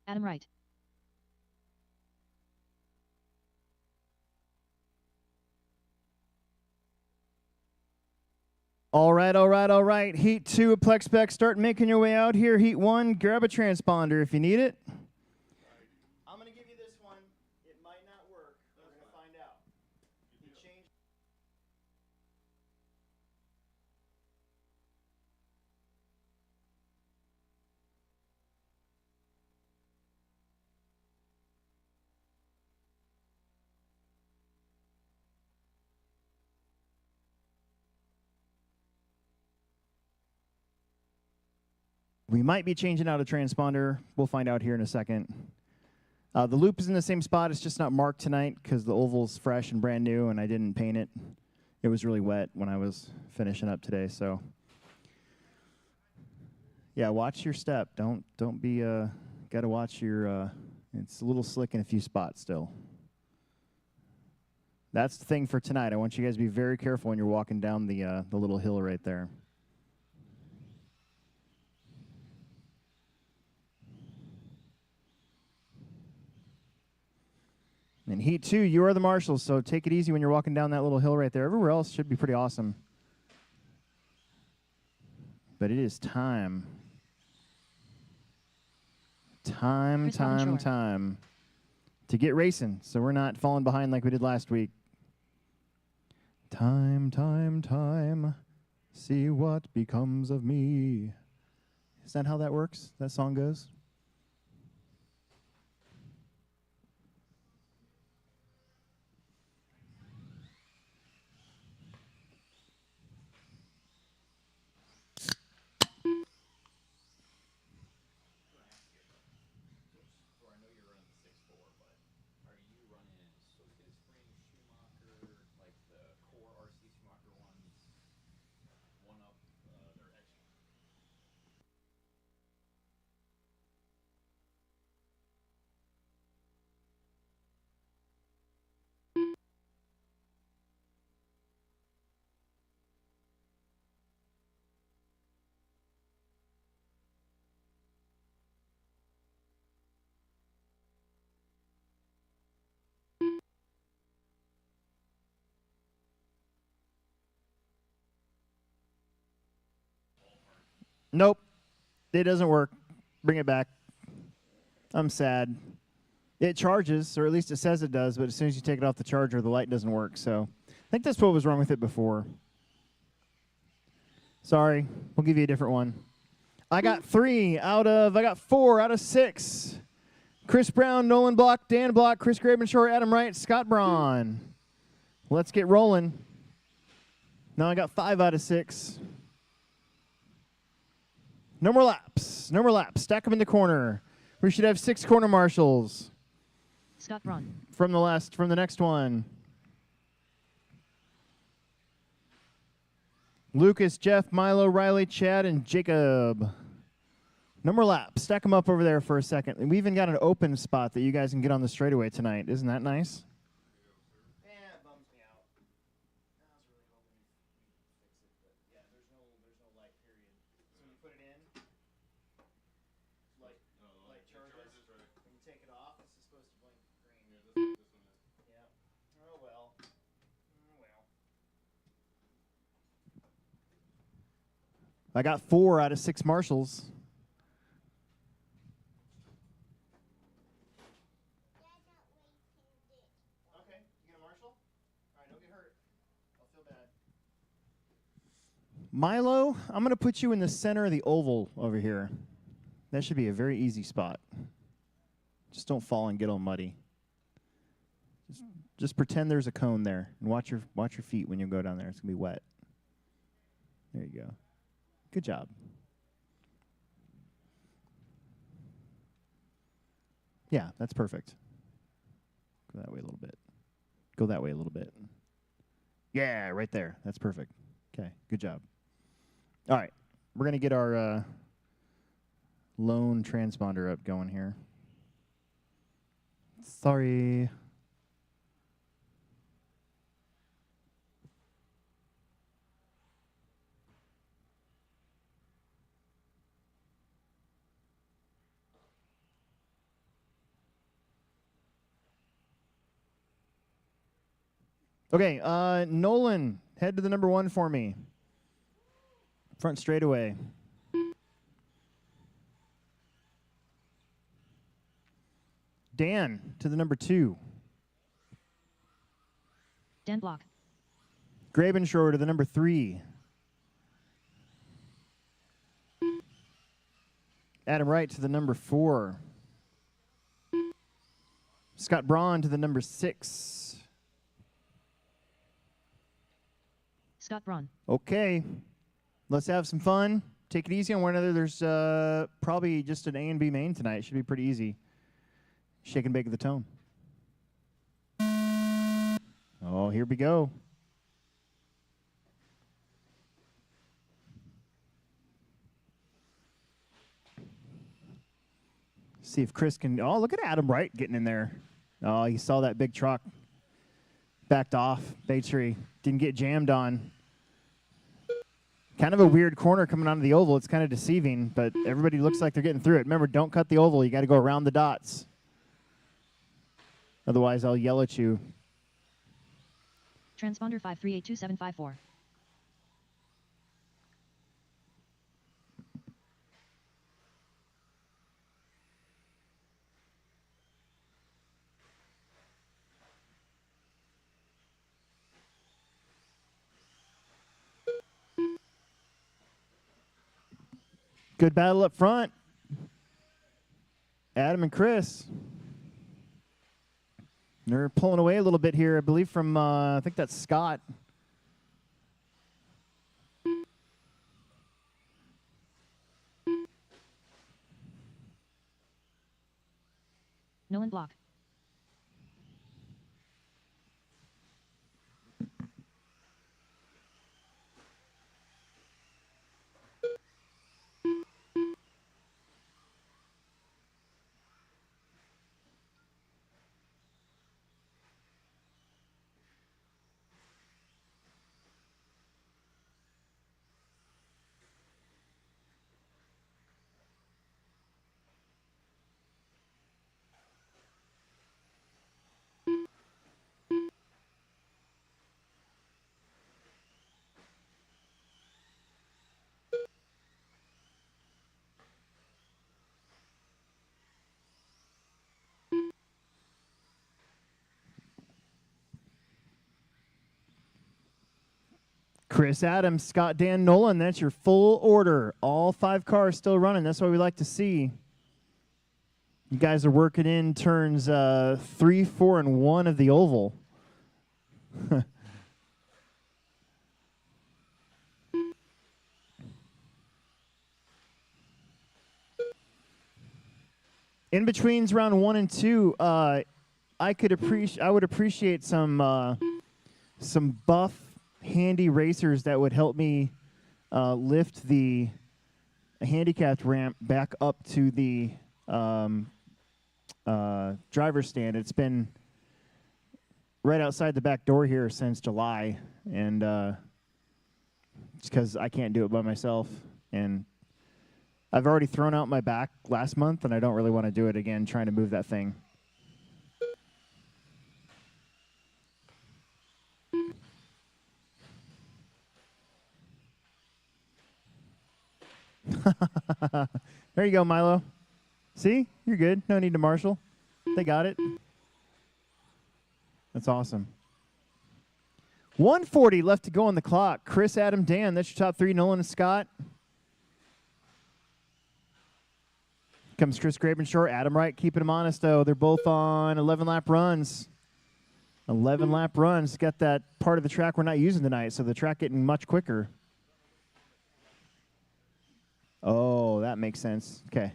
Adam right. All right, all right, all right. Heat 2 of Plex Spec. Start making your way out here. Heat 1, grab a transponder if you need it. I'm going to give you this one. It might not work. We're going to find out. He changed. We might be changing out a transponder. We'll find out here in a second. The loop is in the same spot. It's just not marked tonight because the oval's fresh and brand new, and I didn't paint it. It was really wet when I was finishing up today, so yeah, watch your step. Don't be got to watch your. It's a little slick in a few spots still. That's the thing for tonight. I want you guys to be very careful when you're walking down the little hill right there. In Heat 2, you are the marshals, so take it easy when you're walking down that little hill right there. Everywhere else should be pretty awesome. But it is time. Time to get racing, so we're not falling behind like we did last week. Time, see what becomes of me. Is that how that works? That song goes? Nope. It doesn't work. Bring it back. I'm sad. It charges, or at least it says it does, but as soon as you take it off the charger, the light doesn't work. So I think that's what was wrong with it before. Sorry. We'll give you a different one. I got 4 out of 6. Chris Brown, Nolan Block, Dan Block, Chris Grabenshore, Adam Wright, Scott Braun. Let's get rolling. Now I got 5 out of 6. No more laps. No more laps. Stack them in the corner. We should have 6 corner marshals. Scott Braun. From the next one. Lucas, Jeff, Milo, Riley, Chad, and Jacob. No more laps. Stack them up over there for a second. And we even got an open spot that you guys can get on the straightaway tonight. Isn't that nice? Yeah, it bums me out. I was really hoping we fix it, but yeah, there's no light period. So when you put it in, light charges. Right. When you take it off, it's supposed to blink green. Yeah, this one is. Yeah. Oh well. I got 4 out of 6 marshals. Okay, you get a marshal? All right, don't get hurt. I'll feel bad. Milo, I'm going to put you in the center of the oval over here. That should be a very easy spot. Just don't fall and get all muddy. Just pretend there's a cone there and watch your feet when you go down there. It's going to be wet. There you go. Good job. Yeah, that's perfect. Go that way a little bit. Go that way a little bit. Yeah, right there. That's perfect. Okay, good job. All right, we're going to get our lone transponder up going here. Sorry. Okay, Nolan, head to the number 1 for me. Front straightaway. Dan to the number 2. Dan block. Grabenshore to the number 3. Adam Wright to the number 4. Scott Braun to the number 6. Scott Braun. Okay, let's have some fun. Take it easy on one another. There's probably just an A and B main tonight. It should be pretty easy. Shake and bake of the tone. Oh, here we go. See if Chris can. Oh, look at Adam Wright getting in there. Oh, he saw that big truck. Backed off. Bay tree. Didn't get jammed on. Kind of a weird corner coming onto the oval. It's kind of deceiving, but everybody looks like they're getting through it. Remember, don't cut the oval. You got to go around the dots. Otherwise, I'll yell at you. Transponder 5382754. Good battle up front. Adam and Chris. They're pulling away a little bit here, I believe, from, I think that's Scott. Nolan block. Chris Adams, Scott Dan Nolan, that's your full order. All 5 cars still running. That's what we like to see. You guys are working in turns 3, 4, and 1 of the oval. In betweens round 1 and 2, I would appreciate some buff, handy racers that would help me lift the handicapped ramp back up to the driver's stand. It's been right outside the back door here since July, and it's because I can't do it by myself. And I've already thrown out my back last month, and I don't really want to do it again, trying to move that thing. There you go, Milo. See? You're good. No need to marshal. They got it. That's awesome. 140 left to go on the clock. Chris, Adam, Dan. That's your top 3. Nolan and Scott. Comes Chris Grabenshore. Adam Wright keeping them honest, though. They're both on 11-lap runs. 11-lap runs. Got that part of the track we're not using tonight, so the track getting much quicker. Oh, that makes sense. Okay.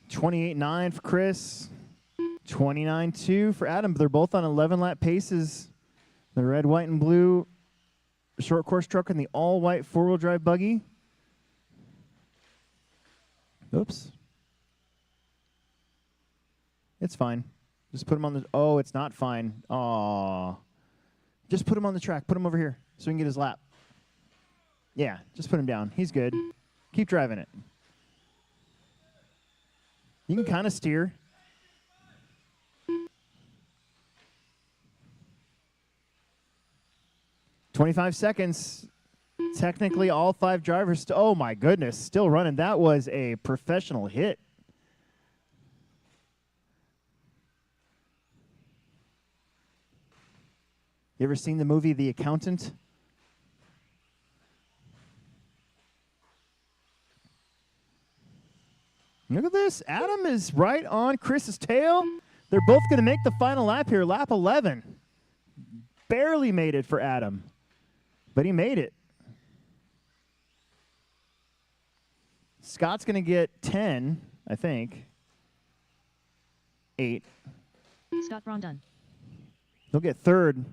$28.9 for Chris. $29.2 for Adam. They're both on 11-lap paces. The red, white, and blue short course truck and the all-white four-wheel drive buggy. Oops. It's fine. Just put him on the. Oh, it's not fine. Aw. Just put him on the track. Put him over here so we can get his lap. Yeah, just put him down. He's good. Keep driving it. You can kind of steer. "25 seconds. Technically, all 5 drivers. Oh, my goodness. Still running. That was a professional hit. You ever seen the movie The Accountant? Look at this. Adam is right on Chris's tail. They're both going to make the final lap here, lap 11. Barely made it for Adam, but he made it. Scott's going to get 10, I think. 8. Scott Braun done. He'll get 3rd.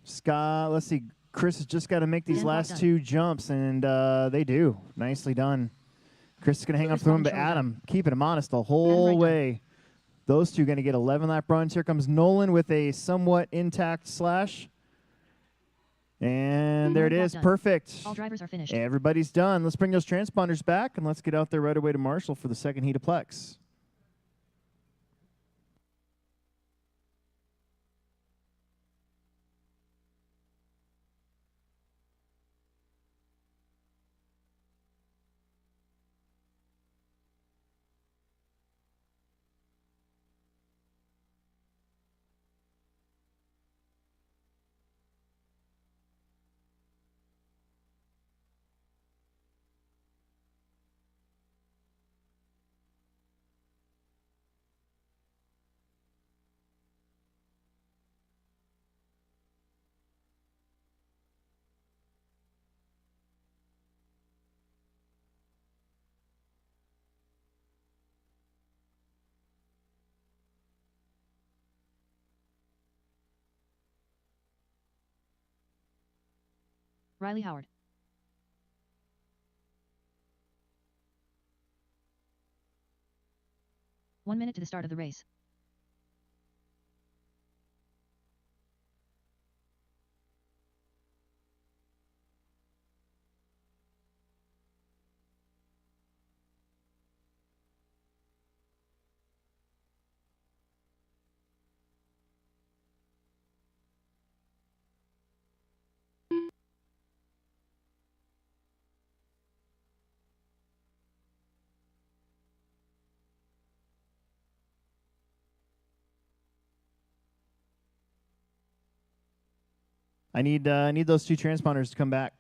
Scott, let's see. Chris has just got to make these Dan last done. 2 jumps, and they do. Nicely done. Chris is going to hang up Chris through him, Long but shoulder Adam keeping him honest the whole right way. Those two going to get 11-lap runs. Here comes Nolan with a somewhat intact slash. And there it Nolan is. done. Perfect. All drivers are finished. Everybody's done. Let's bring those transponders back, and let's get out there right away to Marshall for the second heat of Plex. Riley Howard. One minute to the start of the race. I need those 2 transponders to come back.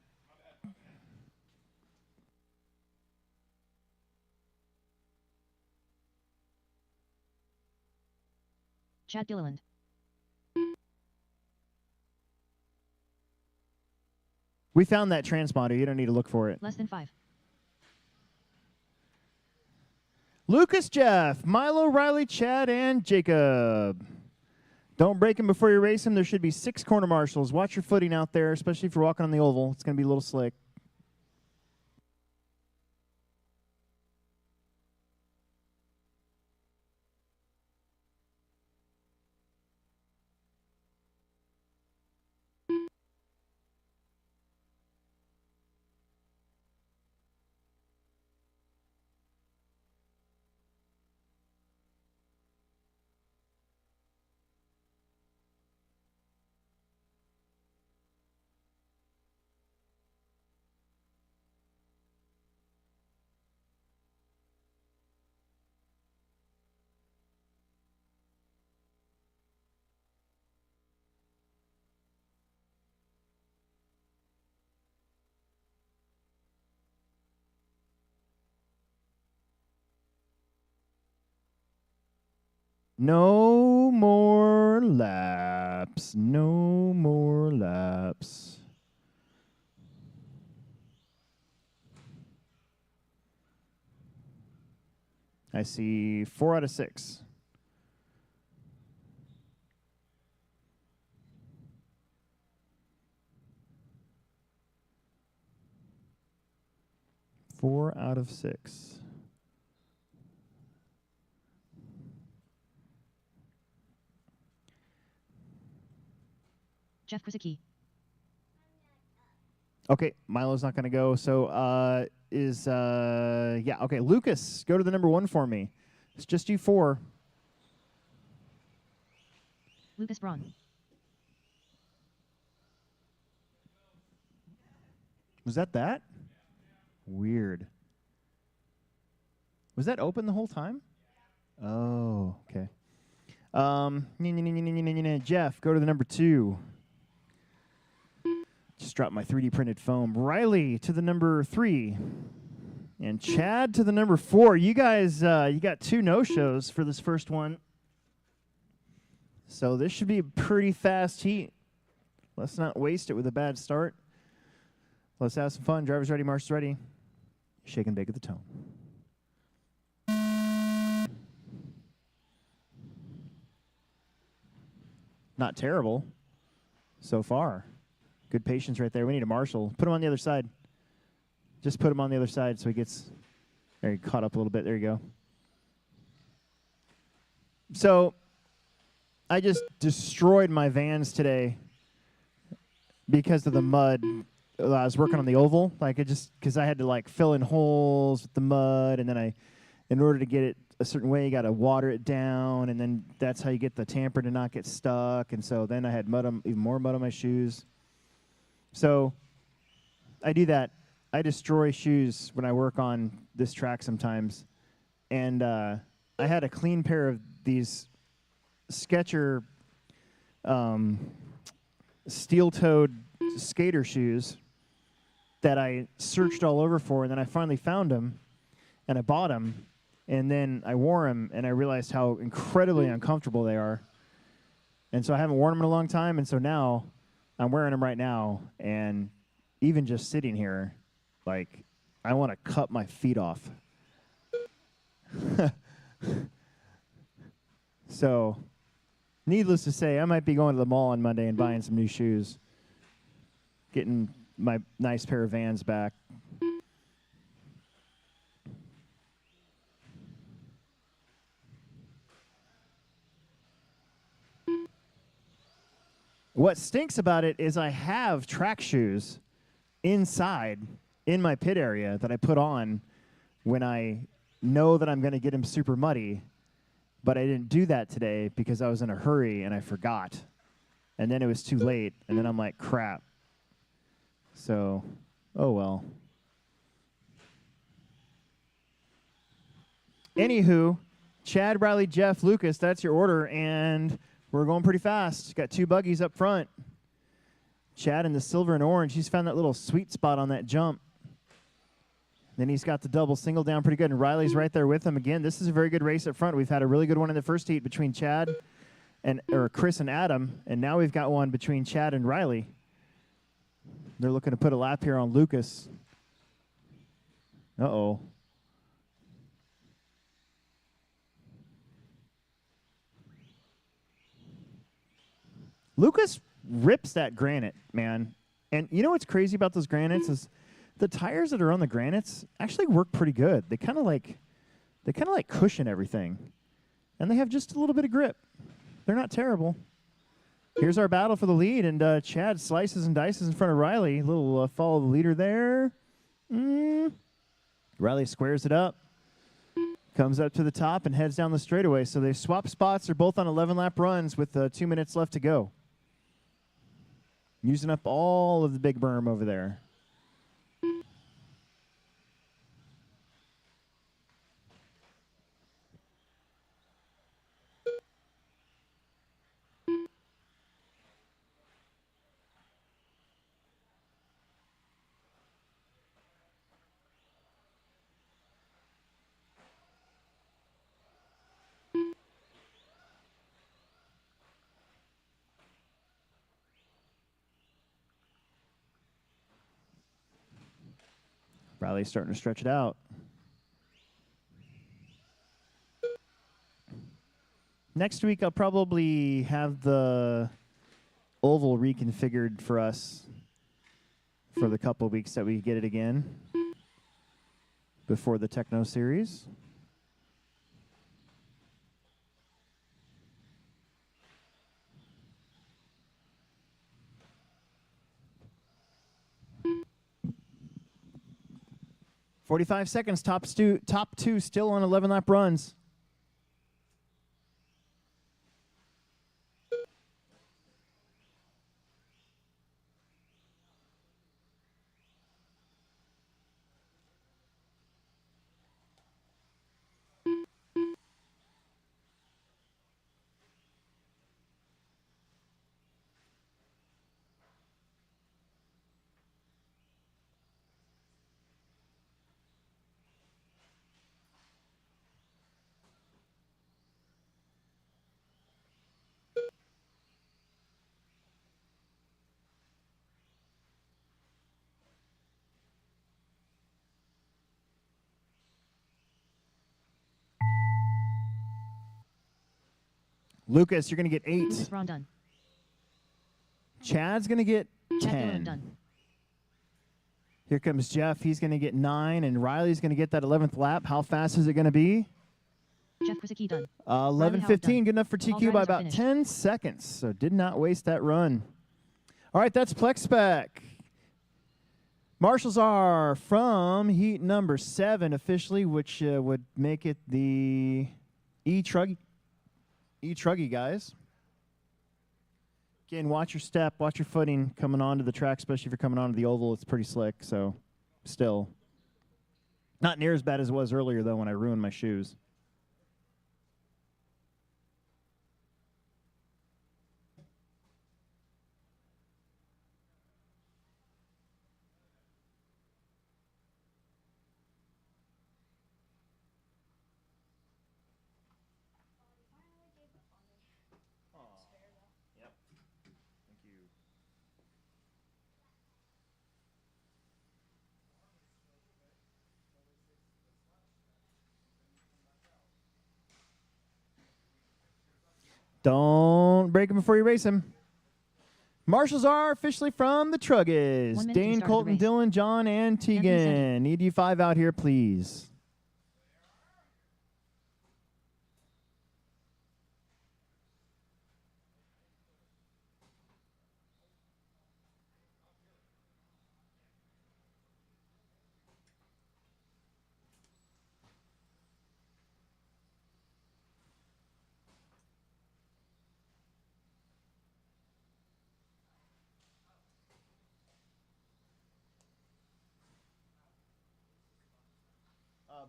Chad Gilliland. We found that transponder. You don't need to look for it. Less than 5. Lucas, Jeff, Milo, Riley, Chad, and Jacob. Don't break him before you race him. There should be 6 corner marshals. Watch your footing out there, especially if you're walking on the oval. It's going to be a little slick. No more laps. No more laps. I see 4 out of 6. Four out of 6. Jeff Krasicki. Okay, Milo's not going to go. So yeah, okay, Lucas, go to the number 1 for me. It's just you 4. Lucas Braun. Was that? Weird. Was that open the whole time? Oh, okay. Jeff, go to the number 2. Just dropped my 3D printed foam. Riley to the number 3. And Chad to the number 4. You guys, you got 2 no-shows for this first one. So this should be a pretty fast heat. Let's not waste it with a bad start. Let's have some fun. Drivers ready, marshals ready. Shake and bake at the tone. Not terrible so far. Good patience right there. We need a marshal. Put him on the other side. Just put him on the other side so he gets there. He caught up a little bit. There you go. So I just destroyed my vans today because of the mud. I was working on the oval, like it just because I had to like fill in holes with the mud, and then in order to get it a certain way, you got to water it down, and then that's how you get the tamper to not get stuck. And so then I had even more mud on my shoes. So I do that. I destroy shoes when I work on this track sometimes, and I had a clean pair of these Skechers steel-toed skater shoes that I searched all over for, and then I finally found them, and I bought them, and then I wore them, and I realized how incredibly uncomfortable they are. And so I haven't worn them in a long time, and so now I'm wearing them right now, and even just sitting here, like, I want to cut my feet off. So, needless to say, I might be going to the mall on Monday and buying some new shoes, getting my nice pair of Vans back. What stinks about it is I have track shoes inside in my pit area that I put on when I know that I'm going to get them super muddy, but I didn't do that today because I was in a hurry and I forgot. And then it was too late, and then I'm like, crap. So, oh well. Anywho, Chad, Riley, Jeff, Lucas, that's your order, and we're going pretty fast. Got 2 buggies up front. Chad in the silver and orange. He's found that little sweet spot on that jump. Then he's got the double single down pretty good, and Riley's right there with him again. This is a very good race up front. We've had a really good one in the first heat between Chris and Adam, and now we've got one between Chad and Riley. They're looking to put a lap here on Lucas. Uh-oh. Lucas rips that granite, man. And you know what's crazy about those granites is the tires that are on the granites actually work pretty good. They kind of like cushion everything, and they have just a little bit of grip. They're not terrible. Here's our battle for the lead, and Chad slices and dices in front of Riley. A little follow the leader there. Riley squares it up, comes up to the top, and heads down the straightaway. So they swap spots. They're both on 11-lap runs with 2 minutes left to go. Using up all of the big berm over there. Riley's starting to stretch it out. Next week, I'll probably have the oval reconfigured for us for the couple weeks that we get it again before the Techno Series. 45 seconds. Top two still on 11-lap runs. Lucas, you're going to get 8. Lucas Braun done. Chad's going to get Chad 10. Gilliland done. Here comes Jeff. He's going to get 9, and Riley's going to get that 11th lap. How fast is it going to be? Jeff Krasicki done. 11:15, good enough for All TQ by drivers are about finished. 10 seconds. So did not waste that run. All right, that's Plex Spec. Marshals are from heat number 7 officially, which would make it the E-Truggy guys. Again, watch your step, watch your footing coming onto the track, especially if you're coming onto the oval. It's pretty slick, so still. Not near as bad as it was earlier, though, when I ruined my shoes. Yep. Thank you. Don't break him before you race him. Marshals are officially from the 1 Truggies. minute to Dane, start the Colton, race. Dylan, John, and Anthony Tegan. Sandy. Need you 5 out here, please.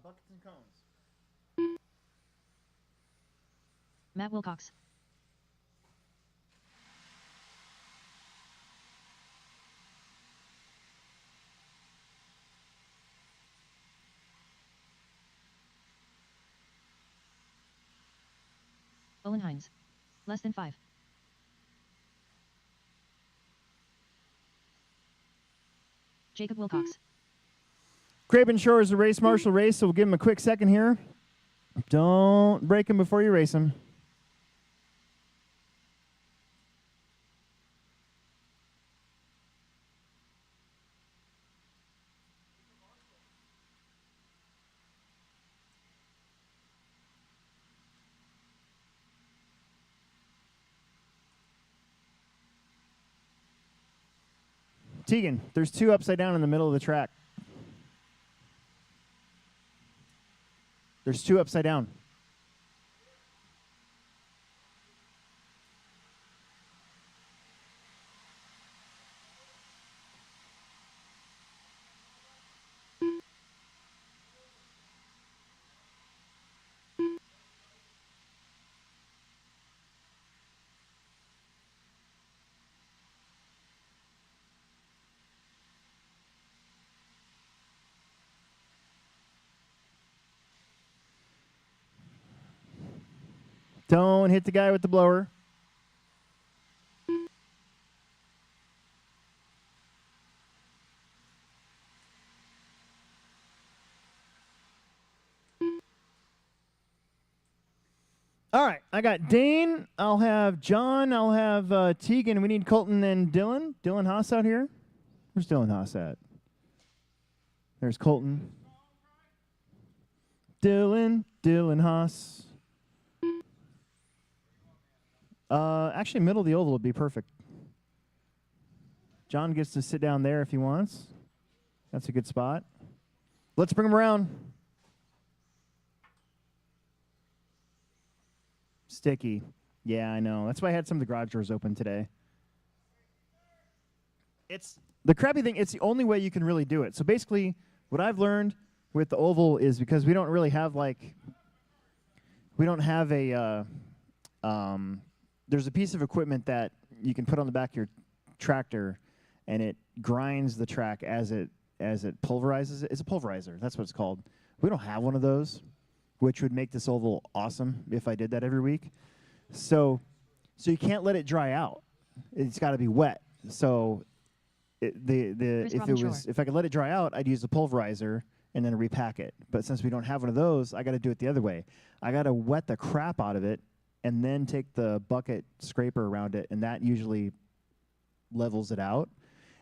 Buckets and cones. Matt Wilcox. Owen Hines. Less than 5. Jacob Wilcox. Craven Shore is a race marshal race, so we'll give him a quick second here. Don't break him before you race him. Tegan, there's 2 upside down in the middle of the track. There's 2 upside down. Don't hit the guy with the blower. All right, I got Dane. I'll have John. I'll have Tegan. We need Colton and Dylan. Dylan Haas out here. Where's Dylan Haas at? There's Colton. Dylan Haas. Actually, middle of the oval would be perfect. John gets to sit down there if he wants. That's a good spot. Let's bring them around. Sticky. Yeah, I know. That's why I had some of the garage doors open today. It's the crappy thing, it's the only way you can really do it. So basically, what I've learned with the oval is because we don't really have we don't have a, there's a piece of equipment that you can put on the back of your tractor, and it grinds the track as it pulverizes it. It's a pulverizer. That's what it's called. We don't have one of those, which would make this oval awesome if I did that every week. So you can't let it dry out. It's got to be wet. So if I could let it dry out, I'd use the pulverizer and then repack it. But since we don't have one of those, I got to do it the other way. I got to wet the crap out of it and then take the bucket scraper around it, and that usually levels it out.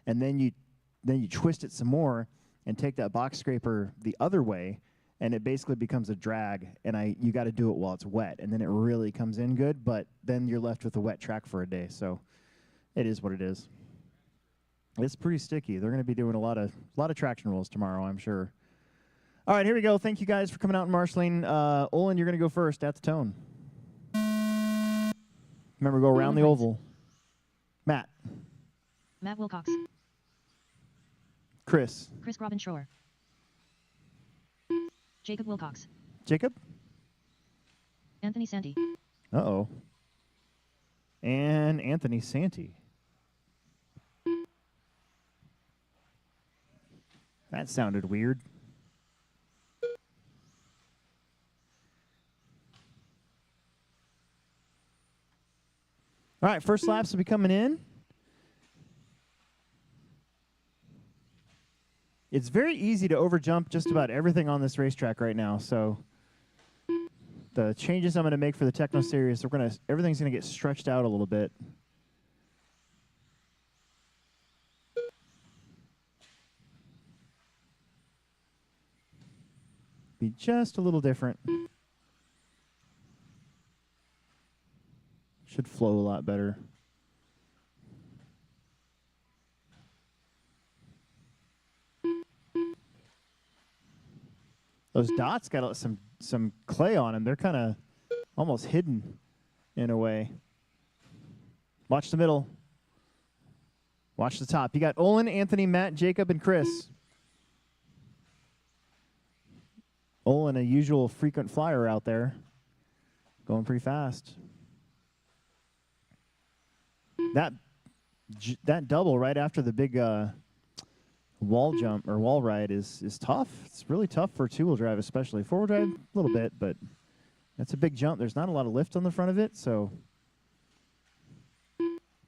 And then you twist it some more and take that box scraper the other way, and it basically becomes a drag. And you got to do it while it's wet, and then it really comes in good. But then you're left with a wet track for a day. So it is what it is. It's pretty sticky. They're going to be doing a lot of traction rolls tomorrow, I'm sure. All right, here we go. Thank you guys for coming out and marshalling. Olin, you're going to go first at the tone. Remember, go around the oval. Matt. Matt Wilcox. Chris. Chris Robin Shore. Jacob Wilcox. Jacob. Anthony Santi. Uh-oh. And Anthony Santi. That sounded weird. All right, first laps will be coming in. It's very easy to overjump just about everything on this racetrack right now. So the changes I'm going to make for the Techno Series, everything's going to get stretched out a little bit. Be just a little different. Should flow a lot better. Those dots got some clay on them. They're kind of almost hidden in a way. Watch the middle. Watch the top. You got Olin, Anthony, Matt, Jacob, and Chris. Olin, a usual frequent flyer out there. Going pretty fast. That double right after the big wall jump or wall ride is tough. It's really tough for two-wheel drive, especially. Four-wheel drive, a little bit, but that's a big jump. There's not a lot of lift on the front of it, so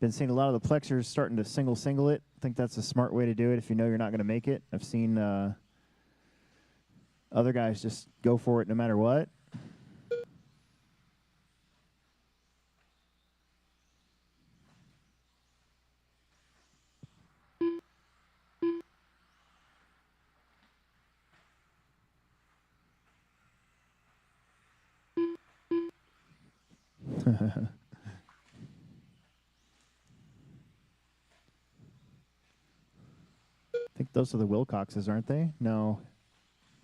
been seeing a lot of the plexers starting to single it. I think that's a smart way to do it if you know you're not going to make it. I've seen other guys just go for it no matter what. I think those are the Wilcoxes, aren't they? No.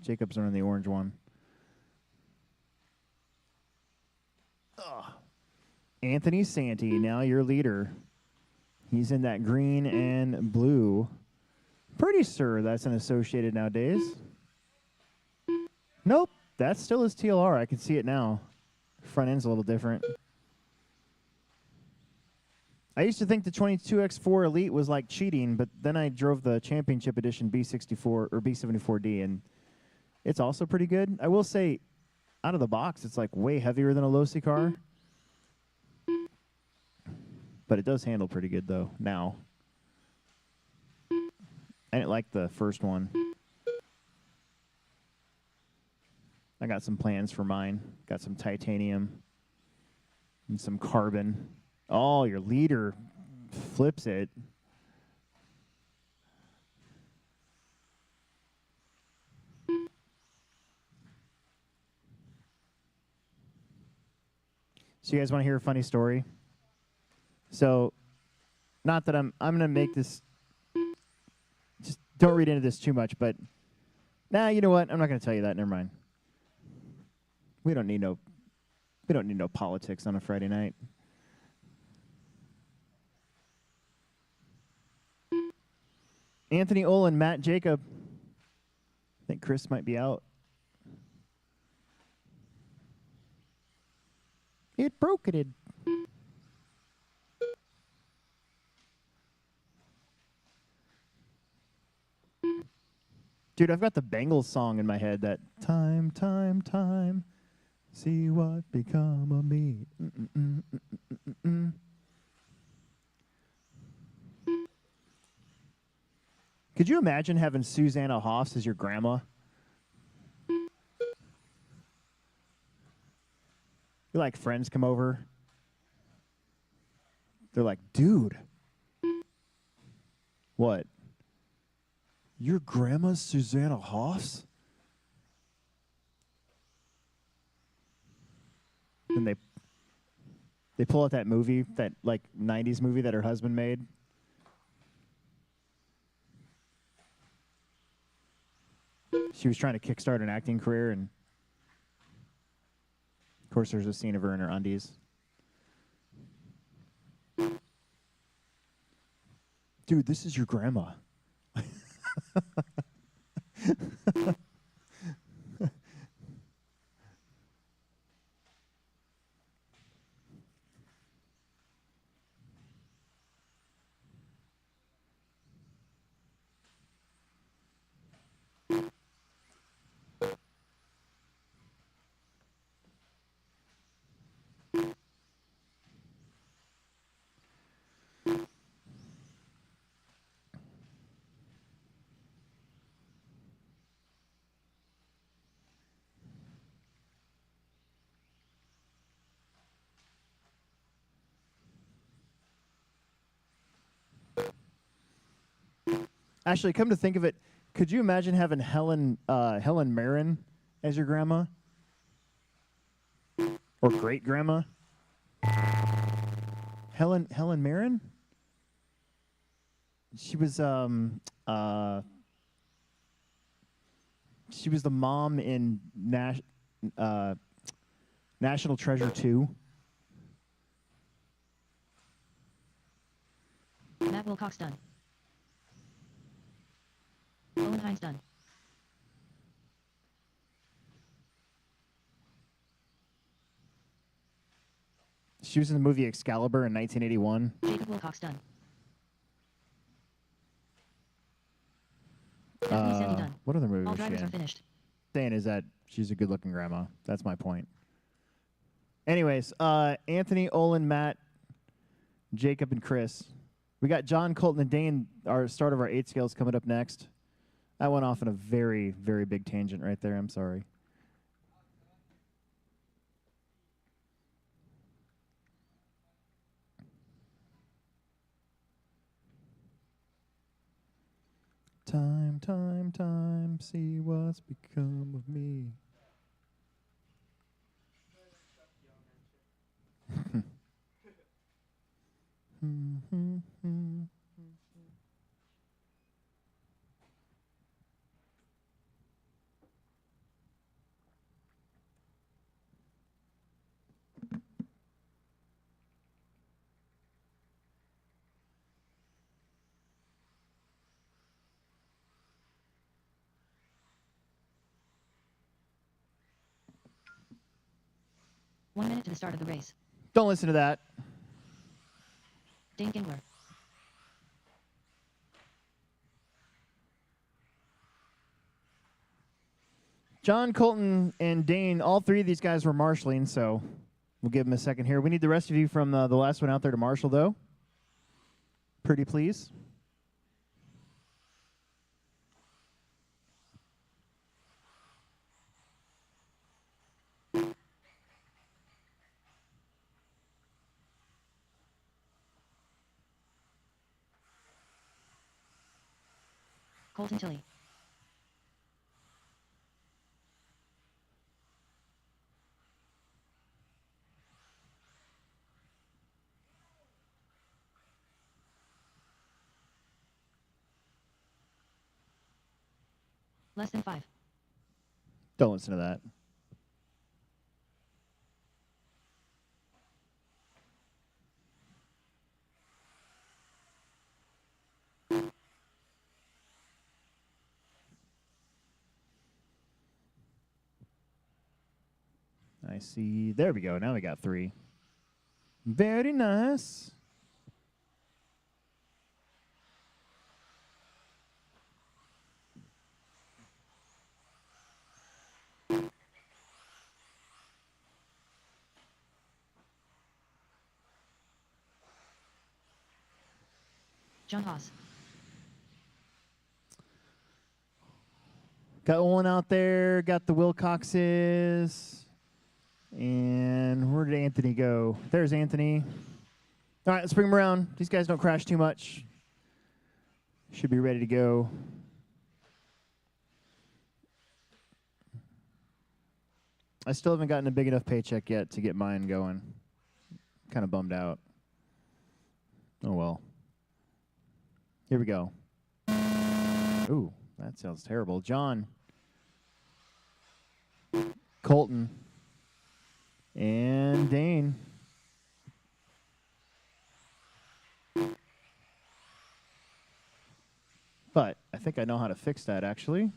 Jacob's are in the orange one. Ugh. Anthony Santi, now your leader. He's in that green and blue. Pretty sure that's an Associated nowadays. Nope, that's still his TLR. I can see it now. Front end's a little different. I used to think the 22X4 Elite was like cheating, but then I drove the Championship Edition B64 or B74D, and it's also pretty good. I will say, out of the box, it's like way heavier than a Losi car. But it does handle pretty good, though, now. I didn't like the first one. I got some plans for mine. Got some titanium and some carbon. Oh, your leader flips it. So you guys want to hear a funny story? So, not that I'm going to make this, just don't read into this too much, but Nah, you know what? I'm not going to tell you that. Never mind. We don't need no politics on a Friday night. Anthony Olin, Matt Jacob. I think Chris might be out. It broke it. Dude, I've got the Bengals song in my head. That time, time, time. See what become of me. Could you imagine having Susanna Hoffs as your grandma? You're like friends come over. They're like, dude, what? Your grandma's Susanna Hoffs? And they pull out that movie, that like 90s movie that her husband made. She was trying to kickstart an acting career, and of course there's a scene of her in her undies. Dude, this is your grandma. Actually, come to think of it, could you imagine having Helen Mirren as your grandma? Or great grandma? Helen Mirren? She was she was the mom in National Treasure 2. Matt Wilcox done. Owen Hines done. She was in the movie Excalibur in 1981. Jacob Wilcox done. Anthony Sandy done. What other movie All was she drivers in? are finished. Saying is that she's a good-looking grandma. That's my point. Anyways, Anthony, Olin, Matt, Jacob, and Chris. We got John, Colton, and Dane, our start of our 8 scales coming up next. I went off on a very, very big tangent right there. I'm sorry. Time, time, time, see what's become of me. One minute to the start of the race. Don't listen to that. Dane Gingler. John, Colton, and Dane, all 3 of these guys were marshalling, so we'll give them a second here. We need the rest of you from the last one out there to marshal, though. Pretty please. Colton Tilley. Less than 5. Don't listen to that. I see. There we go. Now we got 3. Very nice. John Haas. Got one out there. Got the Wilcoxes. And where did Anthony go? There's Anthony. All right, let's bring him around. These guys don't crash too much. Should be ready to go. I still haven't gotten a big enough paycheck yet to get mine going. Kind of bummed out. Oh, well. Here we go. Ooh, that sounds terrible. John. Colton. And Dane. But I think I know how to fix that, actually.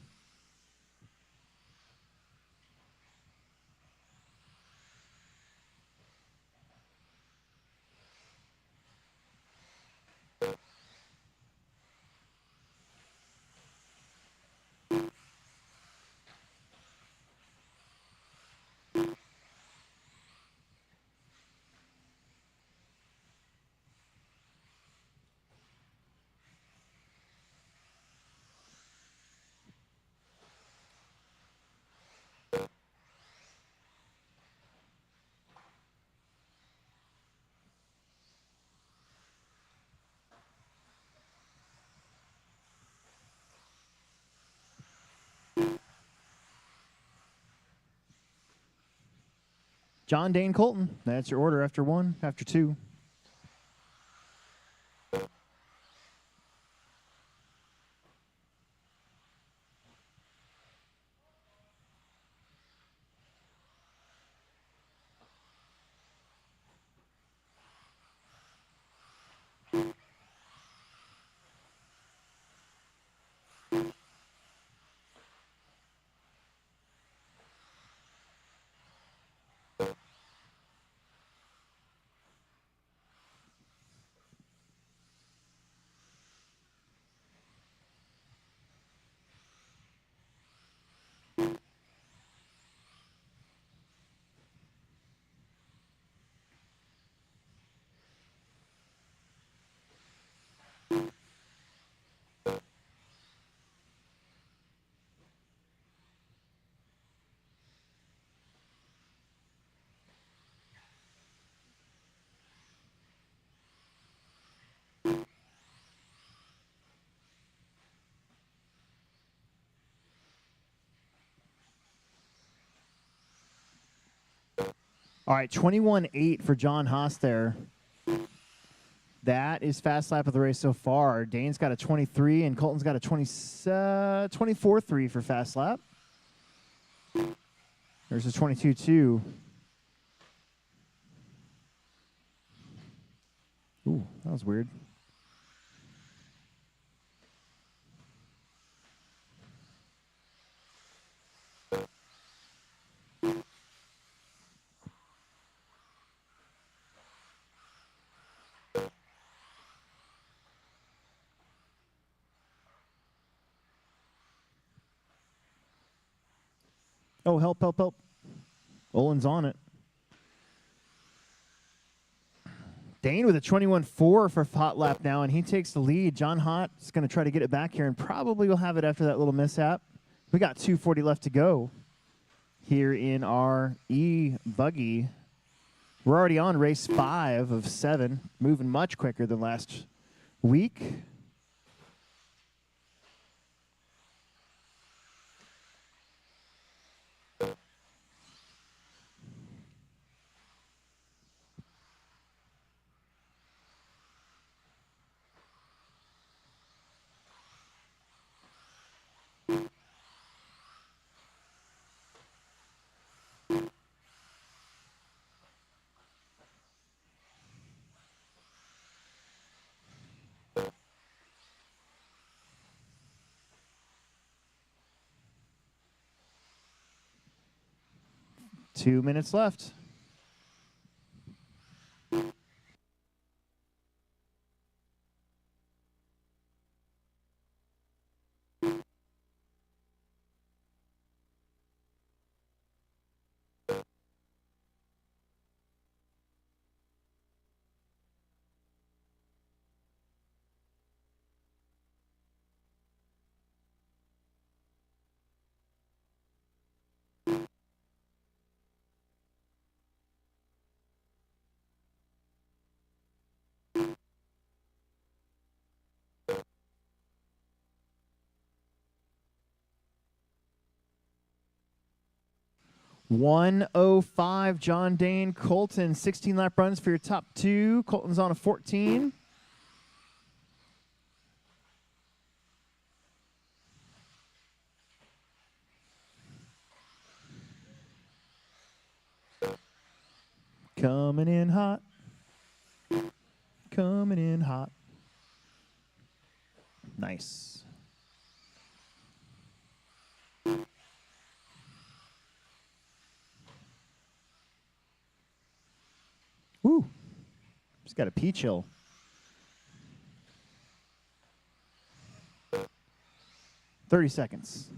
John, Dane, Colton. That's your order after 1, after 2. All right, 21.8 for John Haas there. That is fast lap of the race so far. Dane's got a 23, and Colton's got a 24.3 for fast lap. There's a 22.2. Ooh, that was weird. Oh, help, help, help. Olin's on it. Dane with a 21.4 for hot lap now, and he takes the lead. John Hott's going to try to get it back here, and probably will have it after that little mishap. We got 2:40 left to go here in our E-Buggy. We're already on race 5 of 7, moving much quicker than last week. 2 minutes left. $105, John Dane, Colton, 16 lap runs for your top two. Colton's on a 14. Coming in hot. Coming in hot. Nice. Woo. Just got a pea chill. $30 seconds.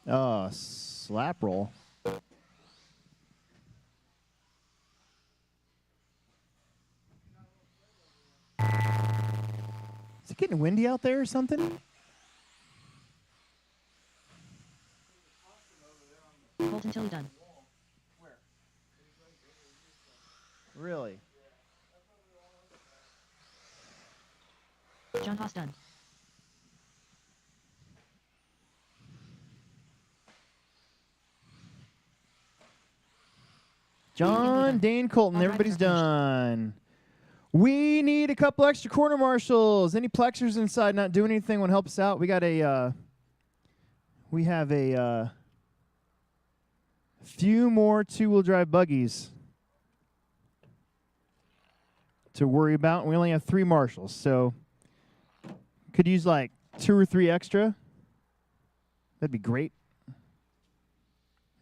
Oh, slap roll. Is it getting windy out there or something? Hold until you're done. Really? John Haas done. John, Dane, Colton, All everybody's riders are finished. done. We need a couple extra corner marshals. Any plexers inside not doing anything want to help us out? We got a, we have a few more two-wheel drive buggies to worry about. We only have 3 marshals, so could use like 2 or 3 extra. That'd be great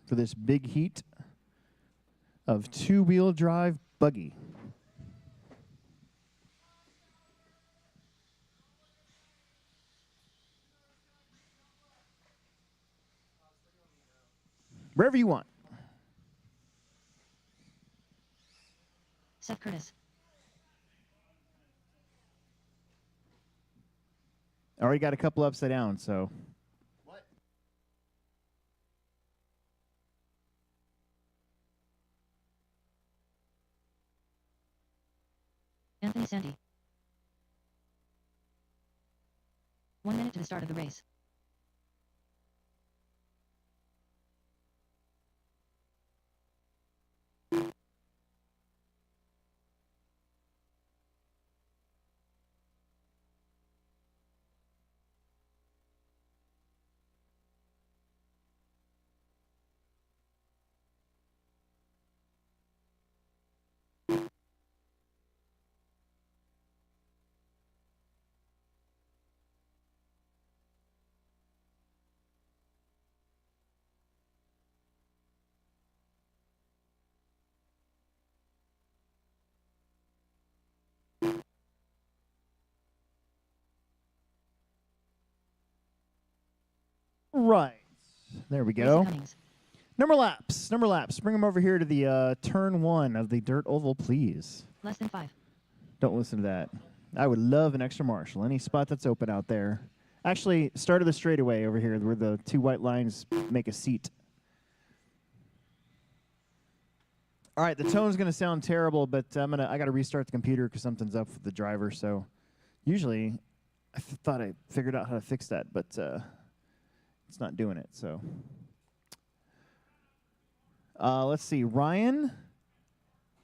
for this big heat of two-wheel drive buggy. Wherever you want. Seth Curtis. I already got a couple upside down, so. Anthony Sandy. 1 minute to the start of the race. Right. There we Racer go. Cummings. Number laps. Number laps. Bring them over here to the turn 1 of the dirt oval, please. Less than 5. Don't listen to that. I would love an extra marshal. Any spot that's open out there. Actually, start of the straightaway over here where the 2 white lines make a seat. All right, the tone's going to sound terrible, but I got to restart the computer because something's up with the driver. So usually I thought I figured out how to fix that, but it's not doing it. So let's see. Ryan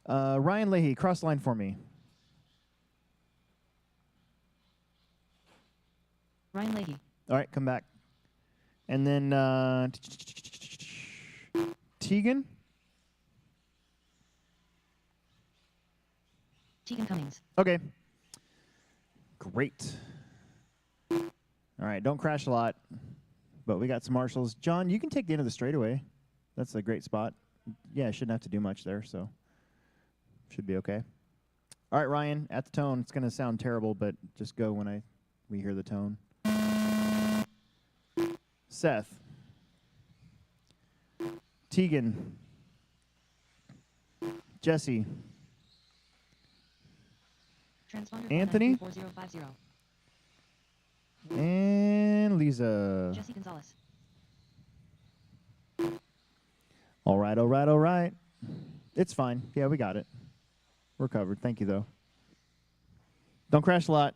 Leahy, cross line for me. Ryan Leahy. All right, come back. And then Tegan. Tegan Cummings. Okay. Great. All right, don't crash a lot, but we got some marshals. John, you can take the end of the straightaway. That's a great spot. Yeah, I shouldn't have to do much there, so should be okay. All right, Ryan, at the tone. It's going to sound terrible, but just go when we hear the tone. Seth. Tegan. Jesse. Transponder Anthony. 4050. And Lisa. Jesse Gonzalez. All right, all right, all right. It's fine. Yeah, we got it. We're covered. Thank you, though. Don't crash a lot.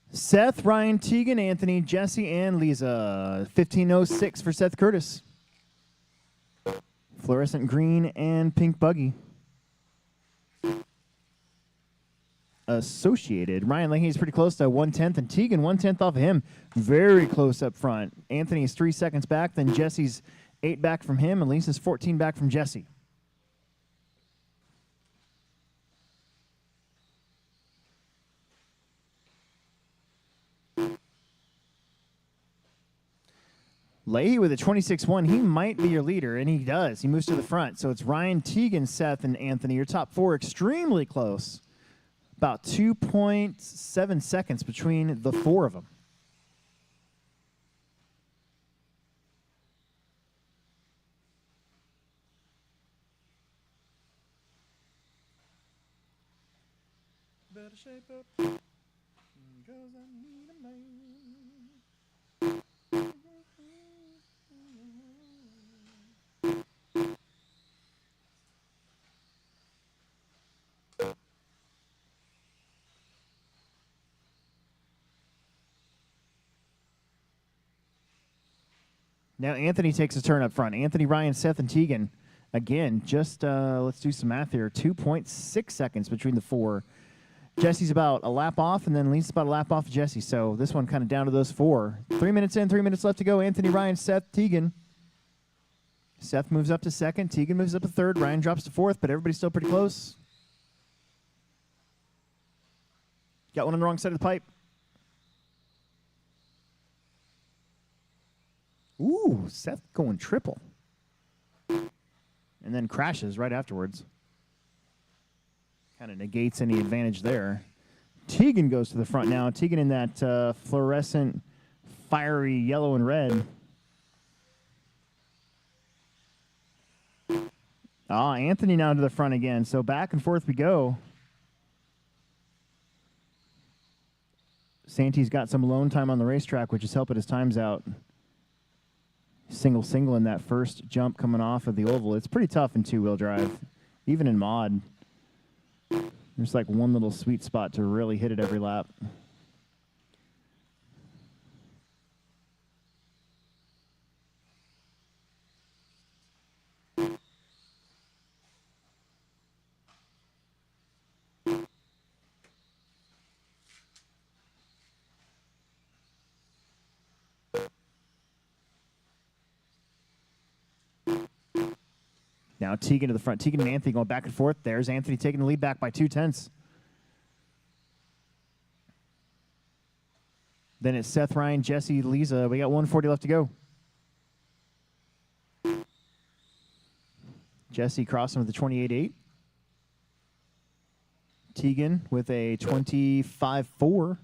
Seth, Ryan, Tegan, Anthony, Jesse, and Lisa. 1506 for Seth Curtis. Fluorescent green and pink buggy. Associated. Ryan Leahy's pretty close to 1/10, and Tegan 1/10 off of him. Very close up front. Anthony's 3 seconds back, then Jesse's 8 back from him, and Lisa's 14 back from Jesse. Leahy with a 26-1. He might be your leader, and he does. He moves to the front. So it's Ryan, Tegan, Seth, and Anthony. Your top four extremely close. About 2.7 seconds between the four of them. Better shape up, 'cause I need a man. Now Anthony takes a turn up front. Anthony, Ryan, Seth, and Tegan. Again, just let's do some math here. 2.6 seconds between the four. Jesse's about a lap off, and then Lisa's about a lap off of Jesse. So this one kind of down to those four. 3 minutes in, 3 minutes left to go. Anthony, Ryan, Seth, Tegan. Seth moves up to second. Tegan moves up to third. Ryan drops to fourth, but everybody's still pretty close. Got one on the wrong side of the pipe. Ooh, Seth going triple. And then crashes right afterwards. Kind of negates any advantage there. Tegan goes to the front now. Tegan in that fluorescent, fiery yellow and red. Anthony now to the front again. So back and forth we go. Santi's got some alone time on the racetrack, which is helping his times out. Single in that first jump coming off of the oval. It's pretty tough in two-wheel drive, even in mod. There's like one little sweet spot to really hit it every lap. Now Tegan to the front. Tegan and Anthony going back and forth. There's Anthony taking the lead back by 2/10. Then it's Seth, Ryan, Jesse, Lisa. We got 140 left to go. Jesse crossing with a 28.8. Tegan with a 25.4.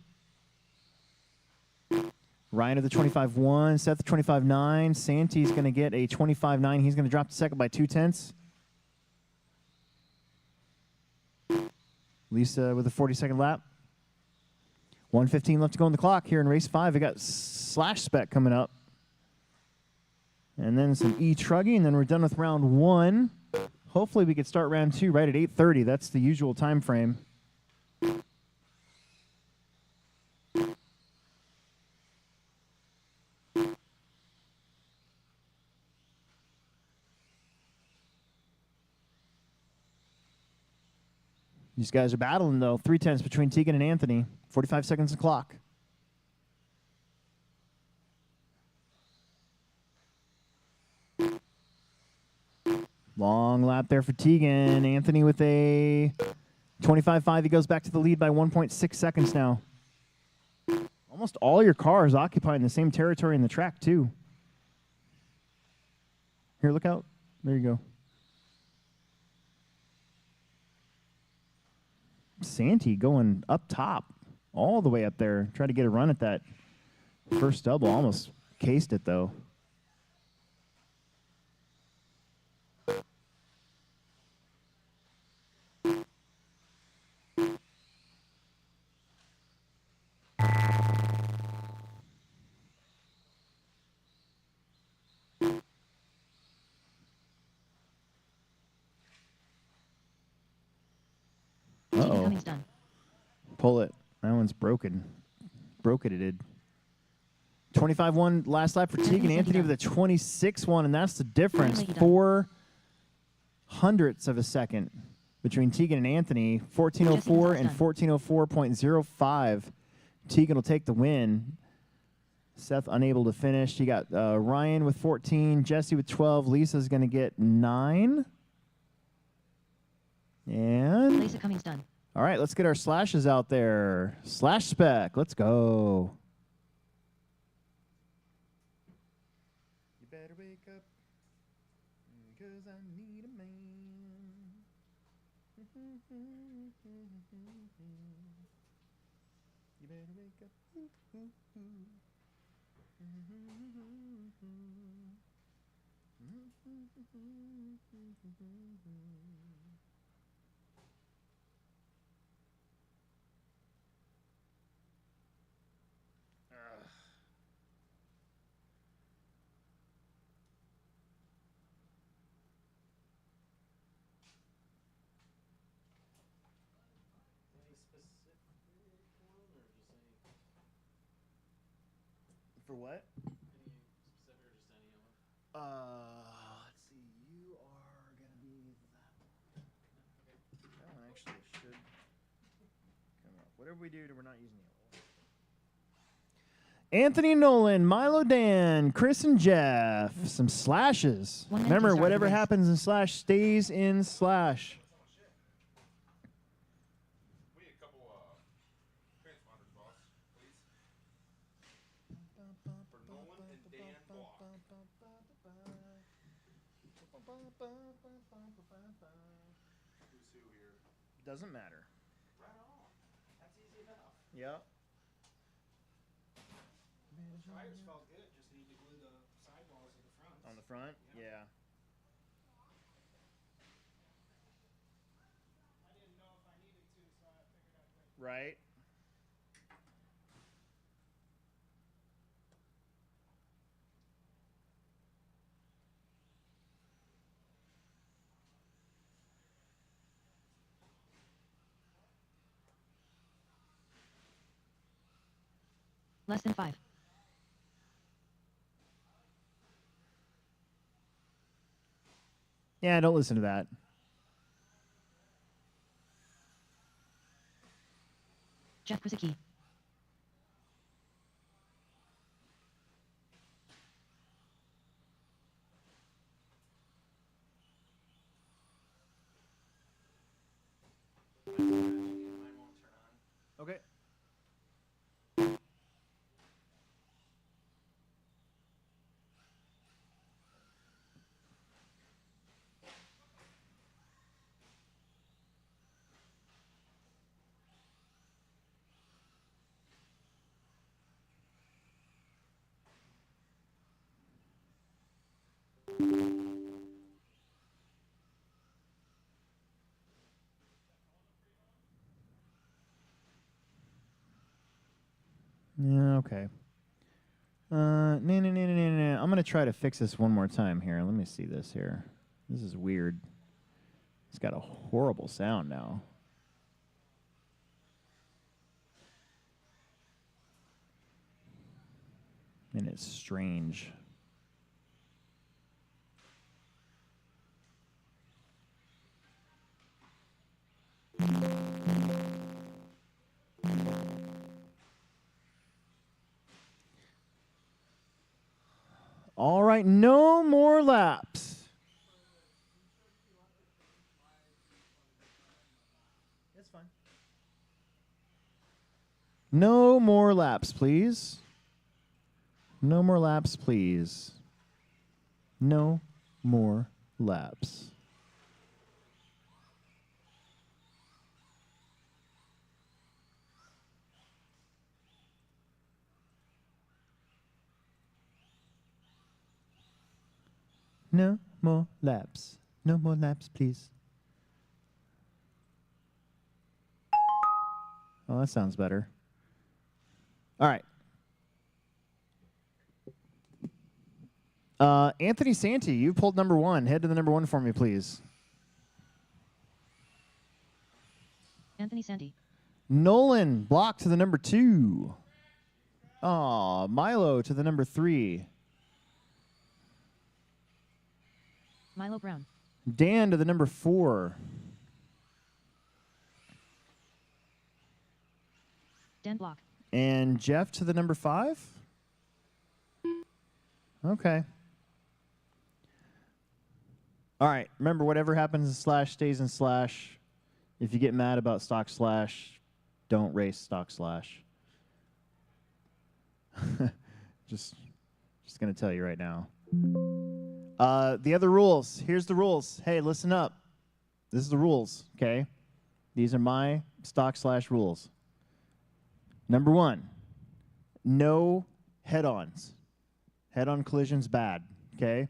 Ryan of the 25.1, Seth the 25.9. Santi's going to get a 25.9. He's going to drop to second by 0.2. Lisa with a 40-second lap. 1:15 left to go on the clock here in race 5. We got Slash Spec coming up. And then some E-Truggy, and then we're done with round 1. Hopefully we could start round 2 right at 8:30. That's the usual time frame. These guys are battling, though. 3/10 between Tegan and Anthony. 45 seconds on the clock. Long lap there for Tegan. Anthony with a 25.5. He goes back to the lead by 1.6 seconds now. Almost all your cars occupying the same territory in the track, too. Here, look out. There you go. Santi going up top, all the way up there. Tried to get a run at that first double. Almost cased it, though. Uh-oh. Done. Pull it. That one's broken. Broke it did. 25.1 last lap for Tegan. Anthony with a 26.1, and that's the difference. 4 hundredths of a second between Tegan and Anthony. 14.04 and 14.04.05. Tegan will take the win. Seth unable to finish. You got Ryan with 14, Jesse with 12. Lisa's going to get 9. And Lisa Cummings done. all right, let's get our slashes out there. Slash Spec, let's go. You better wake up, 'cause I need a man. You better wake up. For what? Let's see. You are gonna be that one actually should come up. Whatever we do, we're not using it. Anthony Nolan, Milo Dan, Chris and Jeff. Some slashes. Remember, whatever happens in slash stays in slash. Who's who here? Doesn't matter. Right on. That's easy enough. Yep. Tires felt good. Just need to glue the sidewalls of the front. On the front? Yeah. I didn't know if I needed to, so I figured I'd wait. Right. Less than 5. Yeah, don't listen to that. Jeff Krasicki. Mine won't turn on. Okay. Okay. No. I'm going to try to fix this one more time here. Let me see this here. This is weird. It's got a horrible sound now. And it's strange. All right, no more laps. That's fine. No more laps, please. No more laps, please. No more laps. No more laps. No more laps, please. Oh, that sounds better. All right. Anthony Santi, you pulled number 1. Head to the number 1 for me, please. Anthony Santi. Nolan, block to the number 2. Aw, Milo to the number 3. Milo Brown. Dan to the number 4. Dan Block. And Jeff to the number 5? Okay. All right. Remember, whatever happens in slash stays in slash. If you get mad about stock slash, don't race stock slash. just going to tell you right now. The other rules. Here's the rules. Hey, listen up. This is the rules, okay? These are my stock slash rules. Number 1, no head-ons. Head-on collisions bad, okay?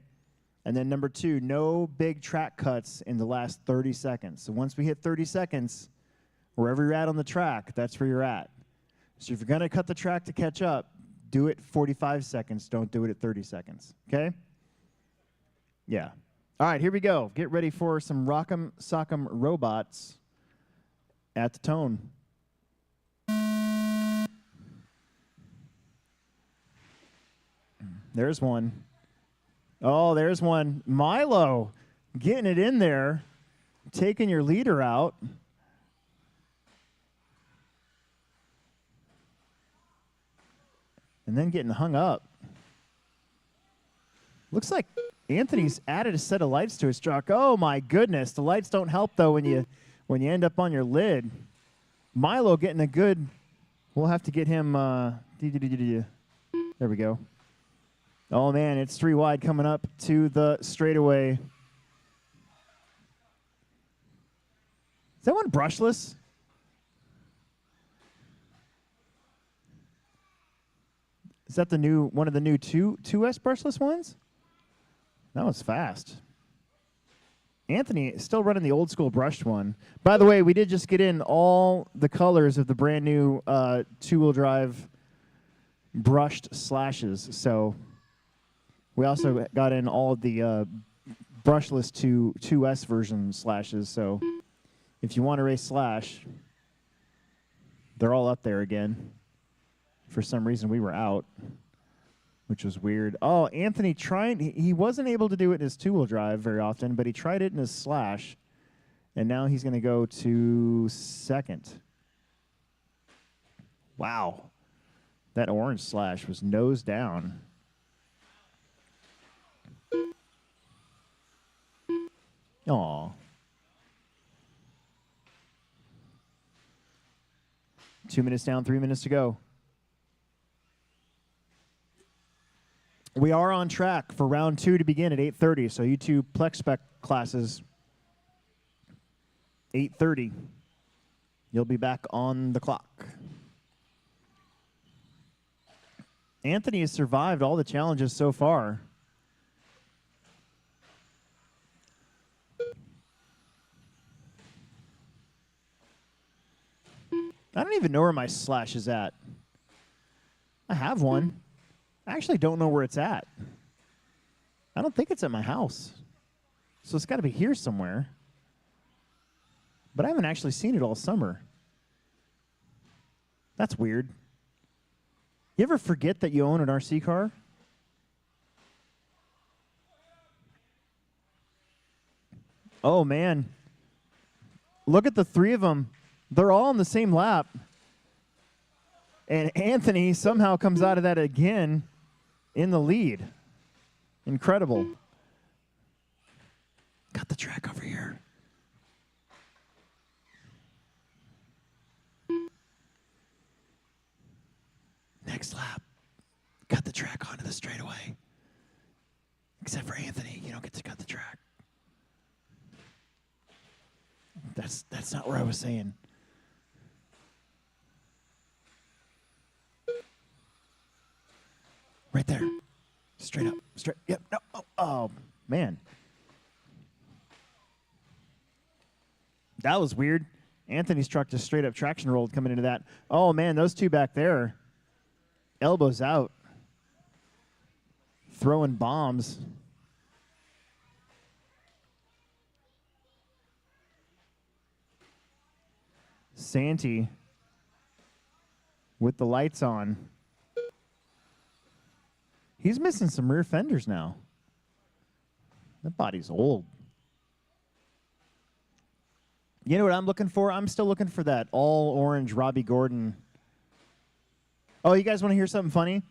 And then number 2, no big track cuts in the last 30 seconds. So once we hit 30 seconds, wherever you're at on the track, that's where you're at. So if you're going to cut the track to catch up, do it 45 seconds. Don't do it at 30 seconds, okay? Yeah. All right, here we go. Get ready for some Rock'em Sock'em Robots at the tone. There's one. Oh, there's one. Milo getting it in there, taking your leader out. And then getting hung up. Looks like Anthony's added a set of lights to his truck. Oh my goodness. The lights don't help though when you end up on your lid. Milo getting a good, we'll have to get him there we go. Oh man, it's 3 wide coming up to the straightaway. Is that one brushless? Is that the new one of the new 2S brushless ones? That was fast. Anthony is still running the old school brushed one. By the way, we did just get in all the colors of the brand new 2-wheel drive brushed slashes. So we also got in all of the brushless 2S version slashes. So if you want to race slash, they're all up there again. For some reason, we were out, which was weird. Oh, Anthony tried. He wasn't able to do it in his 2-wheel drive very often, but he tried it in his slash, and now he's going to go to 2nd. Wow. That orange slash was nose down. Aw. 2 minutes down, 3 minutes to go. We are on track for round 2 to begin at 8:30. So you two Plex Spec classes, 8:30. You'll be back on the clock. Anthony has survived all the challenges so far. I don't even know where my slash is at. I have one. I actually don't know where it's at. I don't think it's at my house. So it's got to be here somewhere. But I haven't actually seen it all summer. That's weird. You ever forget that you own an RC car? Oh, man. Look at the three of them. They're all on the same lap. And Anthony somehow comes out of that again in the lead. Incredible. Got the track over here. Next lap. Cut the track onto the straightaway. Except for Anthony, you don't get to cut the track. That's not where I was saying. Right there. Straight up. Straight. Yep. No. Oh, man. That was weird. Anthony's truck just straight up traction rolled coming into that. Oh, man, those two back there. Elbows out. Throwing bombs. Santee with the lights on. He's missing some rear fenders now. That body's old. You know what I'm looking for? I'm still looking for that all-orange Robbie Gordon. Oh, you guys want to hear something funny?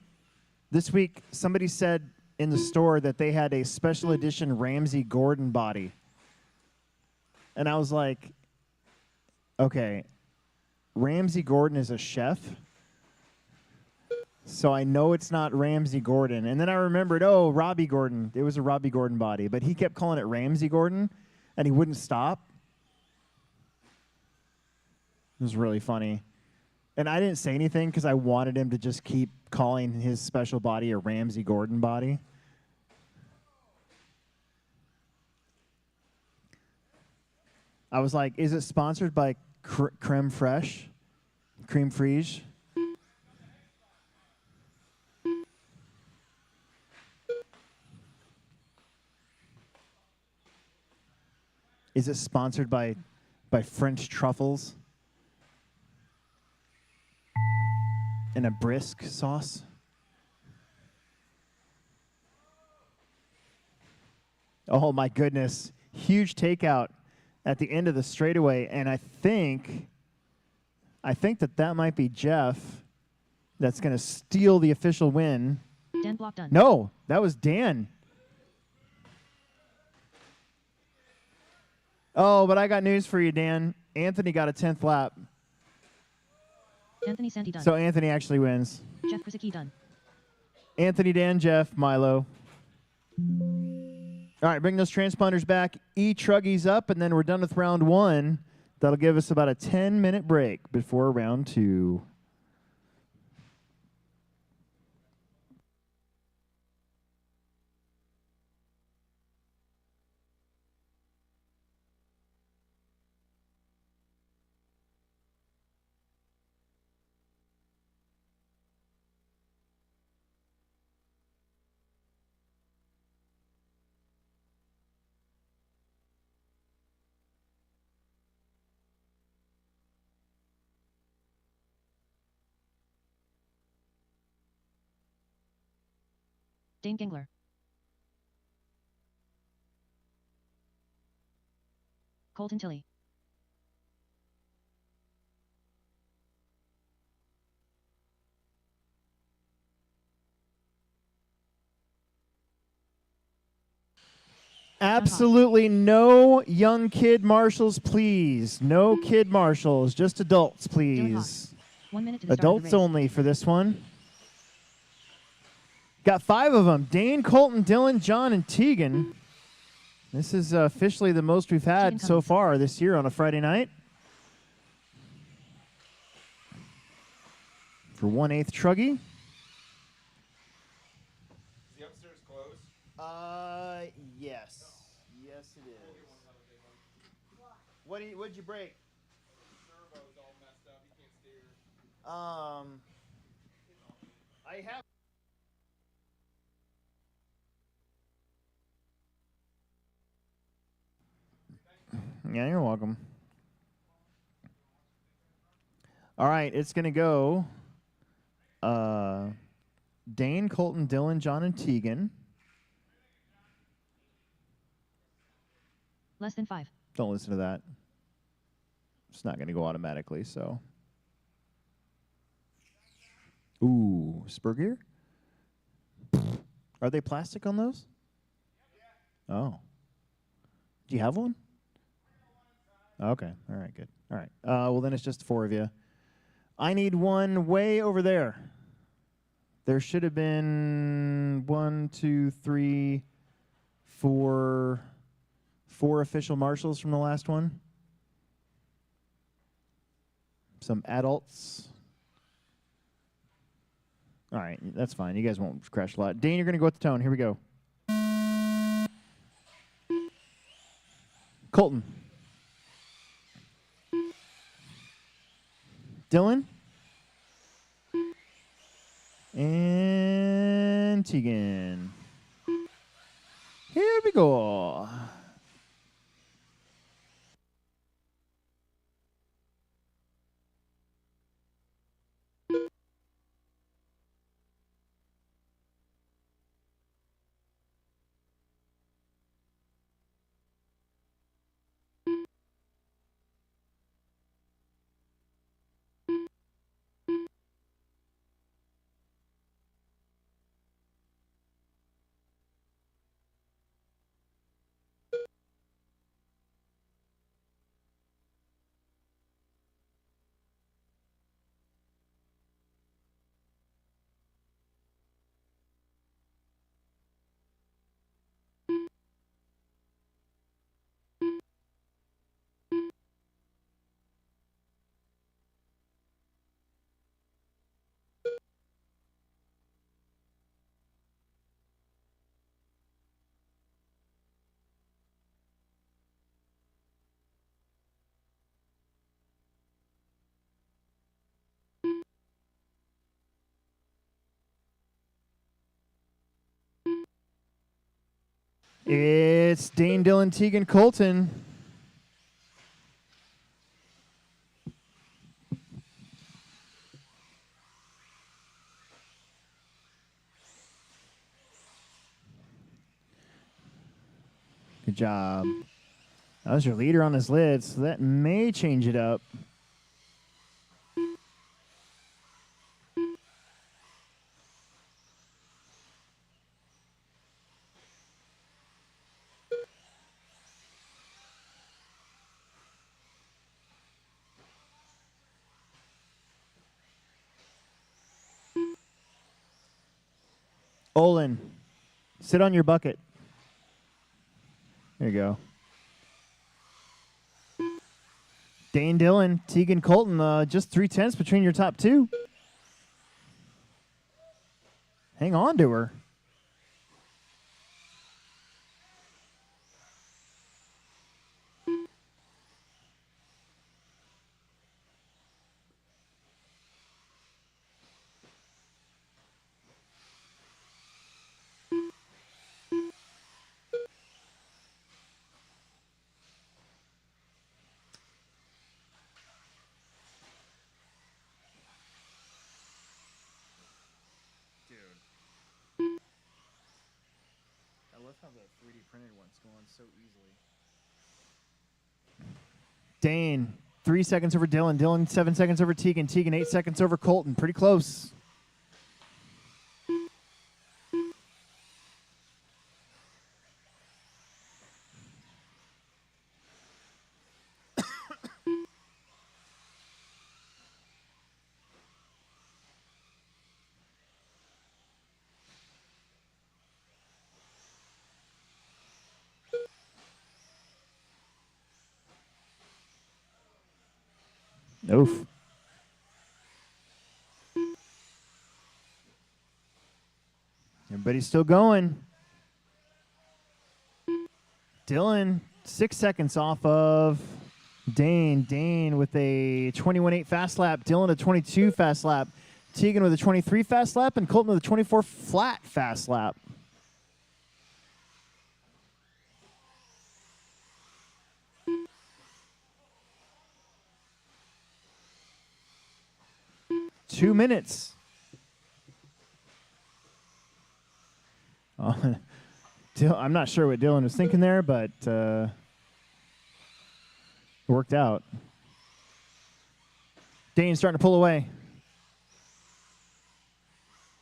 This week, somebody said in the store that they had a special edition Ramsey Gordon body. And I was like, okay, Ramsey Gordon is a chef, so I know it's not Ramsey Gordon. And then I remembered, oh, Robbie Gordon. It was a Robbie Gordon body, but he kept calling it Ramsey Gordon, and he wouldn't stop. It was really funny. And I didn't say anything because I wanted him to just keep calling his special body a Ramsey Gordon body. I was like, is it sponsored by Creme Fraiche? Cream Frige? Is it sponsored by French truffles? And a brisk sauce? Oh my goodness. Huge takeout at the end of the straightaway, and I think that might be Jeff that's going to steal the official win. Dan block done. No, that was Dan. Oh, but I got news for you, Dan. Anthony got a 10th lap. Anthony Santee done. So Anthony actually wins. Jeff Krasicki done. Anthony, Dan, Jeff, Milo. All right, bring those transponders back. E-Truggies up, and then we're done with round one. That'll give us about a 10-minute break before round two. Dane Gingler. Colton Tilley. Absolutely no young kid marshals, please. No kid marshals, just adults, please. 1 minute to the start of the Adults race. only for this one. Got 5 of them. Dane, Colton, Dylan, John, and Tegan. This is officially the most we've had so far this year on a Friday night. For 1/8 Truggy. Is the upstairs closed? Yes. Yes, it is. What'd you break? The servo's all messed up. You can't steer. I have. Yeah, you're welcome. All right, it's going to go Dane, Colton, Dylan, John, and Tegan. Less than 5. Don't listen to that. It's not going to go automatically, so. Ooh, spur gear? Are they plastic on those? Oh. Do you have one? Okay. All right, good. All right. Well, then it's just 4 of you. I need one way over there. There should have been 1, 2, 3, 4 official marshals from the last one. Some adults. All right, that's fine. You guys won't crash a lot. Dane, you're going to go with the tone. Here we go. Colton. Dylan. And Tegan. Here we go. It's Dane, Dylan, Tegan, Colton. Good job. That was your leader on his lid, so that may change it up. Olin, sit on your bucket. There you go. Dane, Dylan, Tegan, Colton, just 3/10 between your top two. Hang on to her. I love how the 3D printed ones go on so easily. Dane, 3 seconds over Dylan. Dylan, 7 seconds over Tegan. Tegan, 8 seconds over Colton. Pretty close. Oof. Everybody's still going. Dylan, 6 seconds off of Dane. Dane with a 21.8 fast lap. Dylan a 22 fast lap. Tegan with a 23 fast lap, and Colton with a 24 flat fast lap. Two minutes. I'm not sure what Dylan was thinking there, but it worked out. Dane's starting to pull away.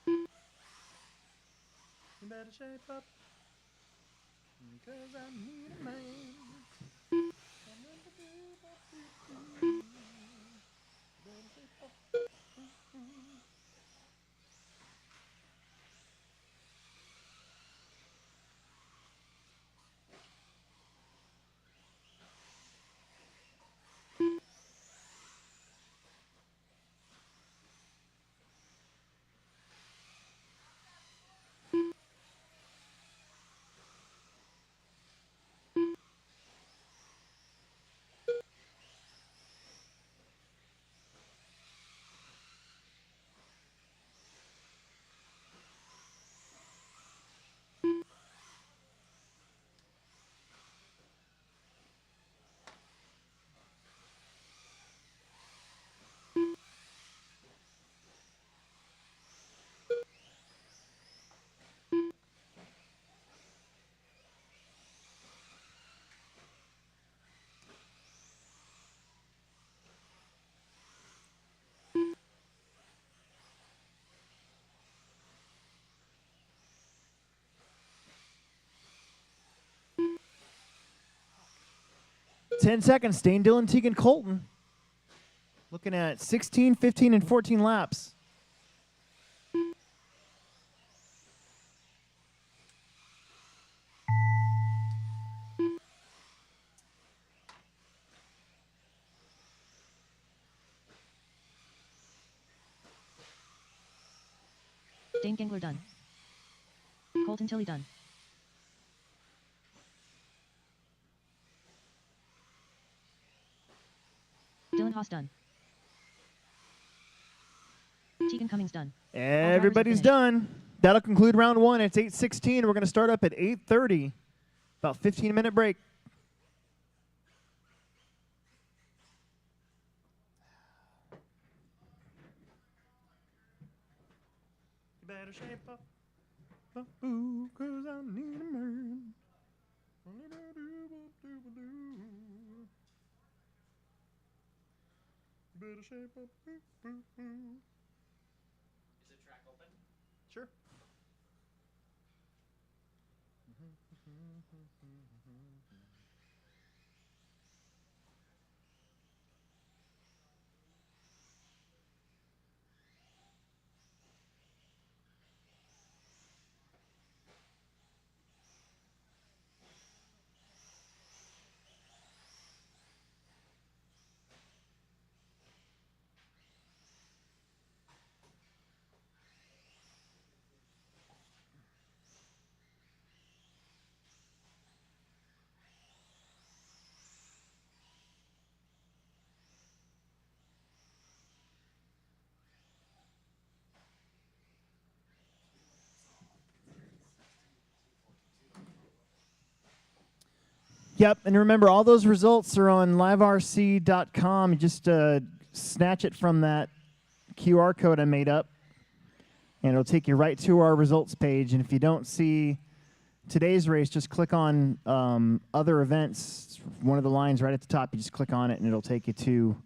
You better shape up, because I need a man. Ten seconds. Dane, Dylan, Tegan, Colton. Looking at 16, 15, and 14 laps. Dane Gingler done. Colton Tilley done. Dylan Haas done. Tegan Cummings done. Everybody's done. That'll conclude round one. It's 8:16. We're going to start up at 8:30. About 15-minute break. You better shape up, ooh, 'cause I need a man. You better shape up, Is the track open? Sure. Yep, and remember, all those results are on liverc.com. You just snatch it from that QR code I made up, and it'll take you right to our results page. And if you don't see today's race, just click on other events. One of the lines right at the top, you just click on it, and it'll take you to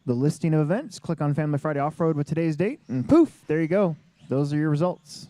the listing of events. Click on Family Friday Off-Road with today's date, and poof, there you go. Those are your results.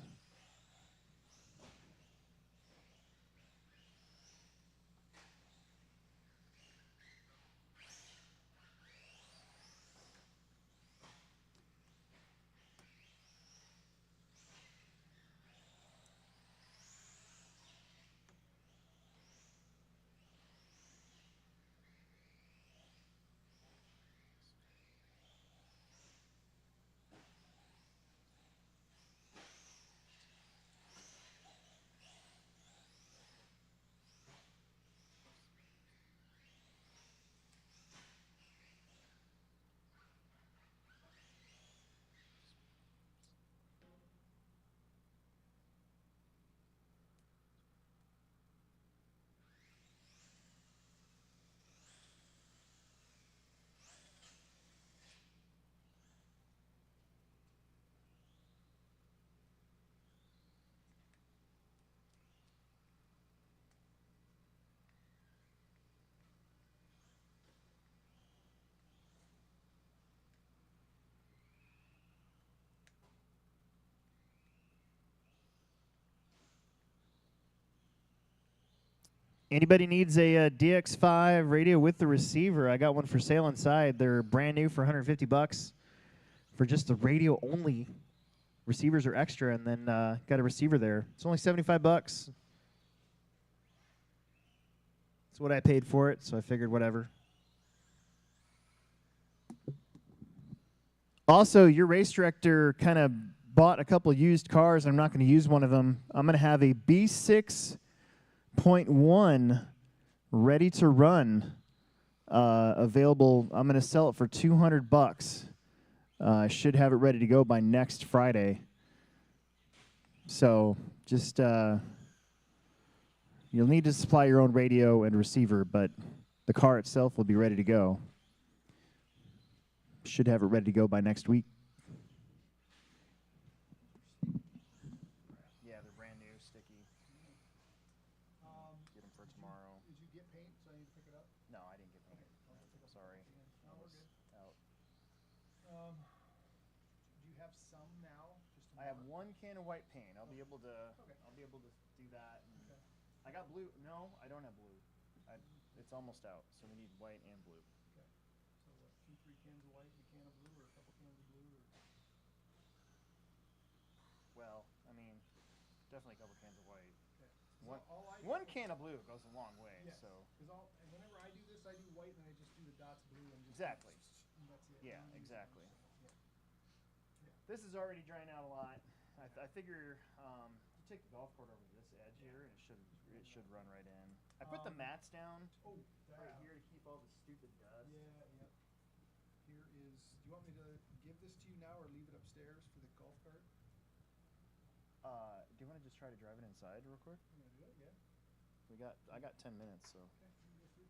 Anybody needs a, DX5 radio with the receiver? I got one for sale inside. They're brand new for 150 bucks for just the radio only. Receivers are extra, and then got a receiver there. It's only 75 bucks. That's what I paid for it, so I figured whatever. Also, your race director kind of bought a couple used cars. I'm not going to use one of them. I'm going to have a B6.1 ready to run available. I'm going to sell it for 200 bucks. I should have it ready to go by next Friday. So just you'll need to supply your own radio and receiver, but the car itself will be ready to go. Should have it ready to go by next week. Yeah, they're brand new, sticky. Get them for tomorrow. Did you get paint, so I need to pick it up? No, I didn't get paint. Sorry. No, we're good. Out. Do you have some now? Just I have one can of white paint. I'll be able to. Okay. I'll be able to do that. And Okay. I got blue. No, I don't have blue. It's almost out, so we need white and blue. Okay. So what, 2-3 cans of white and a can of blue, or a couple cans of blue, or? Well, I mean, definitely a couple cans of white. Okay. One can of blue goes a long way. Yes. So Because whenever I do this, I do white, and then I just do the dots blue, and just Exactly. And that's it. Yeah, I don't use exactly. it, so, yeah. this is already drying out a lot. I figure you take the golf cart over to this edge here, and it should run right in. I put the mats down Oh, right here to keep all the stupid dust. Yeah, yeah. Here is. Do you want me to give this to you now, or leave it upstairs for the golf cart? Do you want to just try to drive it inside real quick? I'm gonna do it. Yeah. I got 10 minutes, so. Okay. You go through.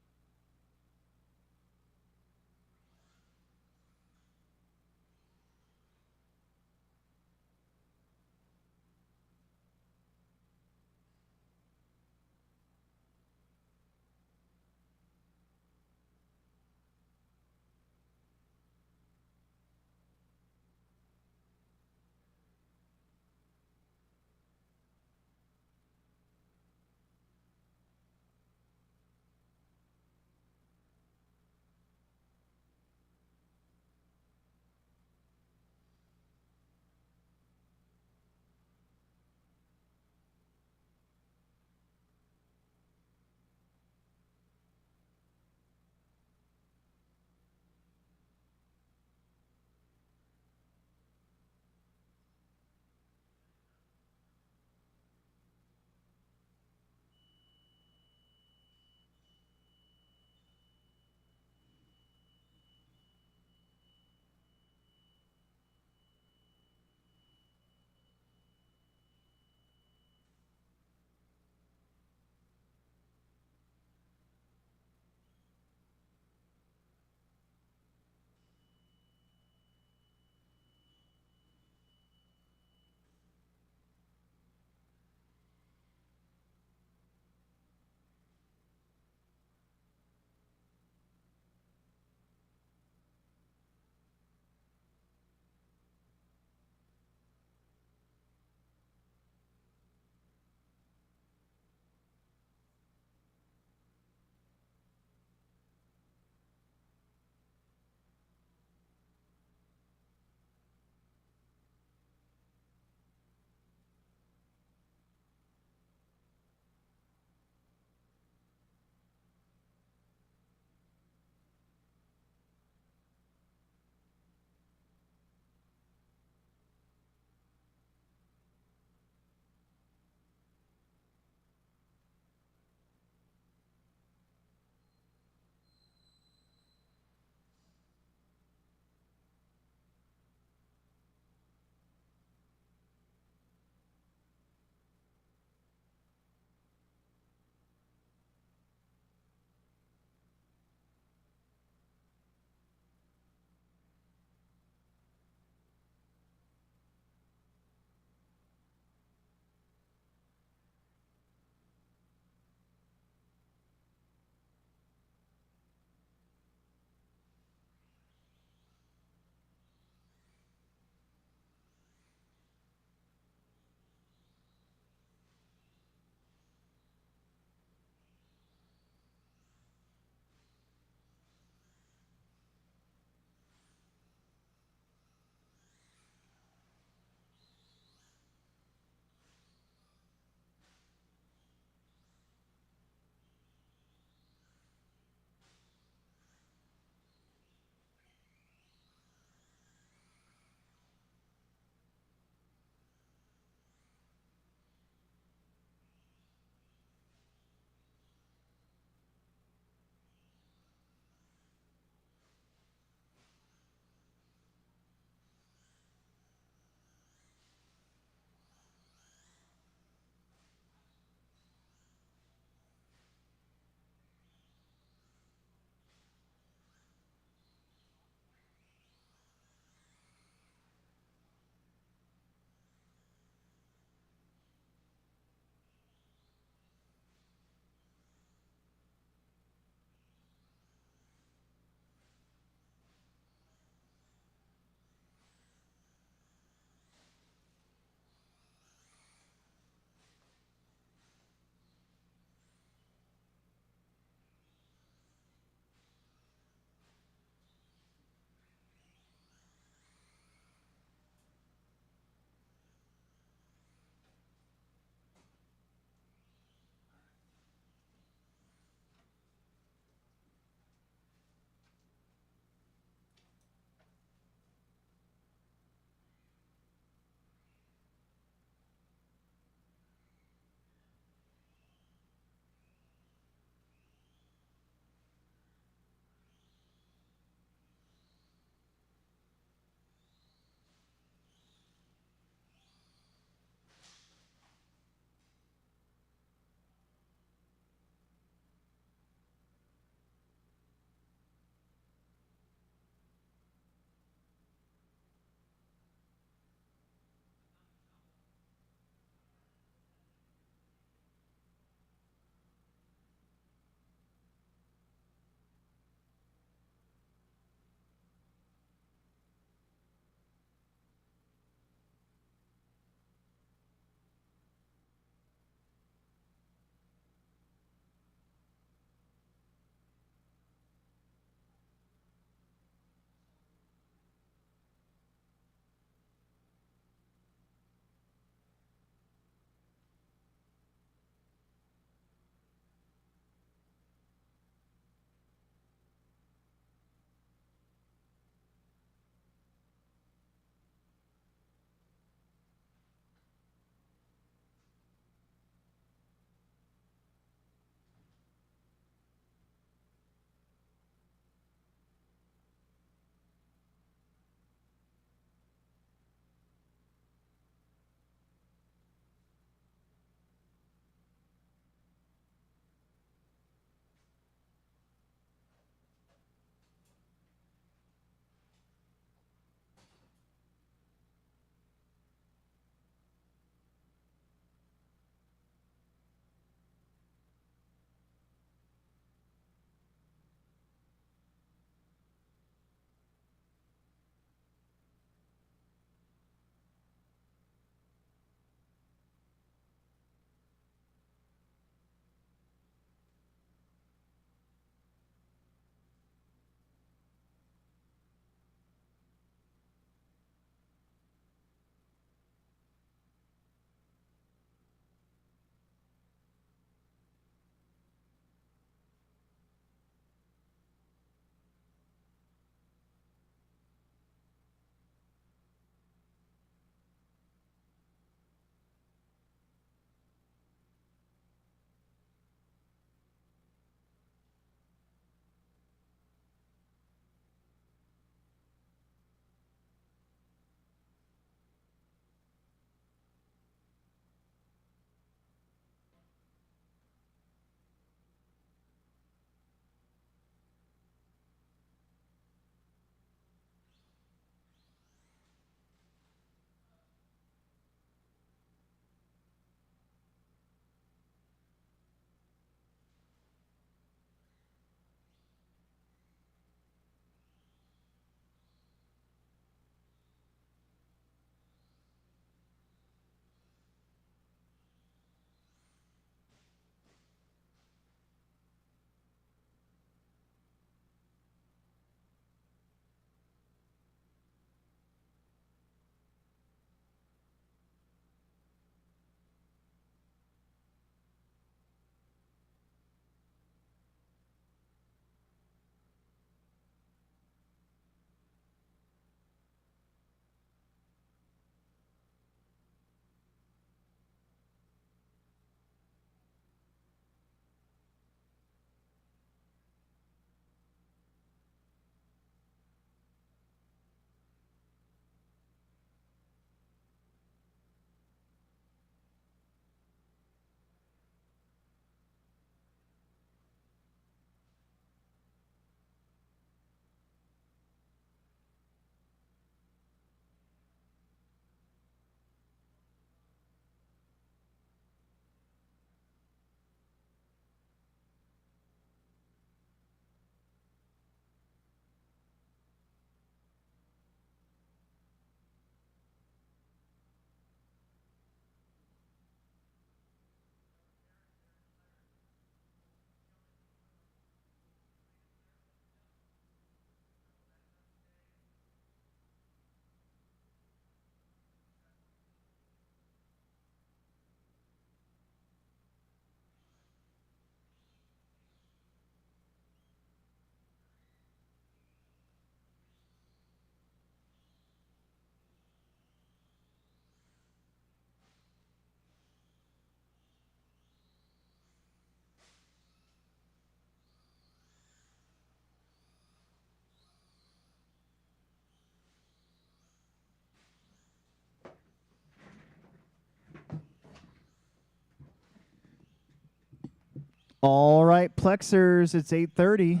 All right, Plexers, it's 8:30.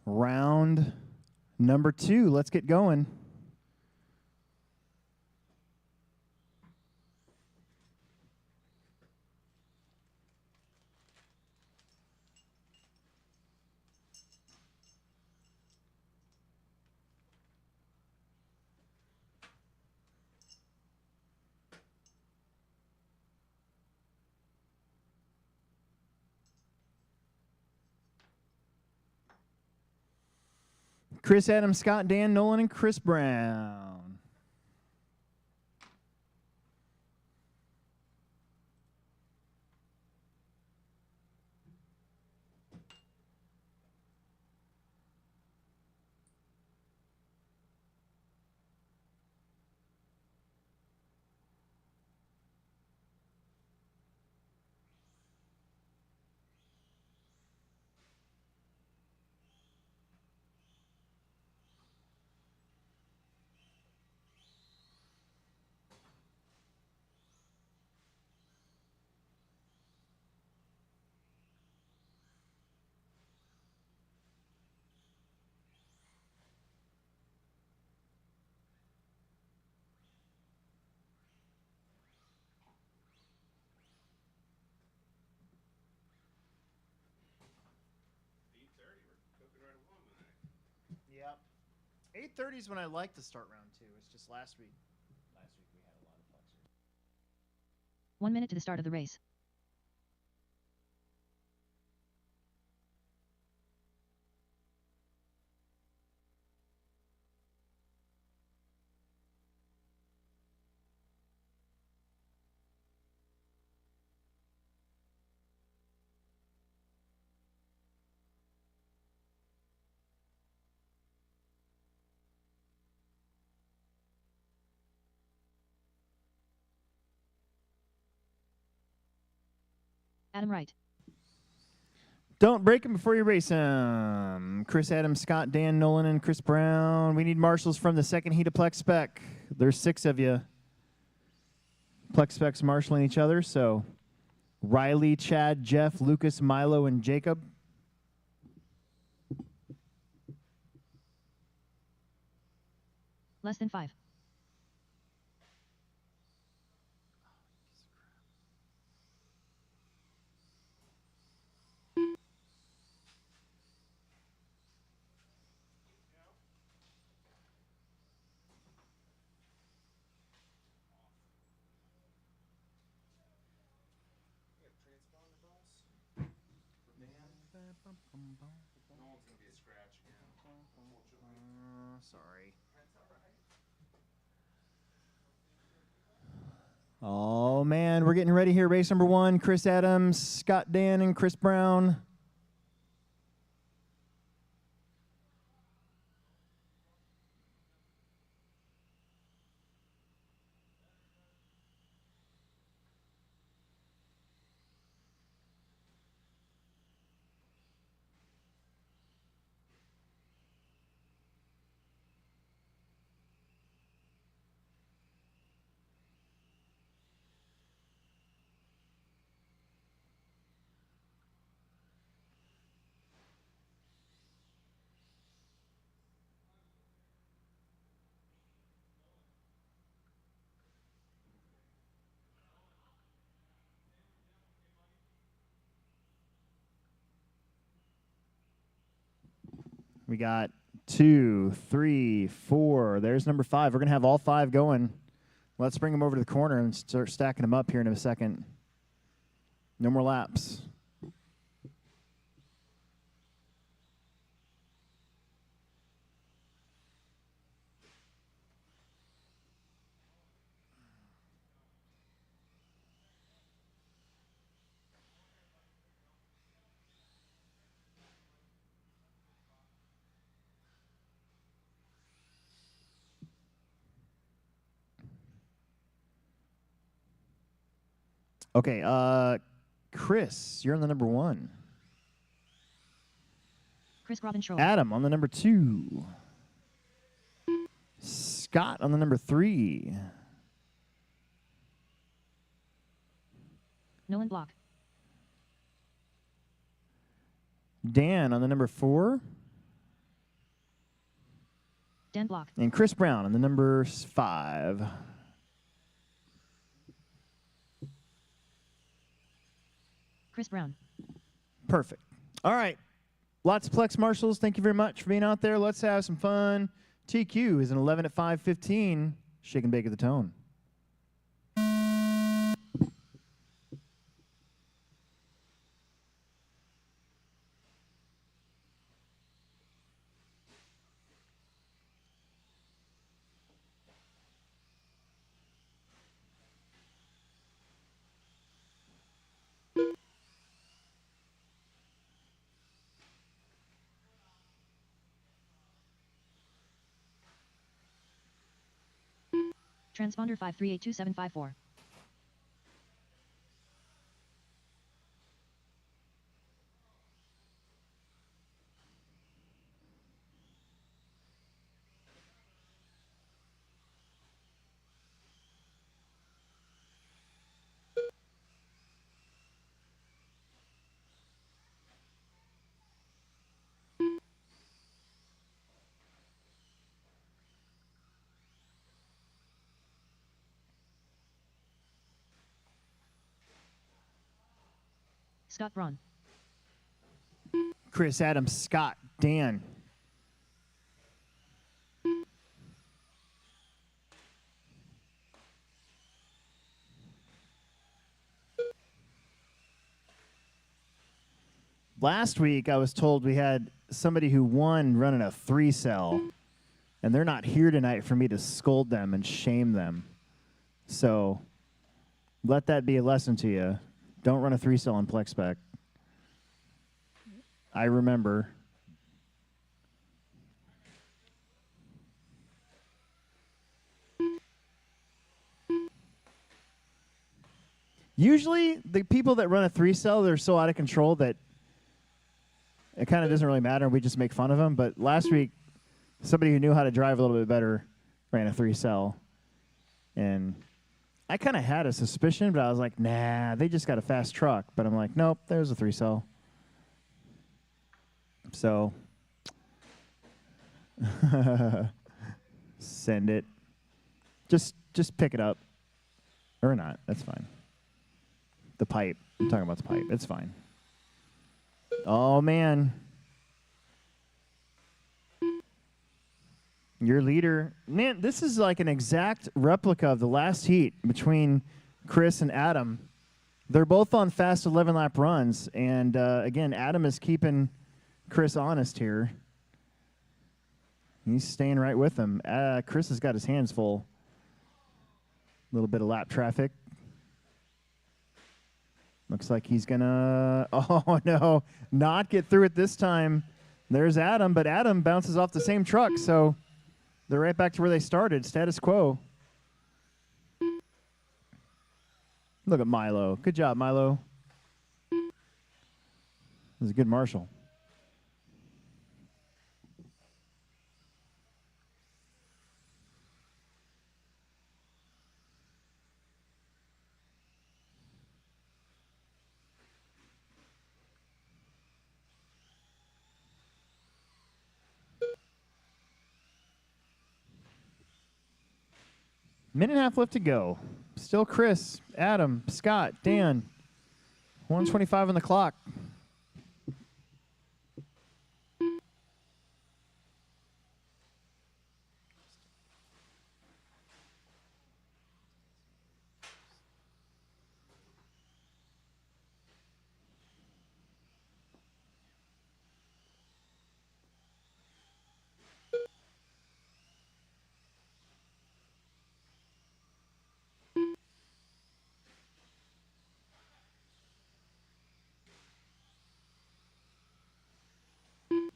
Round number 2. Let's get going. Chris Adams, Scott, Dan Nolan, and Chris Brown. Yep. 8:30 is when I like to start round 2. It's just last week. Last week we had a lot of Plexers. 1 minute to the start of the race. Adam Wright. Don't break him before you race him. Chris Adams, Scott, Dan Nolan, and Chris Brown. We need marshals from the second heat of Plex Spec. There's 6 of you. Plex Specs marshaling each other. So Riley, Chad, Jeff, Lucas, Milo, and Jacob. Less than 5. Sorry. Oh, man. We're getting ready here. Race number 1. Chris Adams, Scott, Dan, and Chris Brown. We got 2, 3, 4. There's number 5. We're going to have all 5 going. Let's bring them over to the corner and start stacking them up here in a second. No more laps. Okay, Chris, you're on the number 1. Chris Robin-Schroer. Adam on the number 2. Scott on the number 3. Nolan Block. Dan on the number 4. Dan block. And Chris Brown on the number 5. Chris Brown. Perfect. All right. Lots of Plex Marshals. Thank you very much for being out there. Let's have some fun. TQ is an 11 at 5:15. Shake and bake at the tone. Transponder 5382754. Scott Braun. Chris, Adam, Scott, Dan. Last week, I was told we had somebody who won running a 3-cell, and they're not here tonight for me to scold them and shame them. So let that be a lesson to you. Don't run a 3-cell on Plex Spec. I remember. Usually, the people that run a 3-cell, they're so out of control that it kind of doesn't really matter. We just make fun of them. But last week, somebody who knew how to drive a little bit better ran a 3-cell. And I kind of had a suspicion, but I was like, nah, they just got a fast truck. But I'm like, nope, there's a 3-cell. So send it. Just pick it up. Or not. That's fine. The pipe. I'm talking about the pipe. It's fine. Oh, man. Your leader. Man, this is like an exact replica of the last heat between Chris and Adam. They're both on fast 11-lap runs. And, again, Adam is keeping Chris honest here. He's staying right with him. Chris has got his hands full. A little bit of lap traffic. Looks like he's going to, oh, no, not get through it this time. There's Adam, but Adam bounces off the same truck, so they're right back to where they started, status quo. Look at Milo. Good job, Milo. This is a good marshal. Minute and a half left to go. Still Chris, Adam, Scott, Dan. 1:25 on the clock.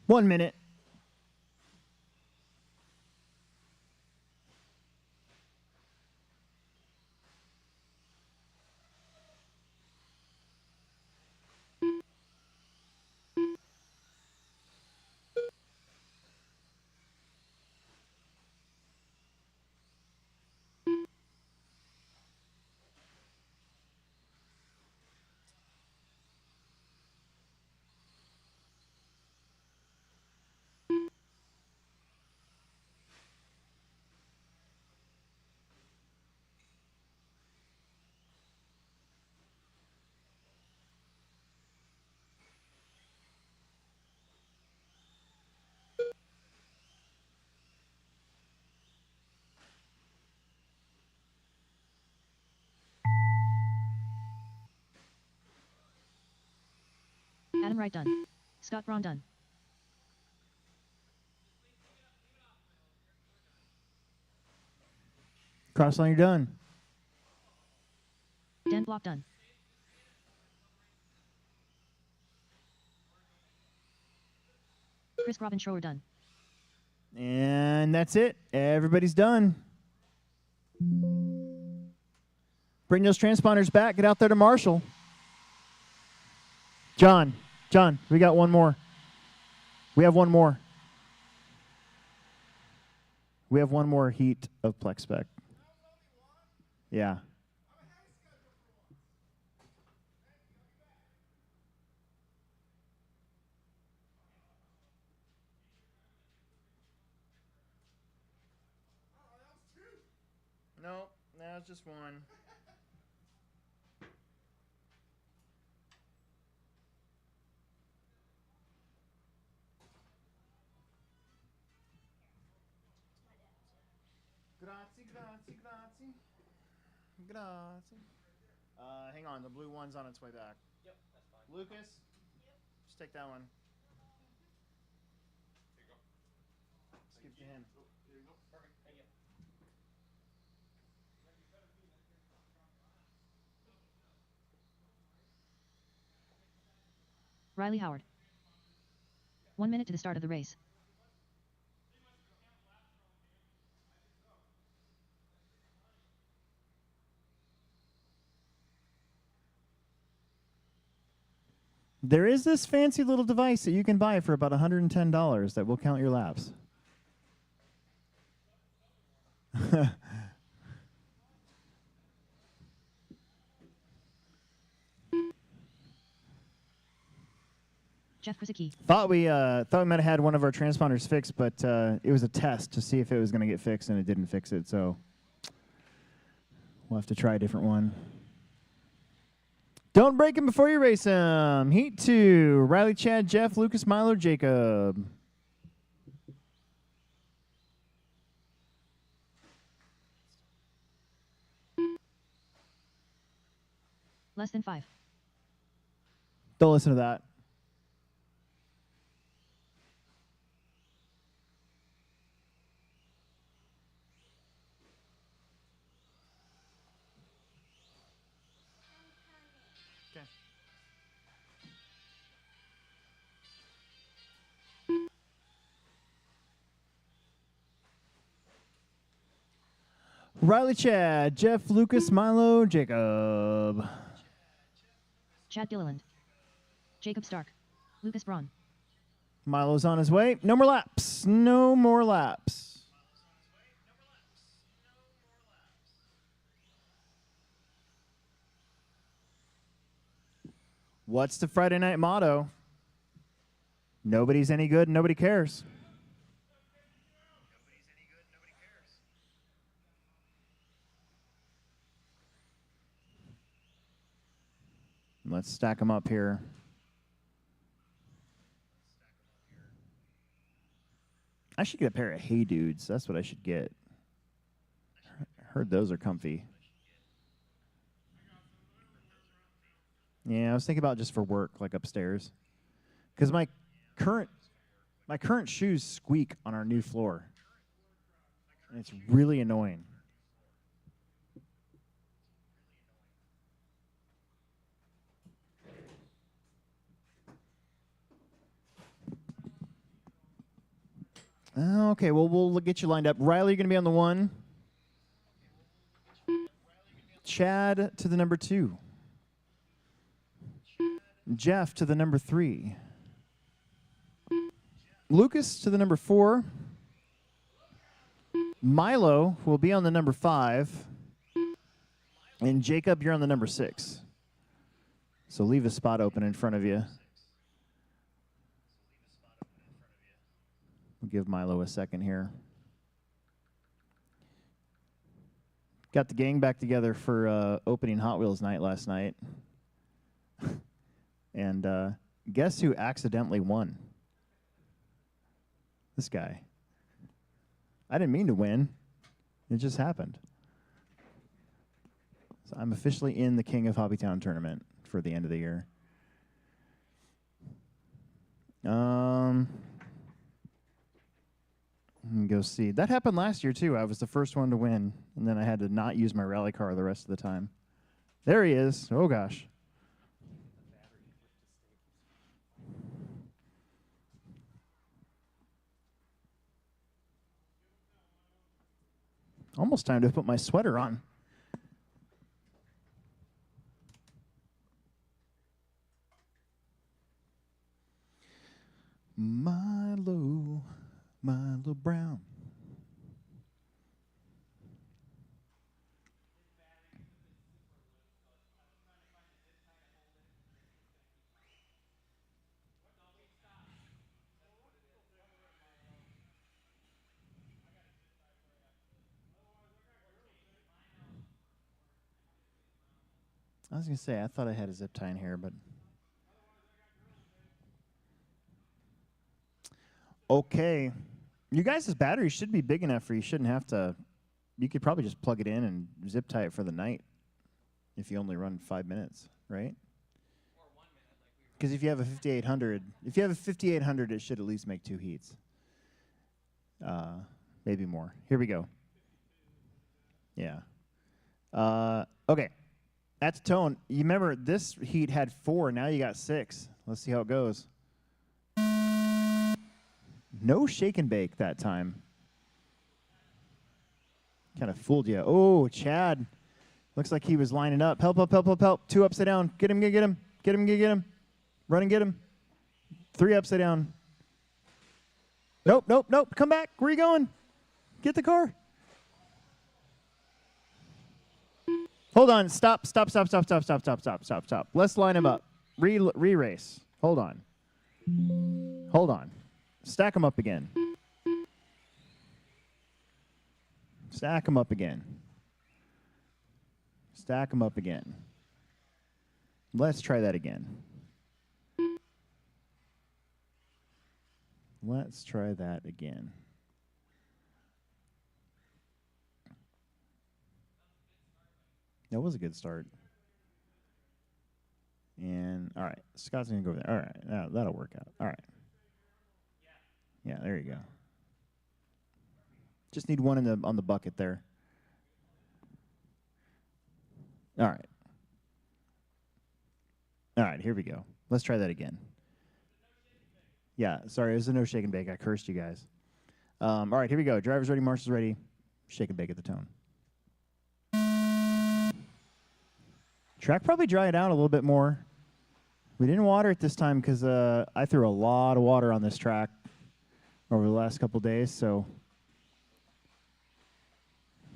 One minute. Adam Wright done. Scott Braun done. Cross line, you're done. Dan Block done. Chris Robin Schroer done. And that's it. Everybody's done. Bring those transponders back. Get out there to Marshall. John, we got one more. We have one more. We have one more heat of Plex Spec. Yeah. No, it's just one. Grazie. Hang on, the blue one's on its way back. Yep, that's fine. Lucas? Yep. Just take that one. Here you go. Just give it to him. Here you go. Perfect. Thank you. Riley Howard. 1 minute to the start of the race. There is this fancy little device that you can buy for about $110 that will count your laps. Jeff Krasicki. Thought we might have had one of our transponders fixed, but it was a test to see if it was going to get fixed, and it didn't fix it. So we'll have to try a different one. Don't break him before you race him. Heat 2. Riley, Chad, Jeff, Lucas, Milo, Jacob. Less than 5. Don't listen to that. Riley, Chad, Jeff, Lucas, Milo, Jacob. Chad Gilliland. Jacob Stark. Lucas Braun. Milo's on his way. No more laps. No more laps. What's the Friday night motto? Nobody's any good, nobody cares. Let's stack them up here. I should get a pair of Hey Dudes. That's what I should get. Heard those are comfy. Yeah, I was thinking about just for work, like upstairs. Because my current shoes squeak on our new floor. And it's really annoying. Okay, well, we'll get you lined up. Riley, you're going to be on the 1. Chad to the number 2. Jeff to the number 3. Lucas to the number 4. Milo will be on the number 5. And Jacob, you're on the number 6. So leave a spot open in front of you. We'll give Milo a second here. Got the gang back together for opening Hot Wheels night last night. And guess who accidentally won? This guy. I didn't mean to win. It just happened. So I'm officially in the King of Hobbytown tournament for the end of the year. Let me go see. That happened last year too. I was the first one to win, and then I had to not use my rally car the rest of the time. There he is. Oh gosh. Almost time to put my sweater on. Milo Brown. I was going to say, I thought I had a zip tie in here, but... Okay. You guys' battery should be big enough for you shouldn't have to... You could probably just plug it in and zip tie it for the night if you only run 5 minutes, right? Because if you have a 5800, it should at least make 2 heats. Maybe more. Here we go. Yeah. Okay. At the tone, you remember this heat had 4, now you got 6. Let's see how it goes. No shake and bake that time. Kind of fooled you. Oh, Chad. Looks like he was lining up. Help, help, help, help, help. 2 upside down. Get him, get him. Get him, get him. Run and get him. 3 upside down. Nope, nope, nope. Come back. Where are you going? Get the car. Hold on. Stop, stop, stop, stop, stop, stop, stop, stop, stop, stop. Let's line him up. Re-race. Hold on. Hold on. Stack them up again. Stack them up again. Stack them up again. Let's try that again. Let's try that again. That was a good start. And, all right, Scott's going to go over there. All right, that'll work out. All right. Yeah, there you go. Just need one on the bucket there. All right. All right, here we go. Let's try that again. Yeah, sorry, it was a no shake and bake. I cursed you guys. All right, here we go. Driver's ready, marshal's ready. Shake and bake at the tone. Track probably dried out a little bit more. We didn't water it this time because I threw a lot of water on this track over the last couple days, so...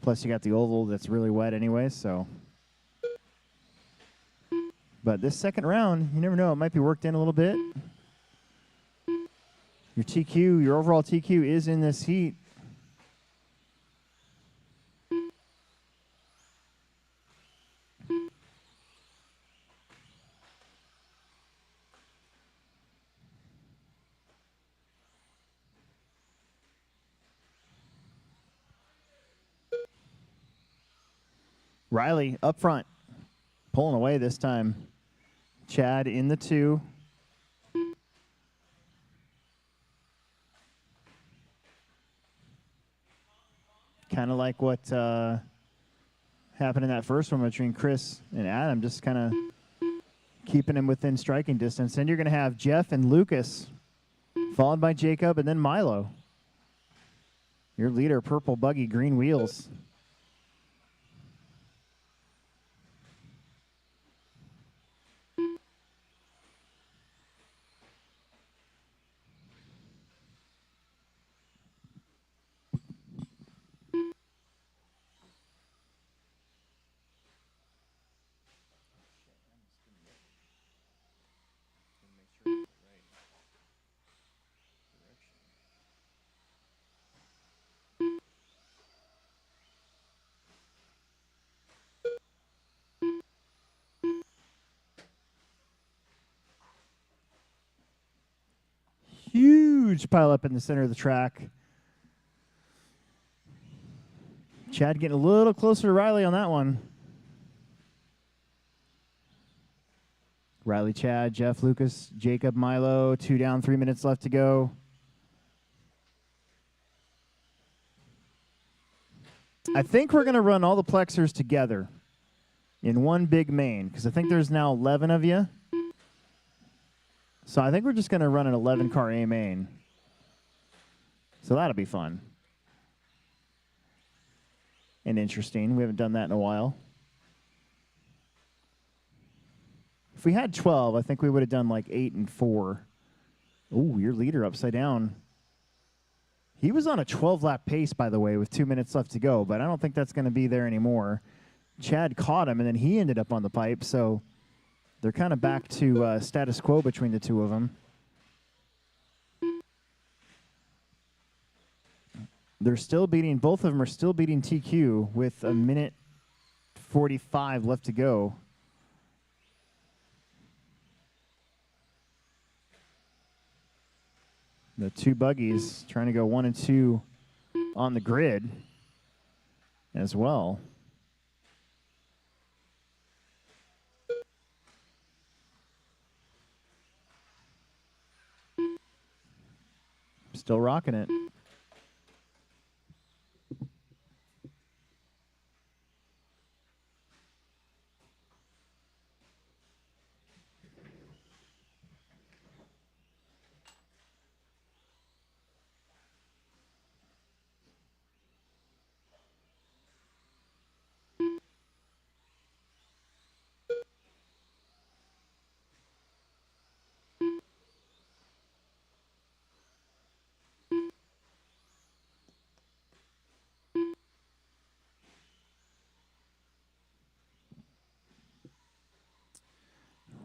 Plus, you got the oval that's really wet anyway, so... But this second round, you never know. It might be worked in a little bit. Your TQ, your overall TQ is in this heat. Riley up front, pulling away this time. Chad in the 2. Kind of like what happened in that first one between Chris and Adam, just kind of keeping him within striking distance. And you're going to have Jeff and Lucas, followed by Jacob, and then Milo. Your leader, purple buggy, green wheels. Huge pile up in the center of the track. Chad getting a little closer to Riley on that one. Riley, Chad, Jeff, Lucas, Jacob, Milo. 2 down, 3 minutes left to go. I think we're going to run all the plexers together in one big main because I think there's now 11 of you. So I think we're just going to run an 11-car A main. So that'll be fun and interesting. We haven't done that in a while. If we had 12, I think we would have done like 8 and 4. Ooh, your leader upside down. He was on a 12-lap pace, by the way, with 2 minutes left to go, but I don't think that's going to be there anymore. Chad caught him, and then he ended up on the pipe, so they're kind of back to status quo between the two of them. They're still beating, both of them are still beating TQ with 1:45 left to go. The two buggies trying to go 1 and 2 on the grid as well. Still rocking it.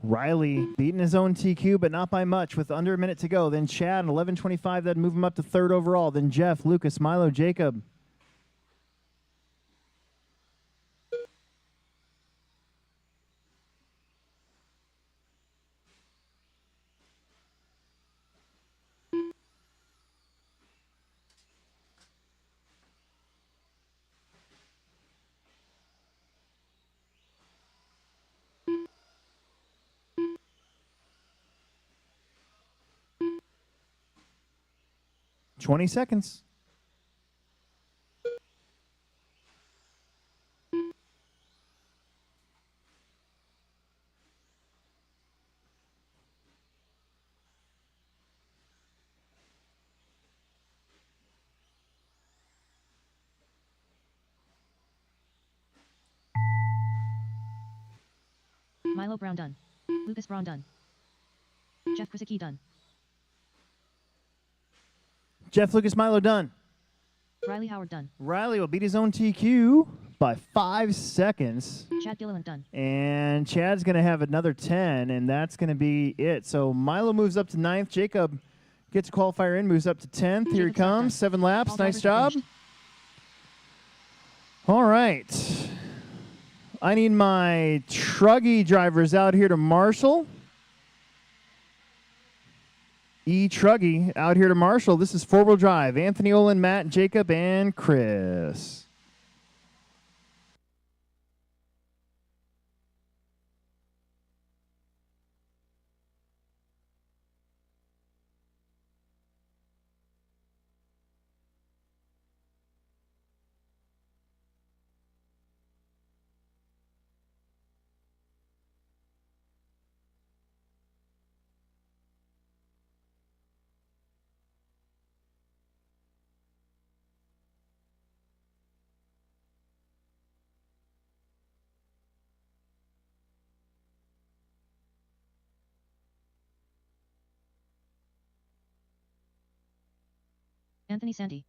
Riley beating his own TQ, but not by much with under a minute to go. Then Chad, 11:25, that'd move him up to third overall. Then Jeff, Lucas, Milo, Jacob. Twenty seconds. Milo Brown done. Lucas Braun done. Jeff Krasicki done. Jeff, Lucas, Milo done. Riley Howard done. Riley will beat his own TQ by 5 seconds. Chad Gilliland done. And Chad's going to have another 10, and that's going to be it. So Milo moves up to 9th. Jacob gets a qualifier in, moves up to 10th. Here he Jacob's done. comes. 7 laps. All Nice drivers are job. finished. All right. I need my Truggy drivers out here to Marshall. Truggy out here to Marshall. This is four-wheel drive. Anthony, Olin, Matt, Jacob, and Chris. Anthony Sandy.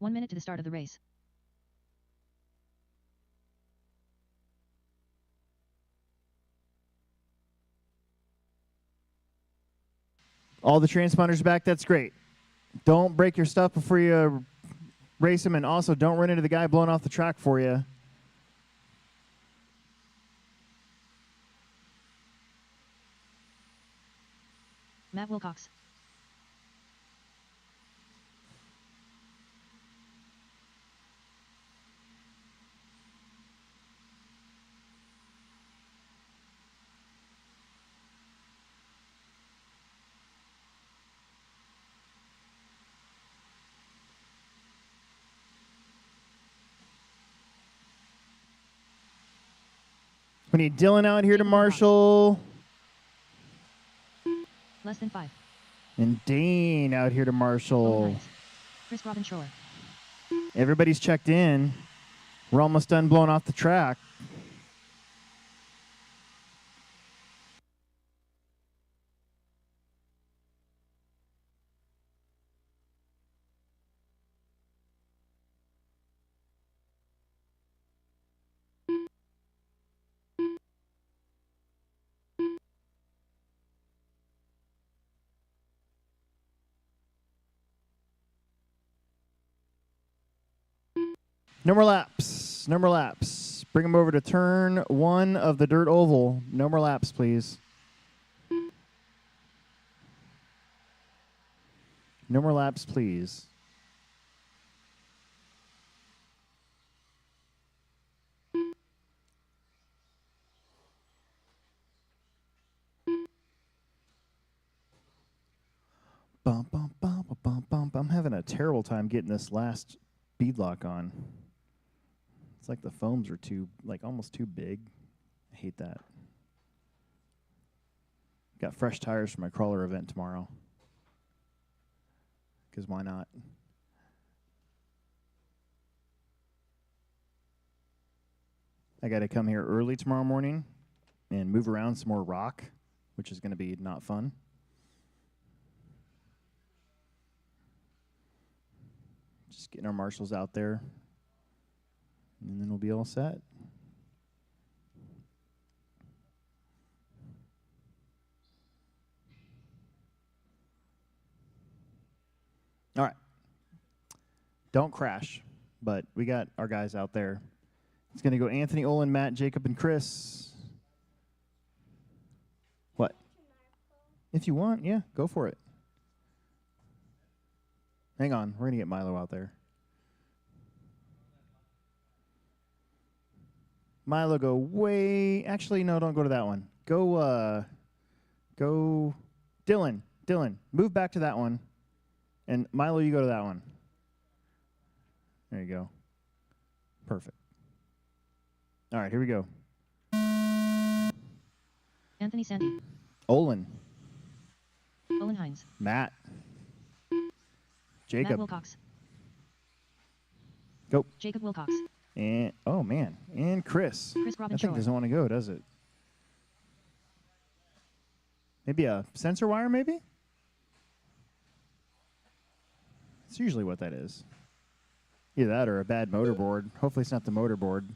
One minute to the start of the race. All the transponders back. That's great. Don't break your stuff before you race them, and also don't run into the guy blowing off the track for you. Matt Wilcox. We need Dylan out here to Jacob Wilcox. marshal. Less than 5. And Dane out here to Owen marshal. Hines. Chris Robin Shore. Everybody's checked in. We're almost done blowing off the track. No more laps. No more laps. Bring them over to turn 1 of the dirt oval. No more laps, please. No more laps, please. Bum, bum, bum, bum, bum, bum. I'm having a terrible time getting this last beadlock on. It's like the foams are almost too big. I hate that. Got fresh tires for my crawler event tomorrow. Because why not? I got to come here early tomorrow morning and move around some more rock, which is going to be not fun. Just getting our marshals out there, and then we'll be all set. All right. Don't crash, but we got our guys out there. It's going to go Anthony, Olin, Matt, Jacob, and Chris. What? If you want, yeah, go for it. Hang on, we're going to get Milo out there. Milo, go way. Actually, no, don't go to that one. Go Dylan. Dylan, move back to that one. And Milo, you go to that one. There you go. Perfect. All right, here we go. Anthony Sandy. Olin. Owen Hines. Matt. Jacob. Matt Wilcox. Go. Jacob Wilcox. And oh man, and Chris. Chris Robin That thing Shore. doesn't want to go, does it? Maybe a sensor wire, maybe? It's usually what that is. Either that or a bad motor board. Hopefully it's not the motor board.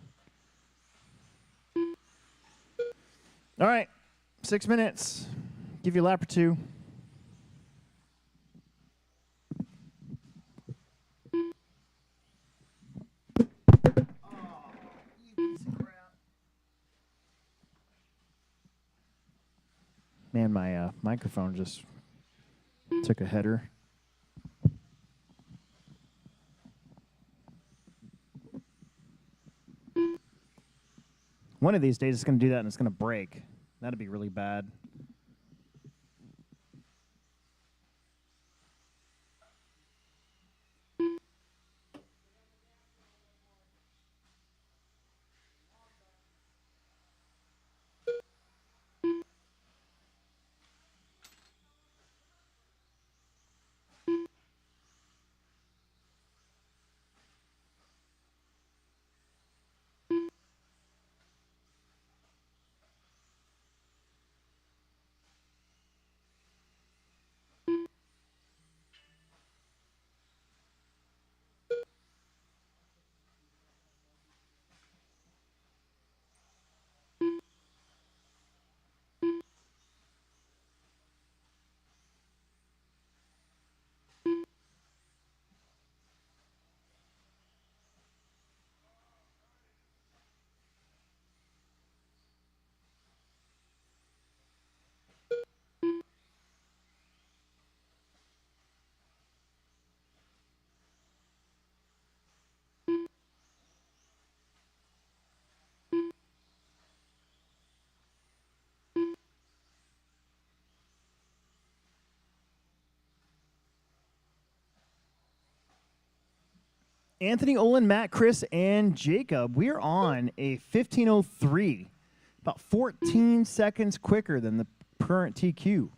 All right, 6 minutes. Give you a lap or two. Man, my microphone just took a header. One of these days it's going to do that and it's going to break. That'd be really bad. Anthony, Olin, Matt, Chris, and Jacob. We're on a 15:03 About 14 seconds quicker than the current TQ.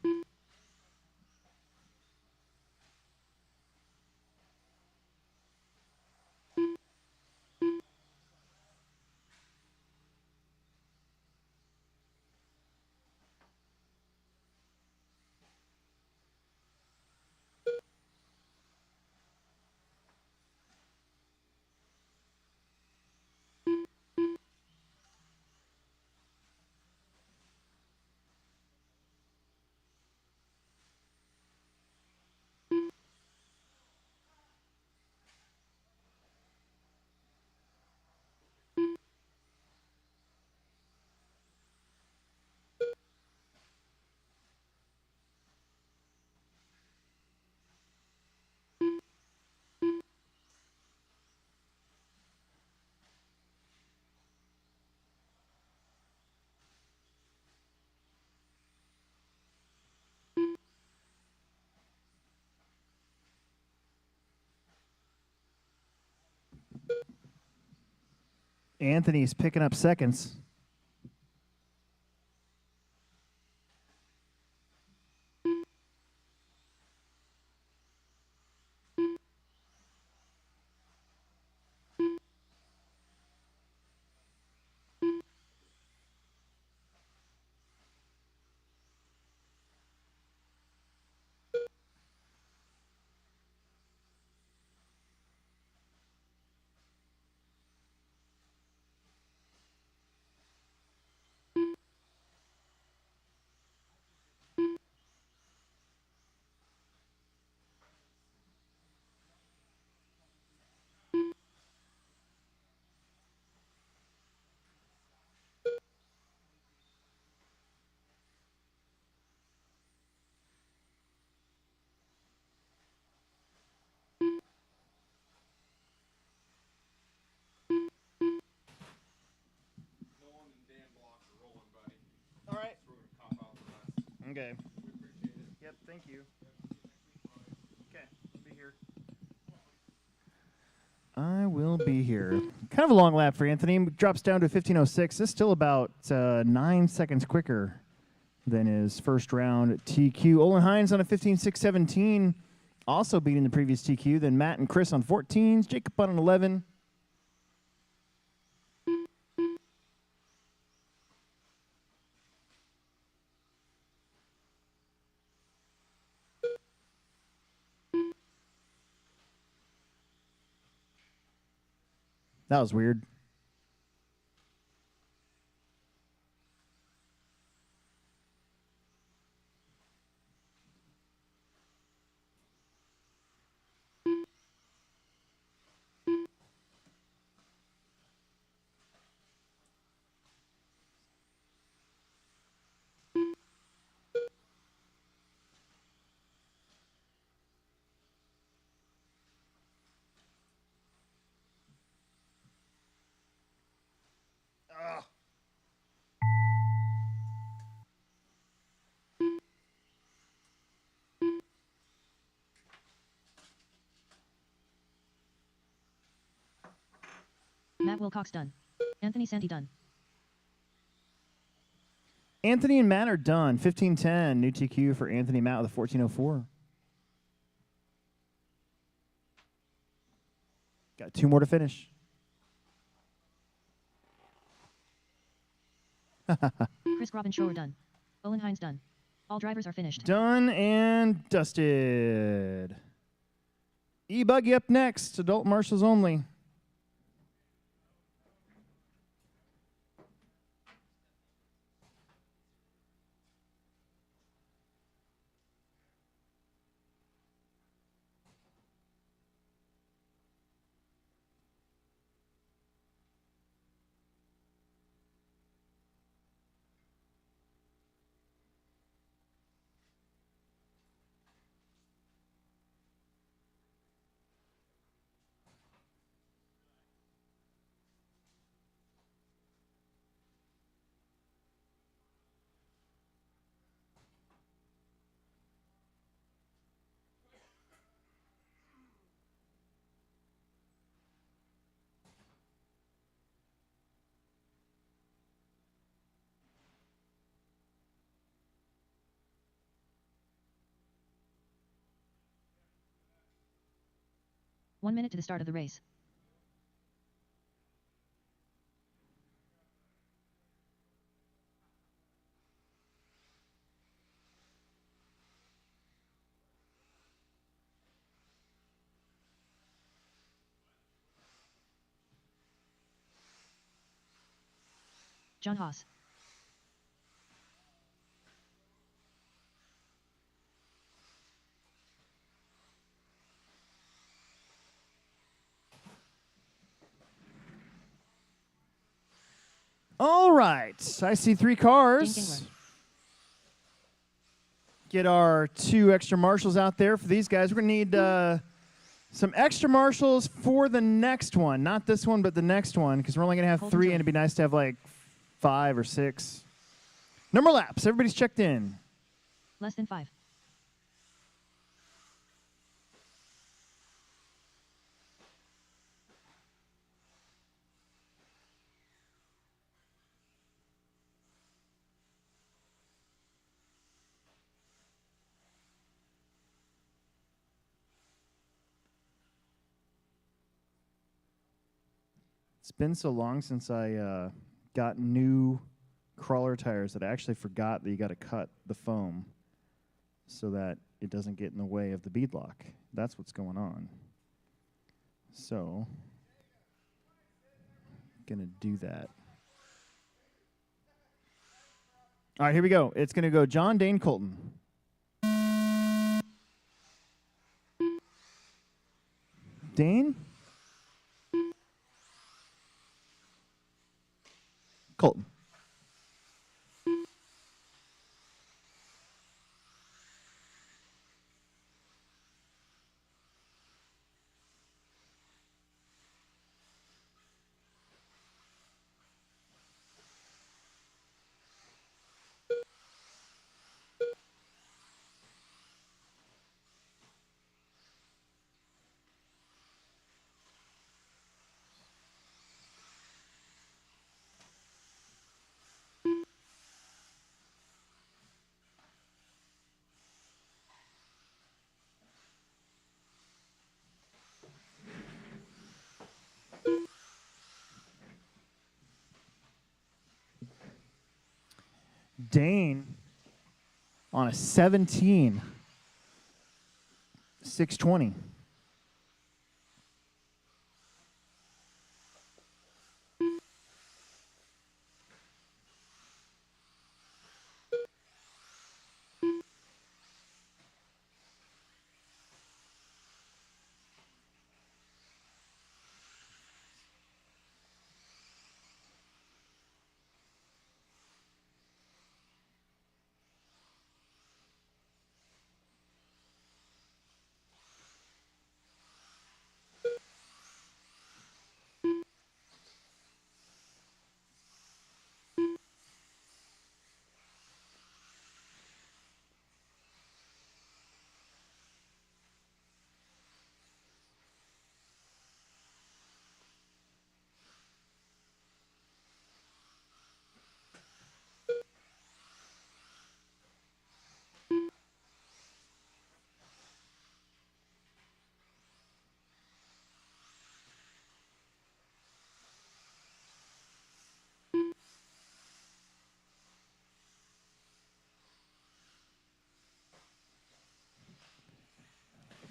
Anthony's picking up seconds. Nolan and Dan Block are rolling, buddy. All right. So we're gonna cop out the rest. Okay. We appreciate it. Yep, thank you. Okay, I'll be here. I will be here. Kind of a long lap for Anthony. Drops down to 15:06. This is still about 9 seconds quicker than his first round TQ. Olin Hines on a 15:6:17, also beating the previous TQ. Then Matt and Chris on 14s. Jacob on an 11. That was weird. Matt Wilcox done. Anthony Santi done. Anthony and Matt are done. 15:10. New TQ for Anthony Matt with a 14:04. Got 2 more to finish. Chris Robin Schroer done. Olin Hines done. All drivers are finished. Done and dusted. E-Buggy up next. Adult marshals only. 1 minute to the start of the race. John Haas. All right. I see 3 Dane cars. Gingler. Get our 2 extra marshals out there for these guys. We're going to need some extra marshals for the next one. Not this one, but the next one, because we're only going to have Colton 3, Joy. and it'd be nice to have like 5 or 6. Number laps. Everybody's checked in. Less than 5. It's been so long since I got new crawler tires that I actually forgot that you got to cut the foam so that it doesn't get in the way of the bead lock. That's what's going on. So, gonna do that. All right, here we go. It's gonna go John, Dane, Colton. Dane? Colton. Dane on a 17. 620.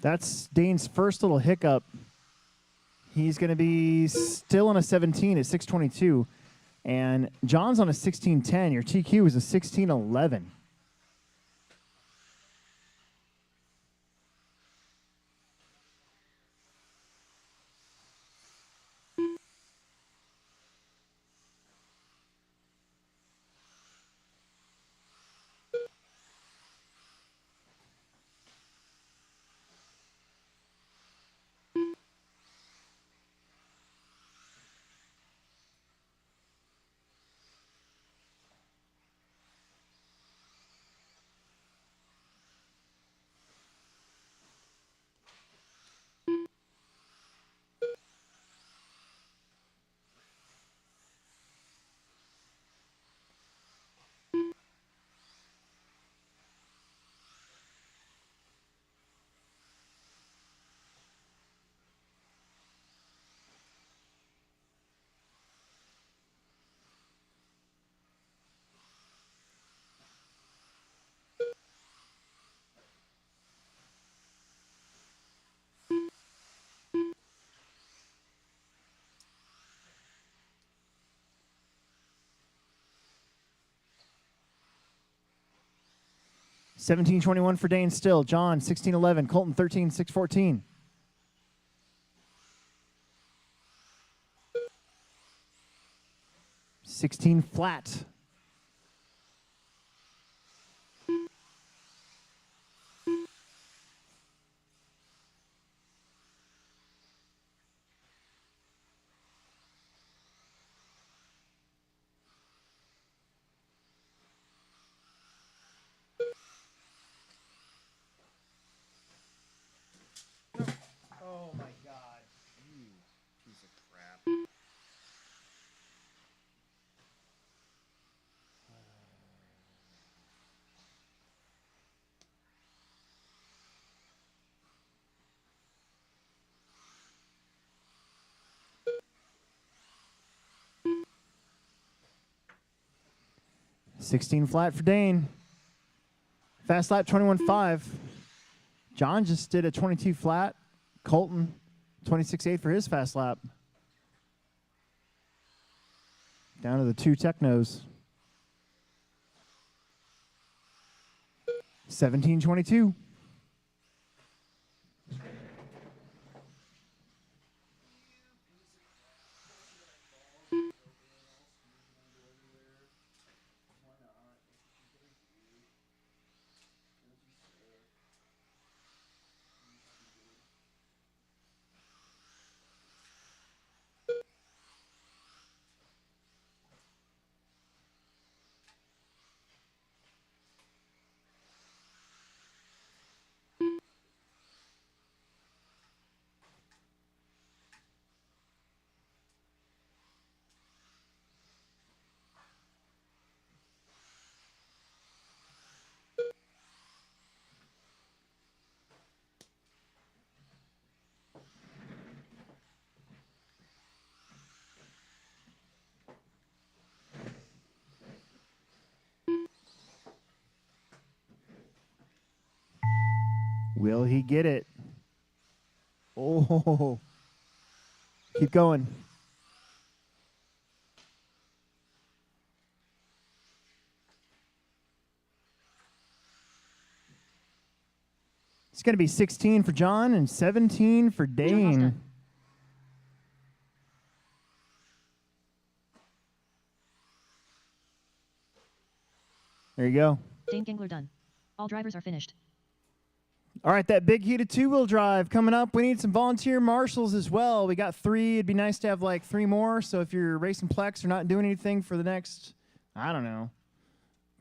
That's Dane's first little hiccup. He's going to be still on a 17 at 622. And John's on a 1610. Your TQ is a 1611. 17:21 for Dane still. John 16:11. Colton 13:614. 16 flat. Oh my God. You piece of crap. $16 flat for Dane. Fast lap 21.5. John just did a 22 flat. Colton 26.8 for his fast lap. Down to the two technos. 17:22. Will he get it? Oh, keep going. It's going to be 16 for John and 17 for John Hall's Dane. done. There you go. Dane Gingler done. All drivers are finished. All right, that big heated two-wheel drive coming up. We need some volunteer marshals as well. We got 3. It'd be nice to have like 3 more. So if you're racing Plex or not doing anything for the next, I don't know,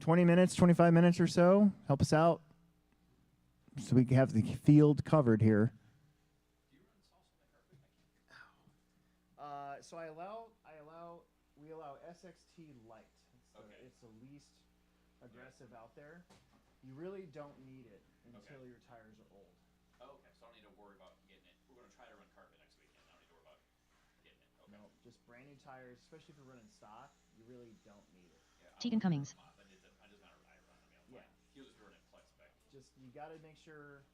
20 minutes, 25 minutes or so, help us out so we can have the field covered here. So we allow SXT Light. It's the least aggressive out there. You really don't need it until your tires are old. Oh, okay, so I don't need to worry about getting it. We're going to try to run carpet next weekend. I don't need to worry about getting it. Okay. No, just brand new tires, especially if you're running stock, you really don't need it. Yeah, Tegan Cummings. I just got to run. I mean, Yeah. he was running flex spec. Just you got to make sure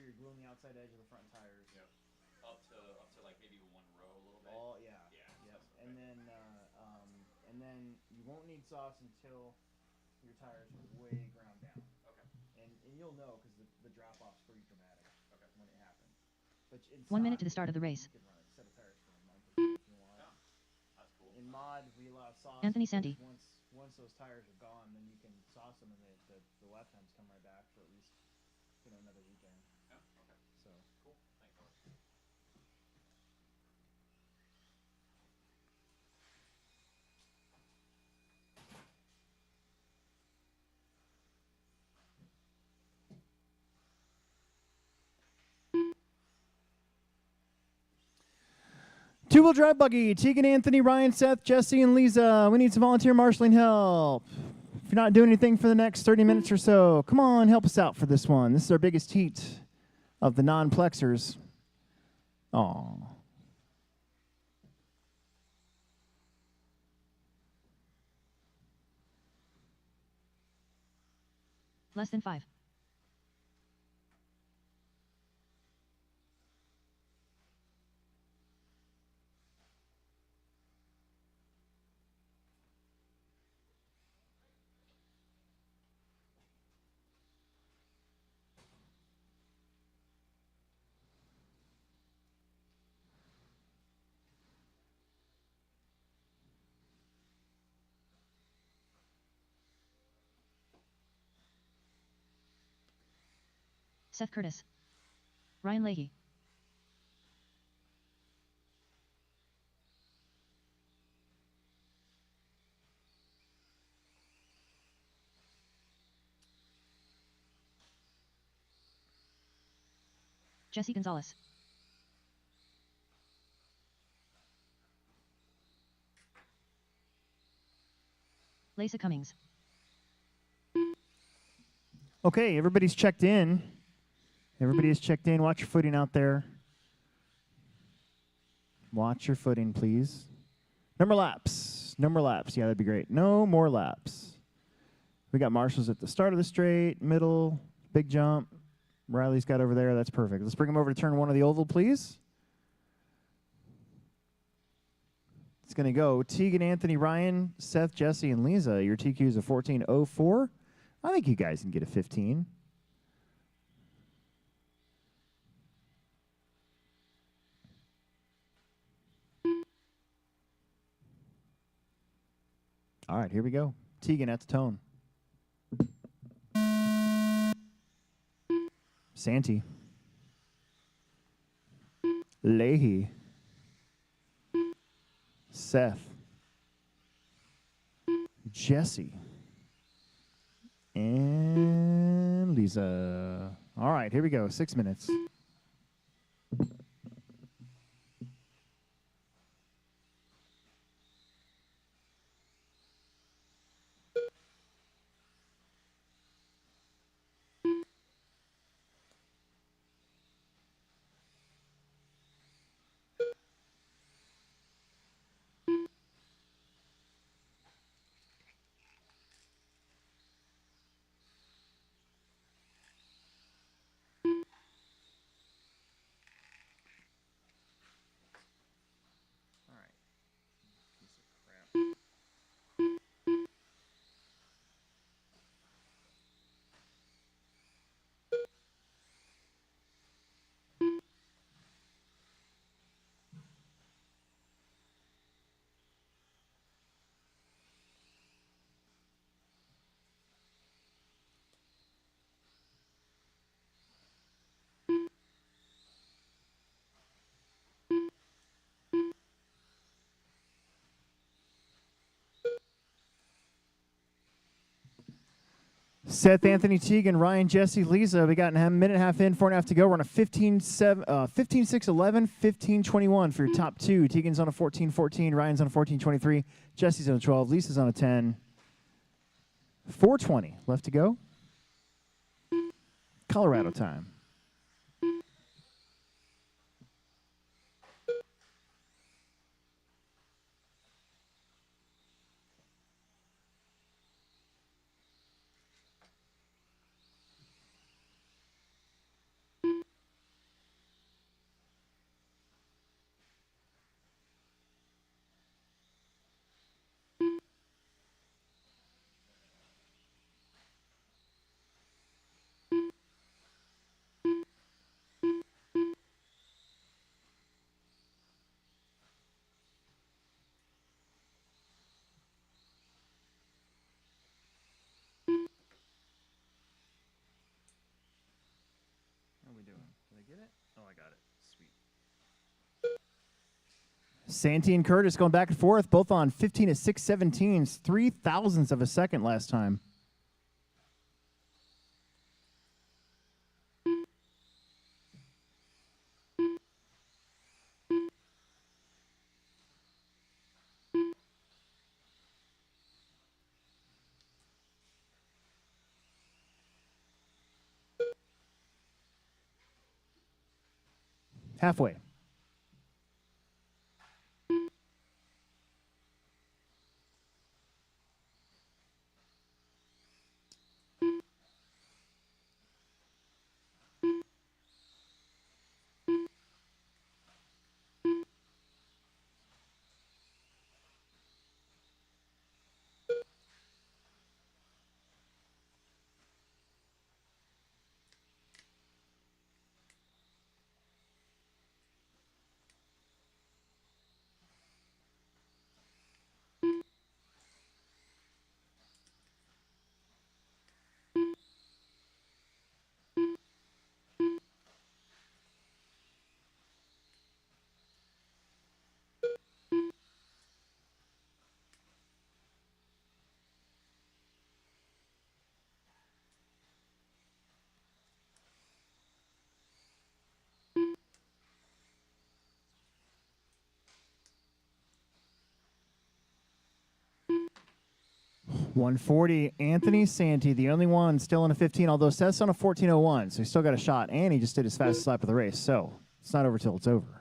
you're gluing the outside edge of the front tires. Yep. Up to like maybe one row a little bit. Oh yeah. Yeah. Yep. And then you won't need sauce until your tires are way ground down. Okay. And you'll know because the drop off's pretty dramatic. Okay. When it happens. But in 1 minute stock, to the start of the race. You can run a set of tires for a month or 2 if you want. Yeah. That's cool. In mod, we allow sauce. Anthony because Sandy. Once those tires are gone, then you can sauce them, and the lap times come right back for at least another weekend. Yeah. Okay. So Cool. Thanks, fellas. two-wheel drive buggy. Tegan, Anthony, Ryan, Seth, Jesse, and Lisa. We need some volunteer marshaling help. If you're not doing anything for the next 30 minutes or so, come on, help us out for this one. This is our biggest heat of the non-plexers. Aw. Less than 5. Seth Curtis. Ryan Leahy. Jesse Gonzalez. Lisa Cummings. Okay, everybody's checked in. Everybody is checked in. Watch your footing out there. Watch your footing, please. Number laps. Number laps. Yeah, that'd be great. No more laps. We got Marshall's at the start of the straight, middle, big jump. Riley's got over there. That's perfect. Let's bring him over to turn 1 of the oval, please. It's going to go Tegan, Anthony, Ryan, Seth, Jesse, and Lisa. Your TQ is a 14.04. I think you guys can get a 15. All right, here we go. Tegan at the tone. Santee. Leahy. Seth. Jesse. And Lisa. All right, here we go. 6 minutes. Seth, Anthony, Teagan, Ryan, Jesse, Lisa. We got a minute and a half in, 4.5 to go. We're on a 15-6-11, 15-21 for your top two. Teagan's on a 14-14. Ryan's on a 14-23. Jesse's on a 12. Lisa's on a 10. 4:20 left to go. Colorado time. How are we doing? Did I get it? Oh, I got it. Sweet. Santee and Curtis going back and forth, both on 15 at 6/17, 0.003 of a second last time. Halfway. 140, Anthony Santi, the only one still in a 15, although Seth's on a 14:01, so he's still got a shot, and he just did his fastest lap of the race, so it's not over till it's over.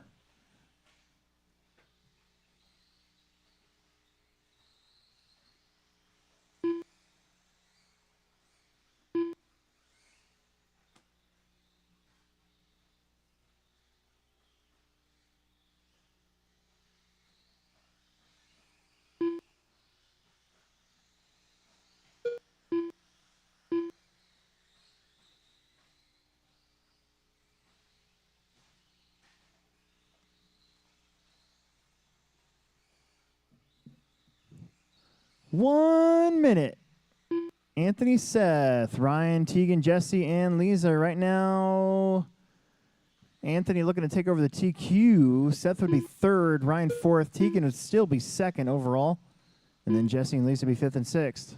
One minute. Anthony, Seth, Ryan, Tegan, Jesse, and Lisa right now. Anthony looking to take over the TQ. Seth would be third, Ryan fourth. Tegan would still be second overall. And then Jesse and Lisa would be fifth and sixth.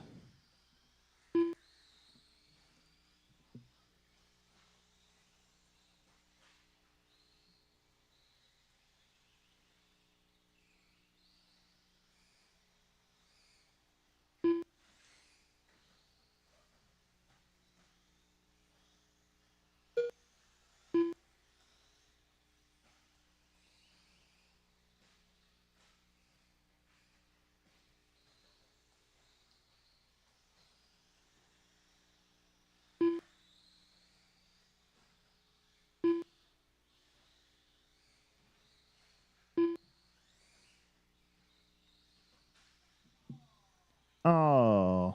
Oh,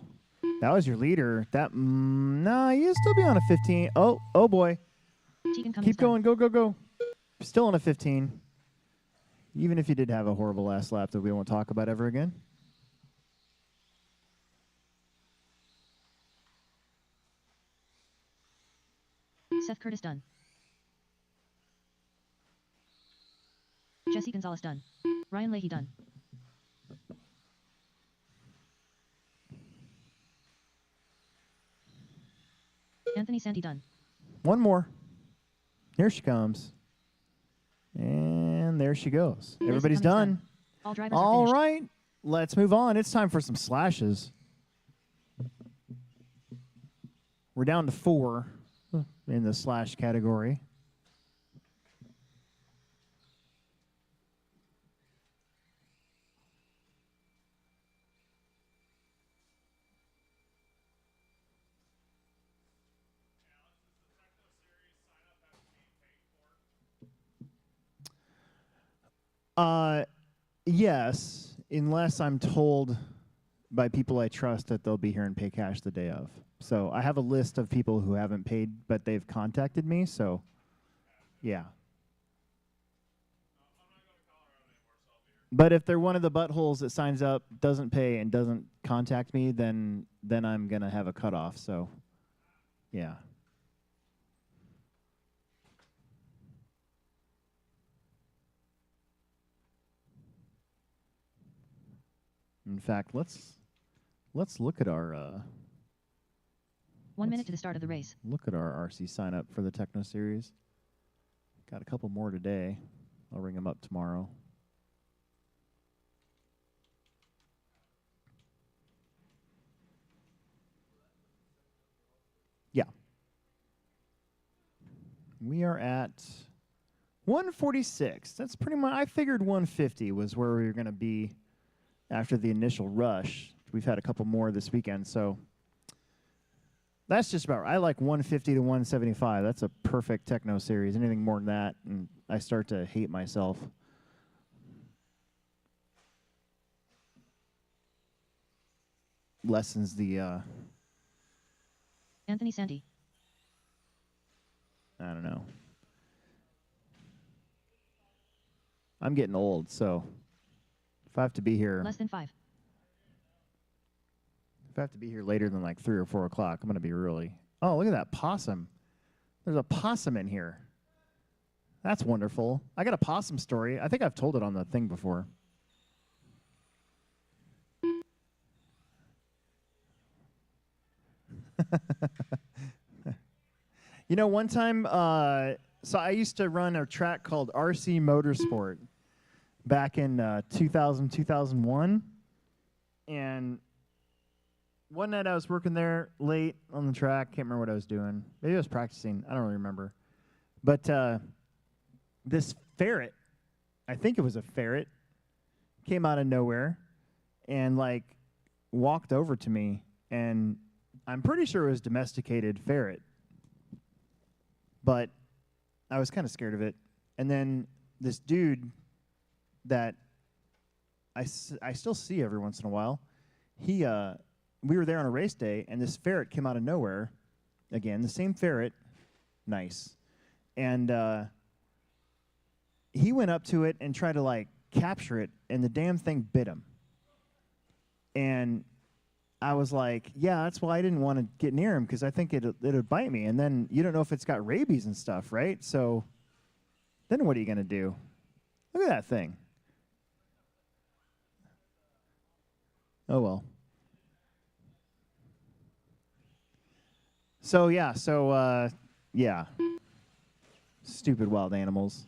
that was your leader. That nah, you'll still be on a 15. Oh boy. Tegan Cummings Keep going. done. Go. Still on a 15. Even if you did have a horrible last lap that we won't talk about ever again. Seth Curtis done. Jesse Gonzalez done. Ryan Leahy done. Anthony Santi done. One more. Here she comes. And there she goes. Lisa Everybody's Cummings done. All drivers are All finished. right. Let's move on. It's time for some slashes. We're down to 4 in the slash category. Yes, unless I'm told by people I trust that they'll be here and pay cash the day of. So I have a list of people who haven't paid, but they've contacted me. So, yeah. But if they're one of the buttholes that signs up, doesn't pay, and doesn't contact me, then I'm gonna have a cutoff. So, yeah. In fact, let's look at our 1 minute to the start of the race. look at our RC sign up for the Techno Series. Got a couple more today. I'll ring them up tomorrow. Yeah. We are at 146. That's pretty much, I figured 150 was where we were going to be after the initial rush. We've had a couple more this weekend, so that's just about right. I like 150 to 175. That's a perfect Techno Series. Anything more than that, and I start to hate myself. Lessens the, Anthony Santi. I don't know. I'm getting old, so if I have to be here, Less than 5. if I have to be here later than like 3 or 4 o'clock, I'm going to be really. Oh, look at that possum. There's a possum in here. That's wonderful. I got a possum story. I think I've told it on the thing before. You know, one time, so I used to run a track called RC Motorsport back in 2000, 2001. And one night I was working there late on the track. Can't remember what I was doing. Maybe I was practicing. I don't really remember. But this ferret, I think it was a ferret, came out of nowhere and like walked over to me, and I'm pretty sure it was domesticated ferret. But I was kind of scared of it. And then this dude that I still see every once in a while, we were there on a race day, and this ferret came out of nowhere. Again, the same ferret. Nice. And he went up to it and tried to, like, capture it, and the damn thing bit him. And I was like, yeah, that's why I didn't want to get near him, because I think it would bite me. And then you don't know if it's got rabies and stuff, right? So then what are you going to do? Look at that thing. Oh, well. So, yeah. Stupid wild animals.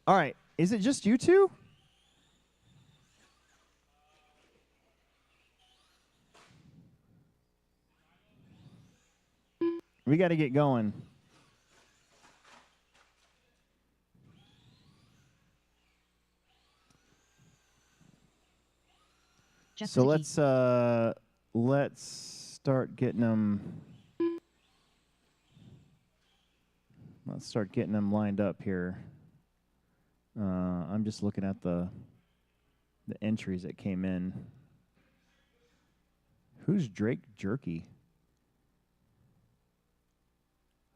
All right. Is it just you two? We got to get going. Jeff So Kosicki. let's start getting them. Let's start getting them lined up here. I'm just looking at the entries that came in. Who's Drake Jerky?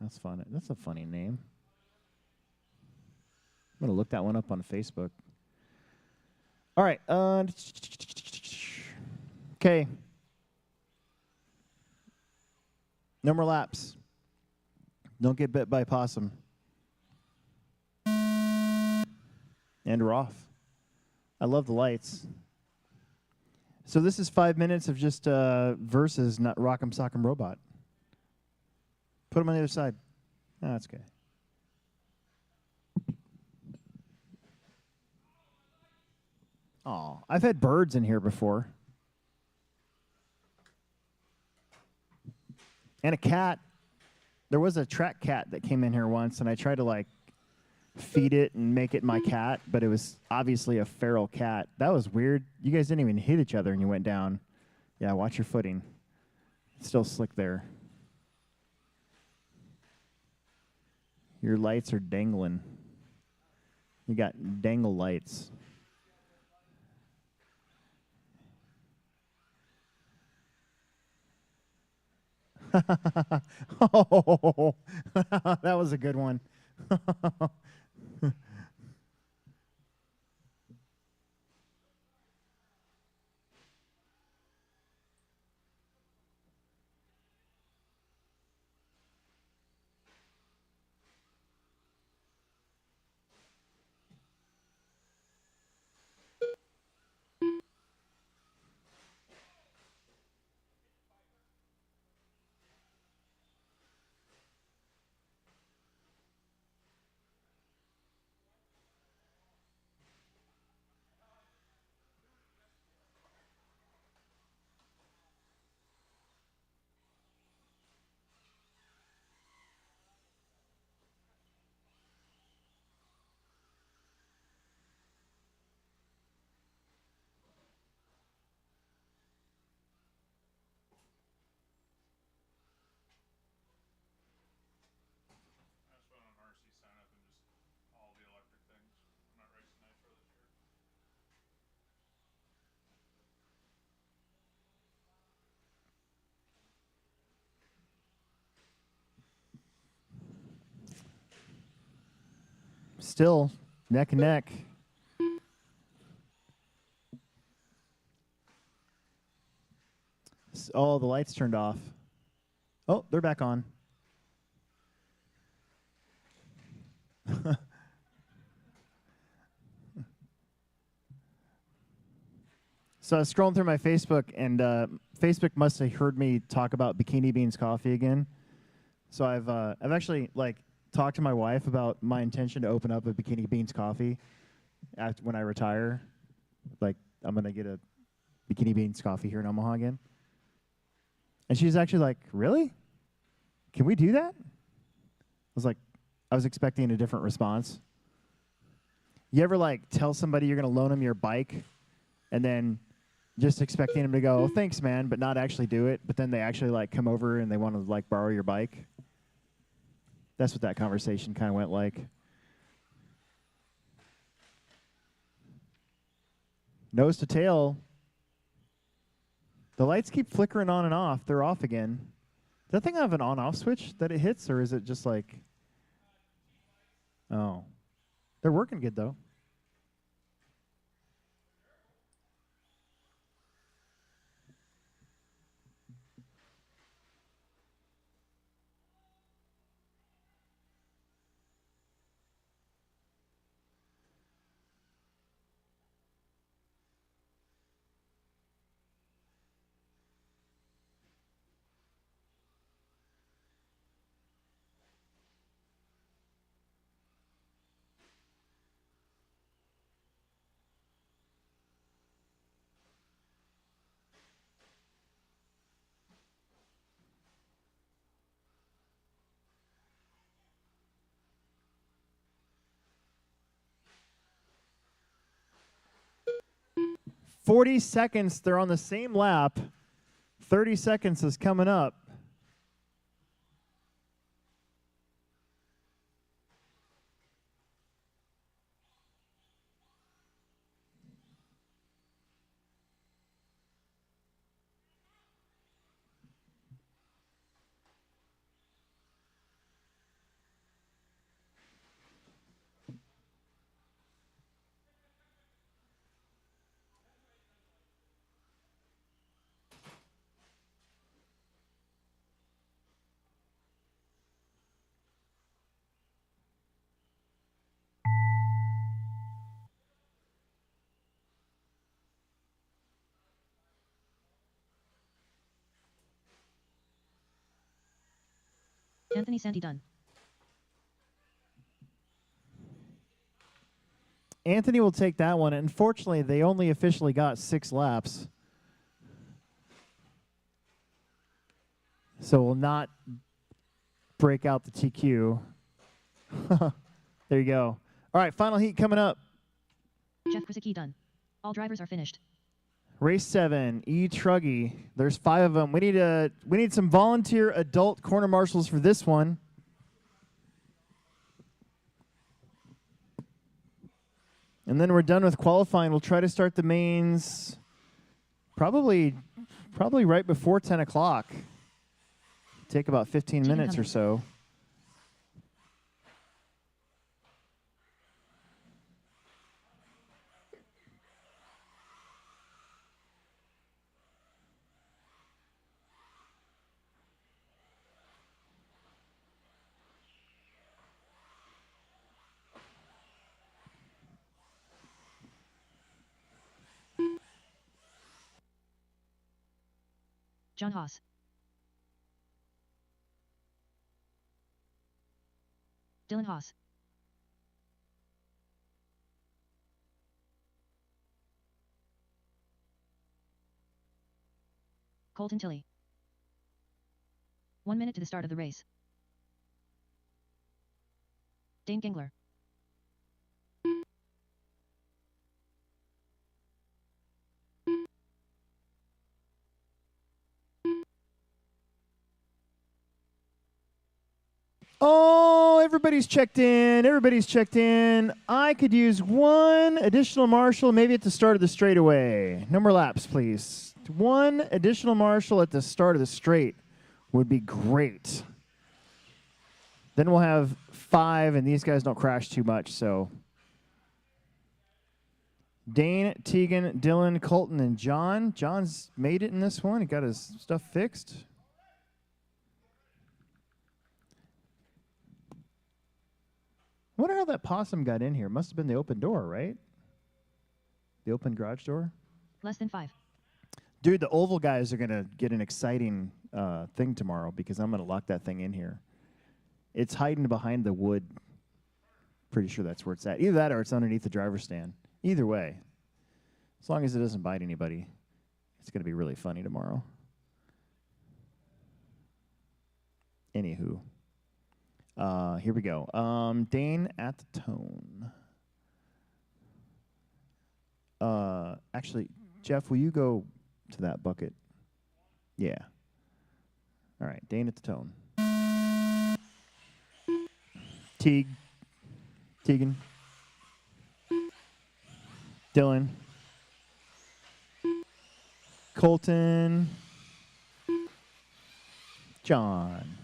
That's fun. That's a funny name. I'm gonna look that one up on Facebook. All right. Okay. No more laps. Don't get bit by a possum. And we're off. I love the lights. So this is 5 minutes of just versus not Rock'em Sock'em Robot. Put them on the other side. Oh, that's okay. Oh, I've had birds in here before. And a cat. There was a track cat that came in here once, and I tried to, like, feed it and make it my cat, but it was obviously a feral cat. That was weird. You guys didn't even hit each other, and you went down. Yeah, watch your footing. It's still slick there. Your lights are dangling. You got dangle lights. Oh, that was a good one. I just went on RC sign up and just all the electric things. I'm not racing nitro this year. Still neck and neck. Oh, the lights turned off. Oh, they're back on. So I was scrolling through my Facebook, and Facebook must have heard me talk about Bikini Beans coffee again. So I've actually like talked to my wife about my intention to open up a Bikini Beans coffee when I retire. Like I'm gonna get a Bikini Beans coffee here in Omaha again. And she's actually like, really? Can we do that? I was expecting a different response. You ever like tell somebody you're going to loan them your bike and then just expecting them to go, oh, thanks, man, but not actually do it, but then they actually like come over and they want to like borrow your bike? That's what that conversation kind of went like. Nose to tail. The lights keep flickering on and off. They're off again. Does that thing have an on-off switch that it hits, or is it just like... Oh. They're working good, though. "40 seconds, they're on the same lap. 30 seconds is coming up. Anthony Santi done. Anthony will take that one. Unfortunately, they only officially got 6 laps. So will not break out the TQ. There you go. All right, final heat coming up. Jeff Krasicki done. All drivers are finished. Race 7, E. Truggy. There's 5 of them. We need some volunteer adult corner marshals for this one. And then we're done with qualifying. We'll try to start the mains probably right before 10 o'clock. Take about 15 minutes or so. John Haas. Dylan Haas. Colton Tilley. 1 minute to the start of the race. Dane Gingler. Oh, everybody's checked in. Everybody's checked in. I could use one additional marshal maybe at the start of the straightaway. No more laps, please. One additional marshal at the start of the straight would be great. Then we'll have 5, and these guys don't crash too much, so. Dane, Tegan, Dylan, Colton, and John. John's made it in this one. He got his stuff fixed. I wonder how that possum got in here. Must have been the open door, right? The open garage door? Less than 5. Dude, the oval guys are going to get an exciting thing tomorrow because I'm going to lock that thing in here. It's hiding behind the wood. Pretty sure that's where it's at. Either that or it's underneath the driver's stand. Either way, as long as it doesn't bite anybody, it's going to be really funny tomorrow. Anywho. Here we go. Dane at the tone. Actually, Jeff, will you go to that bucket? Yeah. All right, Dane at the tone. Tegan. Dylan. Colton. John.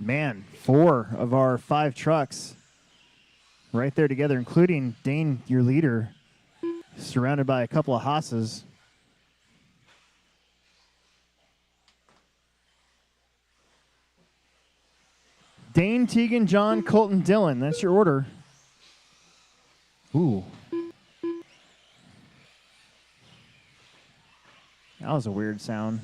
Man, 4 of our 5 trucks right there together, including Dane, your leader, surrounded by a couple of Haas's. Dane, Tegan, John, Colton, Dylan. That's your order. Ooh. That was a weird sound.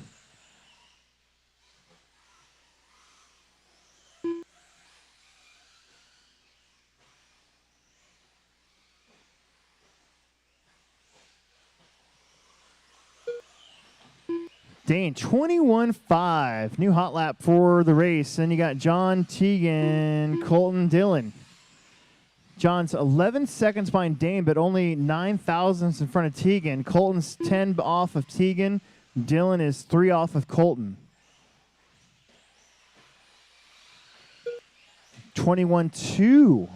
Dane, 21.5. New hot lap for the race. Then you got John, Tegan, Colton, Dylan. John's 11 seconds behind Dane, but only 9 thousandths in front of Tegan. Colton's 10 off of Tegan. Dylan is 3 off of Colton. 21.2.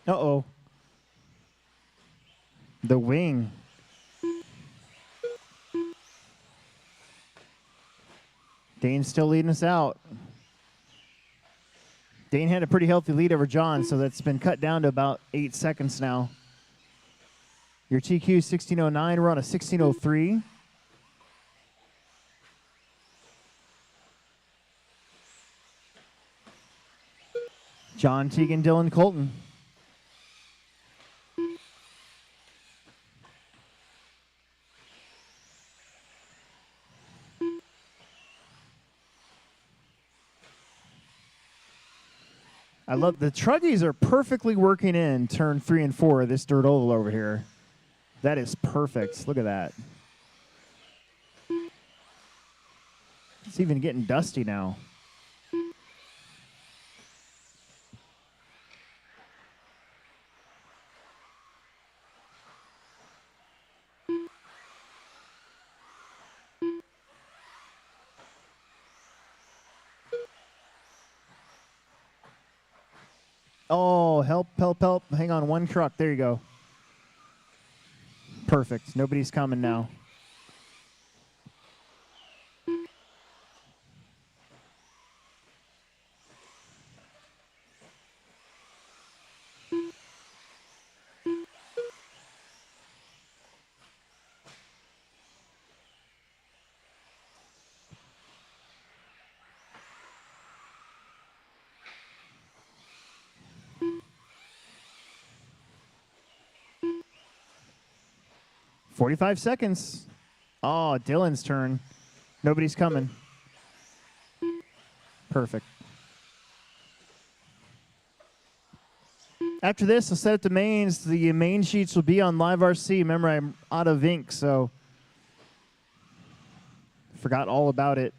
Uh-oh. The wing. Dane's still leading us out. Dane had a pretty healthy lead over John, so that's been cut down to about 8 seconds now. Your TQ is 16.09. We're on a 16.03. John, Tegan, Dylan, Colton. I love the truggies are perfectly working in turn 3 and 4 of this dirt oval over here. That is perfect. Look at that. It's even getting dusty now. Oh, help, help, help. Hang on, one truck. There you go. Perfect. Nobody's coming now. 45 seconds. Oh, Dylan's turn. Nobody's coming. Perfect. After this, I'll set up the mains. The main sheets will be on Live RC. Remember, I'm out of ink, so forgot all about it.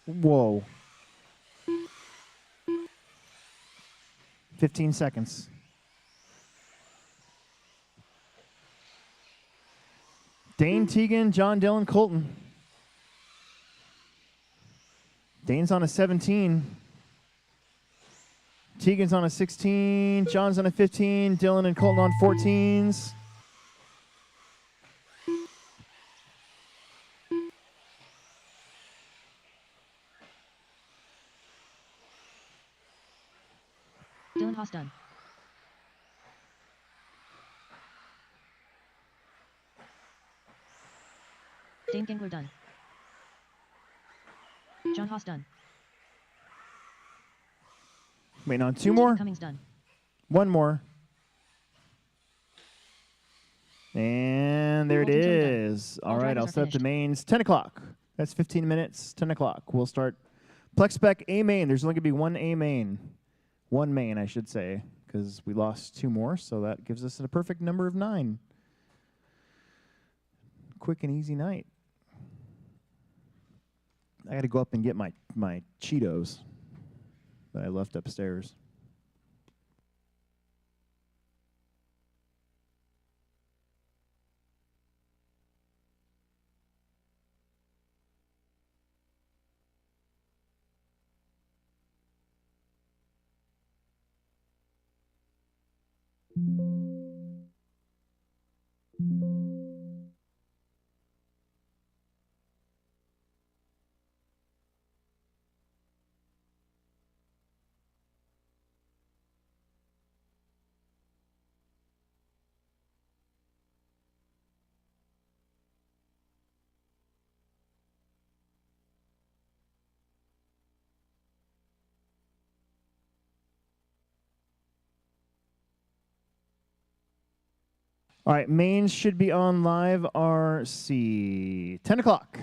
Whoa. 15 seconds. Dane, Tegan, John, Dylan, Colton. Dane's on a 17. Tegan's on a 16. John's on a 15. Dylan and Colton on 14s. Dylan Haas done. Dane Gingler done. John Haas done. Waiting on two more. Cummings done. One more. And there it Colton turned done. is. All All right, drivers I'll are set up the finished. mains. 10 o'clock. That's 15 minutes. 10 o'clock. We'll start Plex Spec A main. There's only going to be one A main. One main, I should say, because we lost two more, so that gives us a perfect number of 9. Quick and easy night. I got to go up and get my Cheetos that I left upstairs. All right, mains should be on Live RC. 10 o'clock.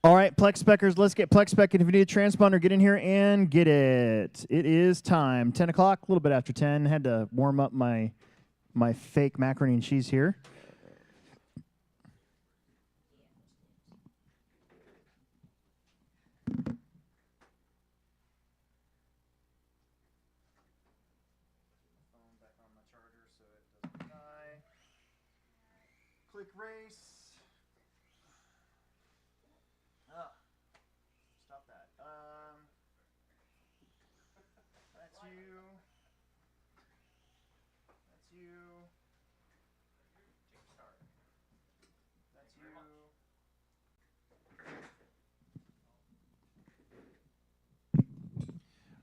All right, Plex Speckers, let's get Plex Spec. And if you need a transponder, get in here and get it. It is time. 10 o'clock, a little bit after 10. Had to warm up my fake macaroni and cheese here. Phone back on my charger so it doesn't die. Click race. Stop that. That's you. That's you. That's you.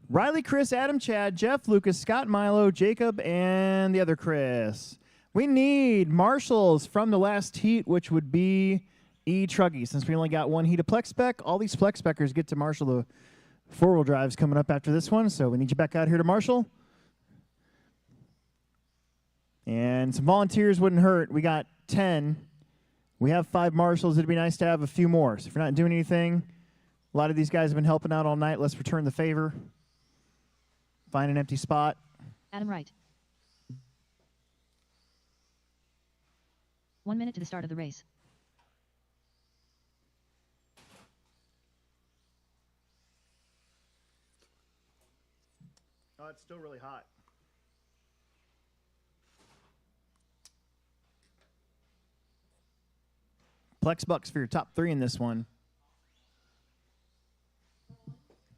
Riley, Chris, Adam, Chad, Jeff, Lucas, Scott, Milo, Jacob, and the other Chris. We need marshals from the last heat, which would be E-Truggy. Since we only got one heat of Plex Spec, all these Plex Speckers get to marshal the four-wheel drives coming up after this one, so we need you back out here to marshal. And some volunteers wouldn't hurt. We got 10. We have 5 marshals. It'd be nice to have a few more. So if you're not doing anything, a lot of these guys have been helping out all night. Let's return the favor. Find an empty spot. Adam Wright. 1 minute to the start of the race. Oh, it's still really hot. Plex bucks for your top 3 in this one.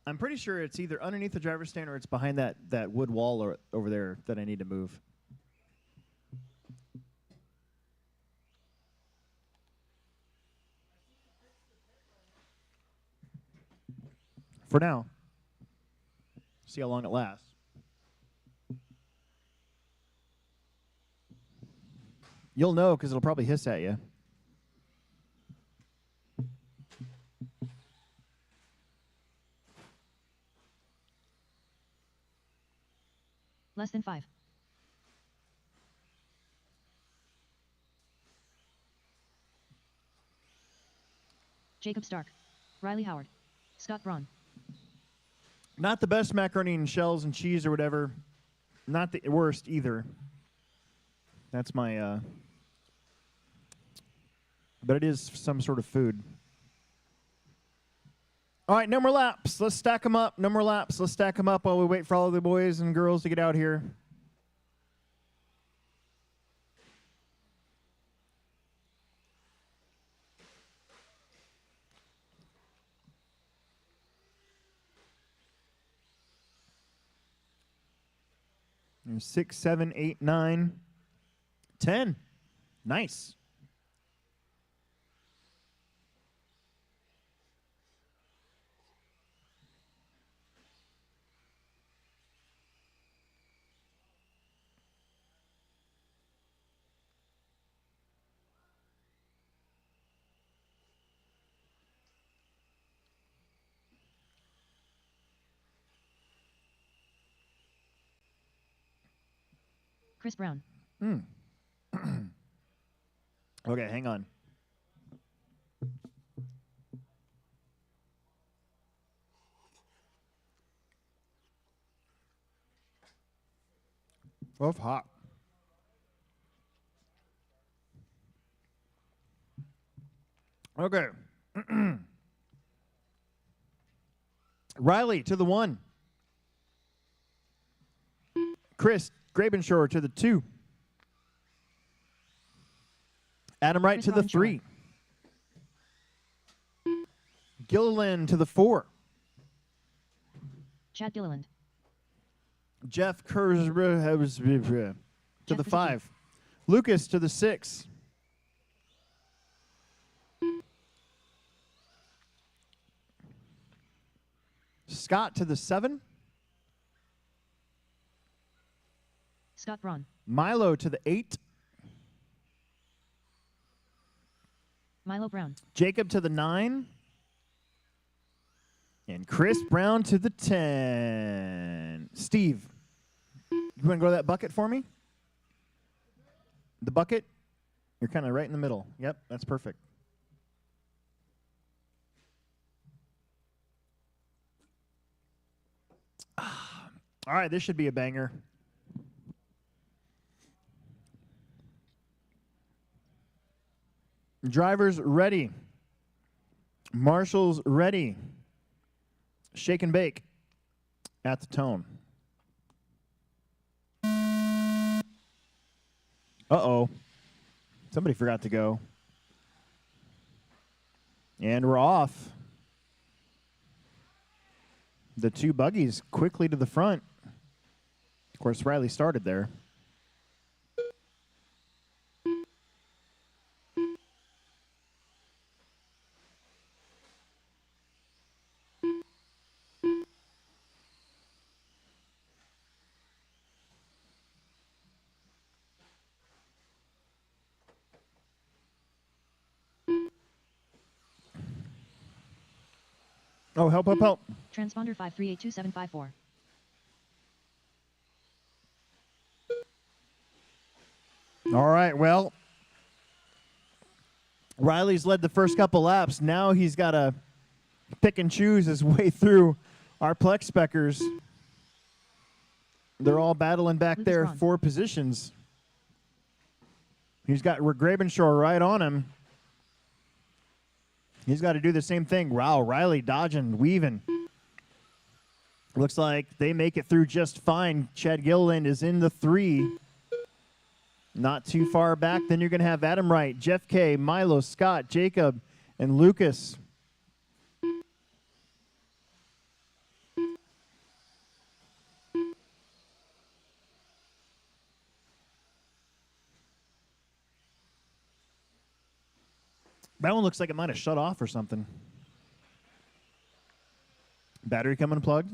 I'm pretty sure it's either underneath the driver's stand or it's behind that wood wall over there that I need to move. For now. See how long it lasts. You'll know because it'll probably hiss at you. Less than 5. Jacob Stark. Riley Howard. Scott Braun. Not the best macaroni and shells and cheese or whatever. Not the worst either. That's my, but it is some sort of food. All right, no more laps. Let's stack them up. No more laps. Let's stack them up while we wait for all of the boys and girls to get out here. There's 6, 7, 8, 9, 10. Nice. Chris Brown. Okay, hang on. Both hot. Okay. Riley to the 1. Chris Grabenshore to the 2. Adam Wright Chris to the Robinshore. 3. Gilliland to the 4. Chad Gilliland. Jeff Kurz to the Jeff 5. Lucas to the 6. Scott to the 7. Scott Braun. Milo to the 8. Milo Brown. Jacob to the 9. And Chris Brown to the 10. Steve, you want to go to that bucket for me? The bucket? You're kind of right in the middle. Yep, that's perfect. All right, this should be a banger. Drivers ready. Marshals ready. Shake and bake at the tone. Uh-oh. Somebody forgot to go. And we're off. The two buggies quickly to the front. Of course, Riley started there. Oh, help, help, help. Transponder 5382754. All right, well, Riley's led the first couple laps. Now he's got to pick and choose his way through our Plex Speckers. They're all battling back Lucas there Braun. for positions. He's got Grabenshore right on him. He's got to do the same thing. Wow, Riley dodging, weaving. Looks like they make it through just fine. Chad Gilliland is in the 3. Not too far back. Then you're going to have Adam Wright, Jeff K., Milo, Scott, Jacob, and Lucas. That one looks like it might have shut off or something. Battery coming unplugged.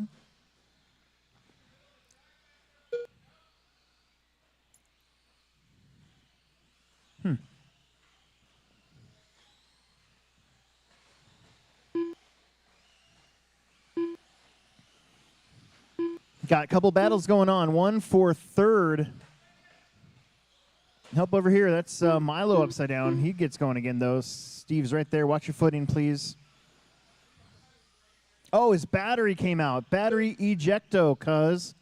Got a couple battles going on. One for third. Help over here. That's Milo upside down. He gets going again, though. Steve's right there. Watch your footing, please. Oh, his battery came out. Battery ejecto, cuz.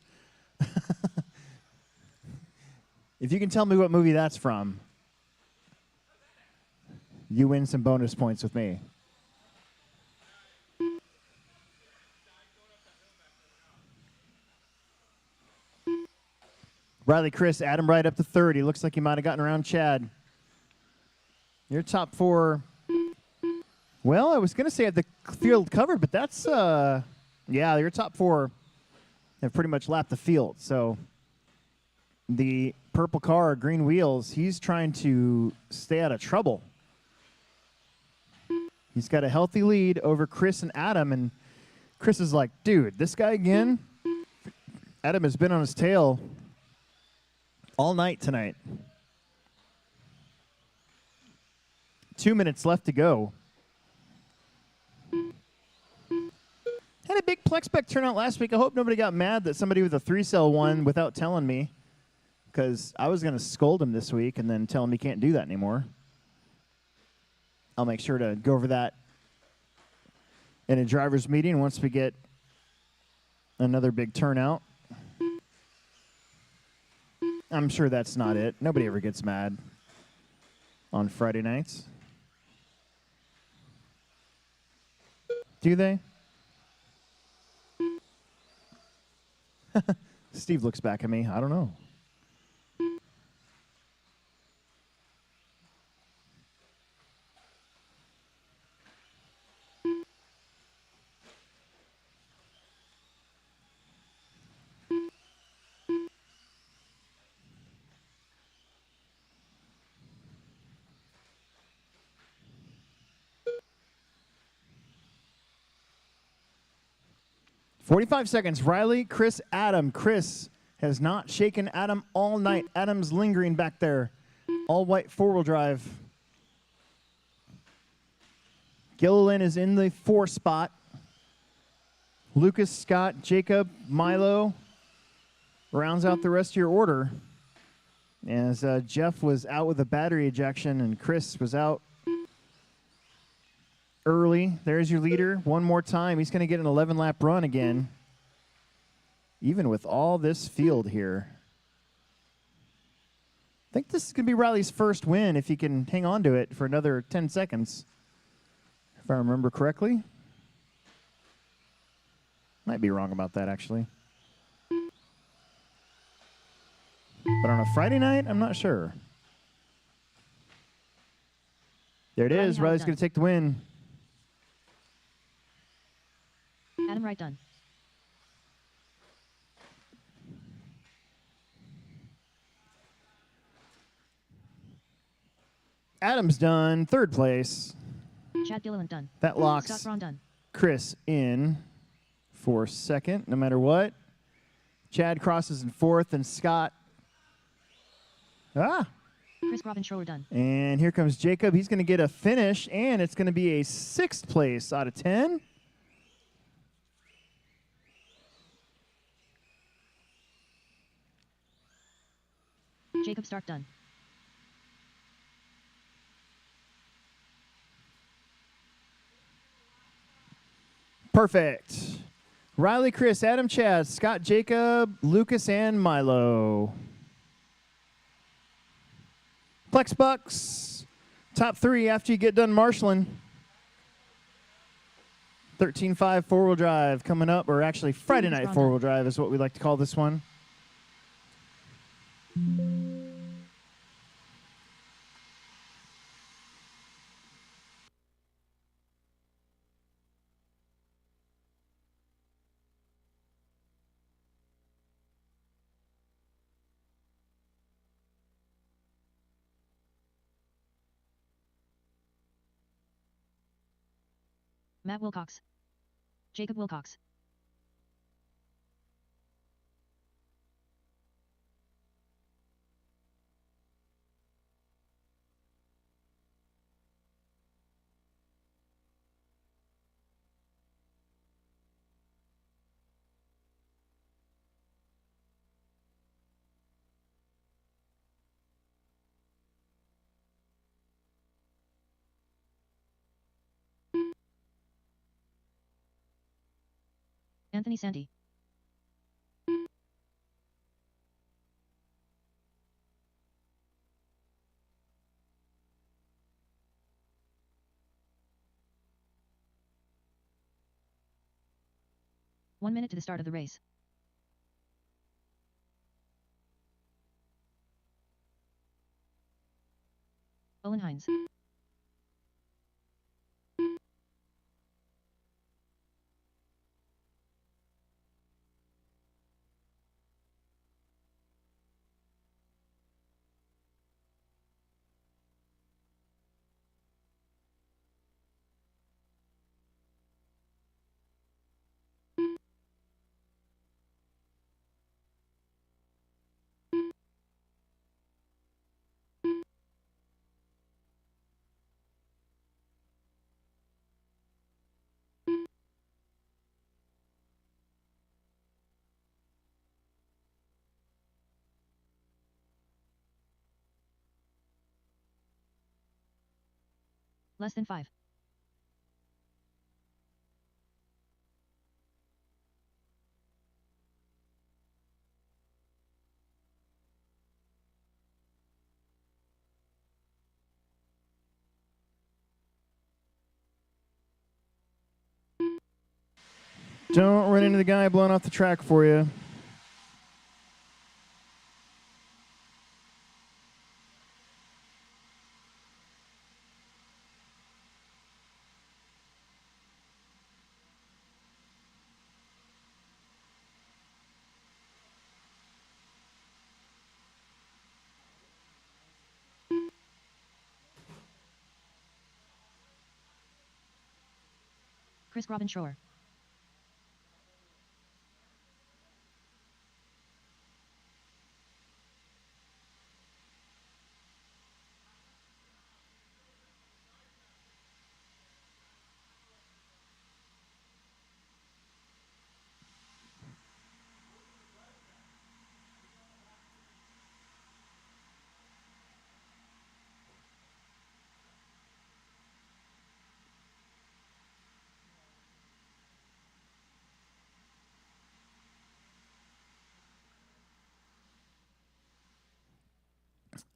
If you can tell me what movie that's from, you win some bonus points with me. Riley, Chris, Adam Wright up to third. He looks like he might have gotten around Chad. Your top 4. Well, I was going to say had the field covered, but that's, yeah, your top 4 have pretty much lapped the field. So the purple car, green wheels, he's trying to stay out of trouble. He's got a healthy lead over Chris and Adam, and Chris is like, dude, this guy again? Adam has been on his tail all night tonight. 2 minutes left to go. Had a big Plex Spec turnout last week. I hope nobody got mad that somebody with a 3-cell won without telling me, because I was going to scold him this week and then tell him he can't do that anymore. I'll make sure to go over that in a driver's meeting once we get another big turnout. I'm sure that's not it. Nobody ever gets mad on Friday nights. Do they? Steve looks back at me. I don't know. .45 seconds. Riley, Chris, Adam. Chris has not shaken Adam all night. Adam's lingering back there. All white 4-wheel drive. Gilliland is in the 4 spot. Lucas, Scott, Jacob, Milo rounds out the rest of your order. As Jeff was out with a battery ejection and Chris was out early. There's your leader. One more time. He's going to get an 11-lap run again. even with all this field here. I think this is going to be Riley's first win if he can hang on to it for another 10 seconds, if I remember correctly. Might be wrong about that, actually. But on a Friday night, I'm not sure. There it Riley is. Howard Riley's done. going to take the win. Adam Wright done. Adam's done. Third place. Chad Gilliland done. That Scott locks Braun done. Chris in for second, no matter what. Chad crosses in fourth, and Scott. Chris Grobenschroer done. And here comes Jacob. He's going to get a finish, and it's going to be a 6th place out of 10. Jacob Stark done. Perfect. Riley, Chris, Adam, Chad, Scott, Jacob, Lucas, and Milo. Plex Bucks, top 3 after you get done marshalling. 13.5 four-wheel drive coming up, or actually Friday night four-wheel drive is what we like to call this one. Matt Wilcox. Jacob Wilcox. Anthony Sandy. One minute to the start of the race. Owen Hines. Less than 5. Don't run into the guy blowing off the track for you. Chris Grobenschroer.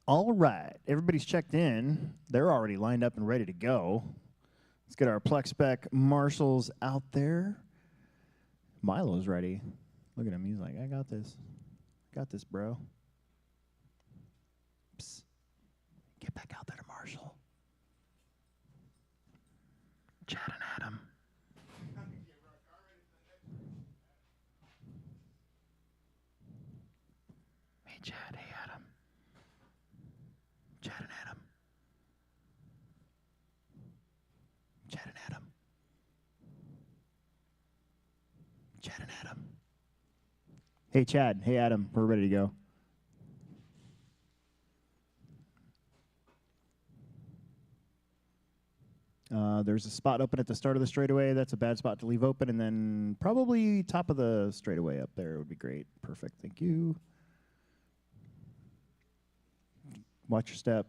All right, everybody's checked in. They're already lined up and ready to go. Let's get our Plex Spec marshals out there. Milo's ready. Look at him. He's like, I got this. Got this, bro. Psst. Get back out there to Marshall. Chad and Adam. Hey, Chad. Hey, Adam. Chad and Adam. Chad and Adam. Chad and Adam. Hey, Chad. Hey, Adam. We're ready to go. There's a spot open at the start of the straightaway. That's a bad spot to leave open. And then probably top of the straightaway up there would be great. Perfect. Thank you. Watch your step.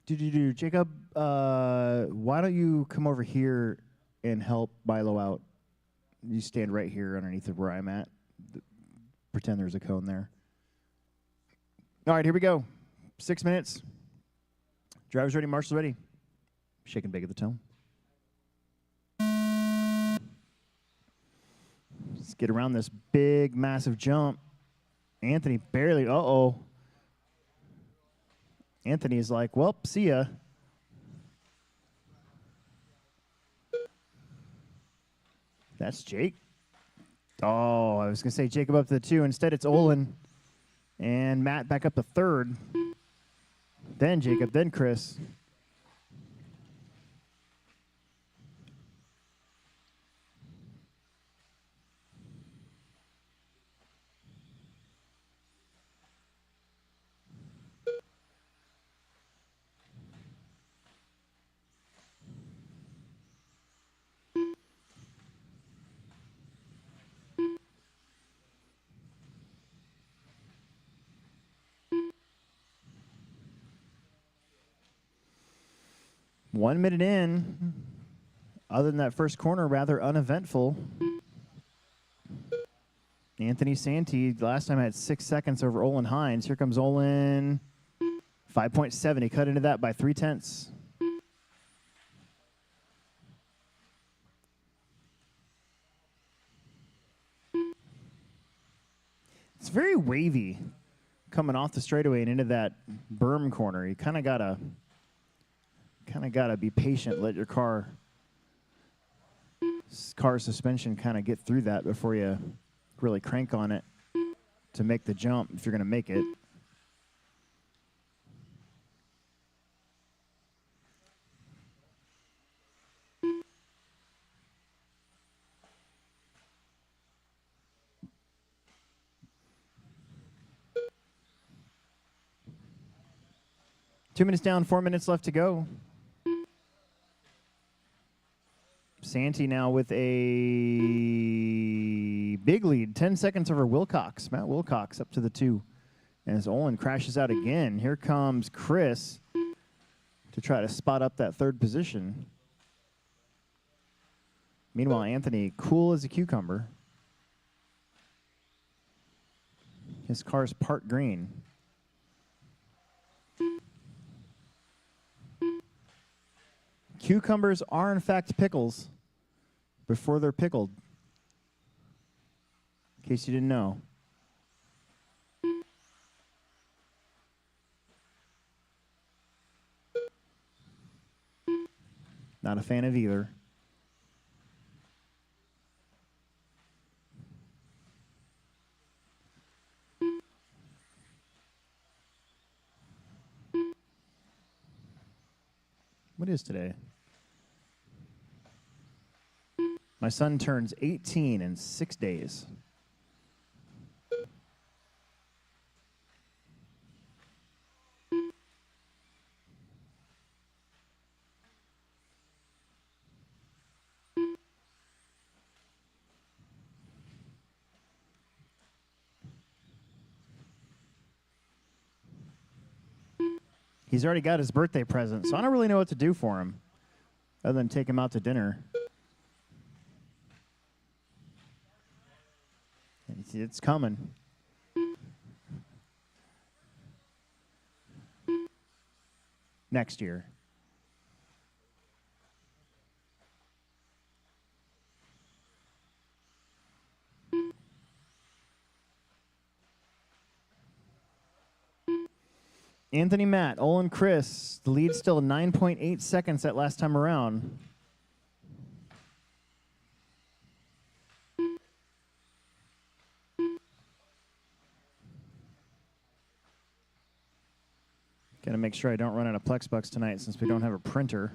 Jacob, why don't you come over here and help Milo out? You stand right here underneath of where I'm at. Pretend there's a cone there. All right, here we go. 6 minutes. Driver's ready, marshal's ready. Shake and bake at the tone. Let's get around this big, massive jump. Anthony barely, uh-oh. Anthony's like, well, see ya. That's Jake. Oh, I was going to say Jacob up to the 2. Instead, it's Olin and Matt back up to 3rd. Then Jacob, then Chris. One minute in, other than that first corner, rather uneventful. Anthony Santee, last time had 6 seconds over Olin Hines. Here comes Olin, 5.7. He cut into that by 0.3. It's very wavy coming off the straightaway and into that berm corner. You kind of gotta be patient. Let your car suspension kind of get through that before you really crank on it to make the jump if you're going to make it. Two minutes down, 4 minutes left to go. Santee now with a big lead, 10 seconds over Wilcox. Matt Wilcox up to the 2. And as Olin crashes out again, here comes Chris to try to spot up that 3rd position. Meanwhile, Anthony, cool as a cucumber. His car's part green. Cucumbers are, in fact, pickles before they're pickled, in case you didn't know. Not a fan of either. What is today? My son turns 18 in 6 days. He's already got his birthday present, so I don't really know what to do for him other than take him out to dinner. It's coming. next year. Anthony, Matt, Olin, Chris. The lead still 9.8 seconds that last time around. Got to make sure I don't run out of Plex Bucks tonight since we don't have a printer.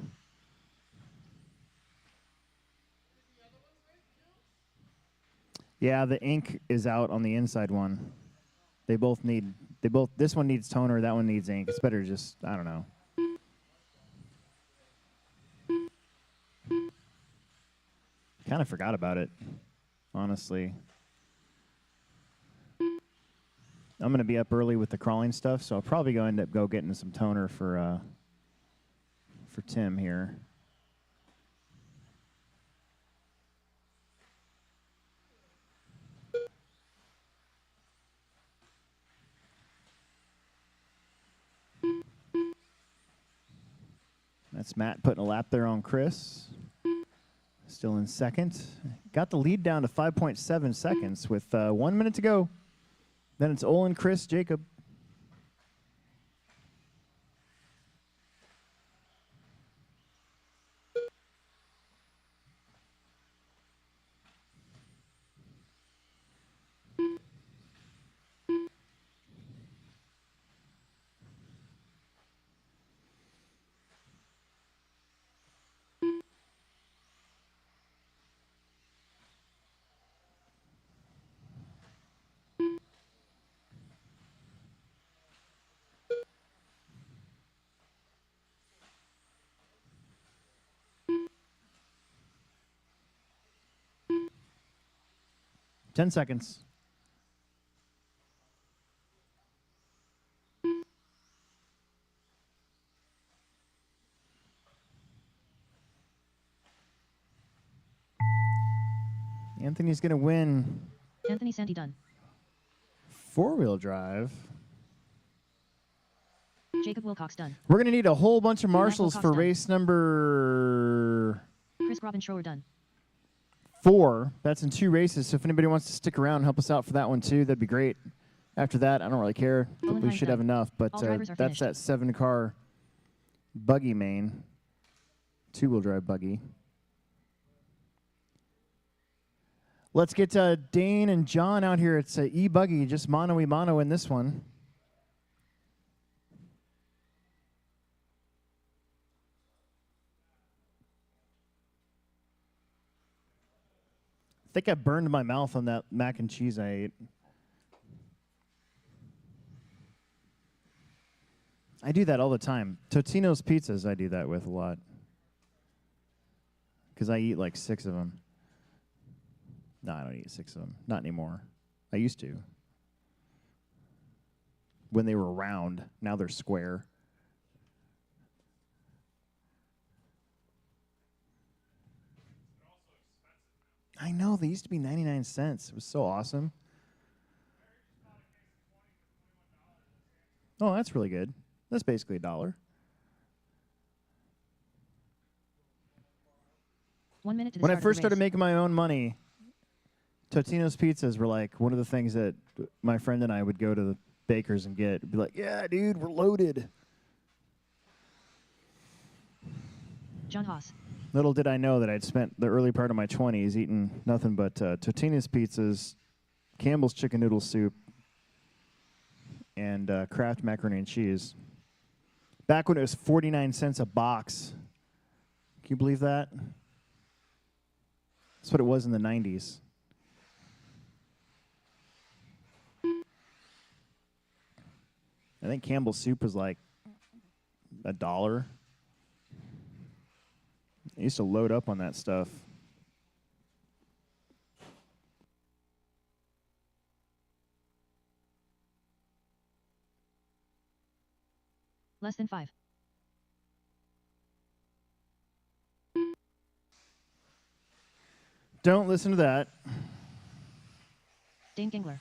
Yeah, the ink is out on the inside one. This one needs toner, that one needs ink. It's better just, I don't know. Kind of forgot about it, honestly. I'm going to be up early with the crawling stuff, so I'll probably end up getting some toner for Tim here. That's Matt putting a lap there on Chris. Still in second. Got the lead down to 5.7 seconds with 1 minute to go. Then it's Olin, Chris, Jacob. Ten seconds. Anthony's going to win Anthony Santi done. four-wheel drive. Jacob Wilcox done. We're going to need a whole bunch of marshals Wilcox for done. race number Chris Robin Schroer done. 4. That's in 2 races, so if anybody wants to stick around and help us out for that one too, that'd be great. After that, I don't really care. Owen We Hines should done. have enough, but All drivers are that's finished. that 7-car buggy main, 2-wheel drive buggy. Let's get Dane and John out here. It's a e-buggy, just mono in this one. I think I burned my mouth on that mac and cheese I ate. I do that all the time. Totino's pizzas I do that with a lot. Because I eat like 6 of them. No, I don't eat 6 of them. Not anymore. I used to. When they were round, now they're square. I know, they used to be 99 cents. It was so awesome. Oh, that's really good. That's basically $1. 1 minute to the When I start of first the started race. making my own money, Totino's pizzas were like one of the things that my friend and I would go to the bakers and get. Be like, yeah, dude, we're loaded. John Haas. Little did I know that I'd spent the early part of my 20s eating nothing but Totino's pizzas, Campbell's chicken noodle soup, and Kraft macaroni and cheese. Back when it was 49 cents a box. Can you believe that? That's what it was in the 90s. I think Campbell's soup was like $1. I used to load up on that stuff. Less than 5. Don't listen to that. Dane Gingler.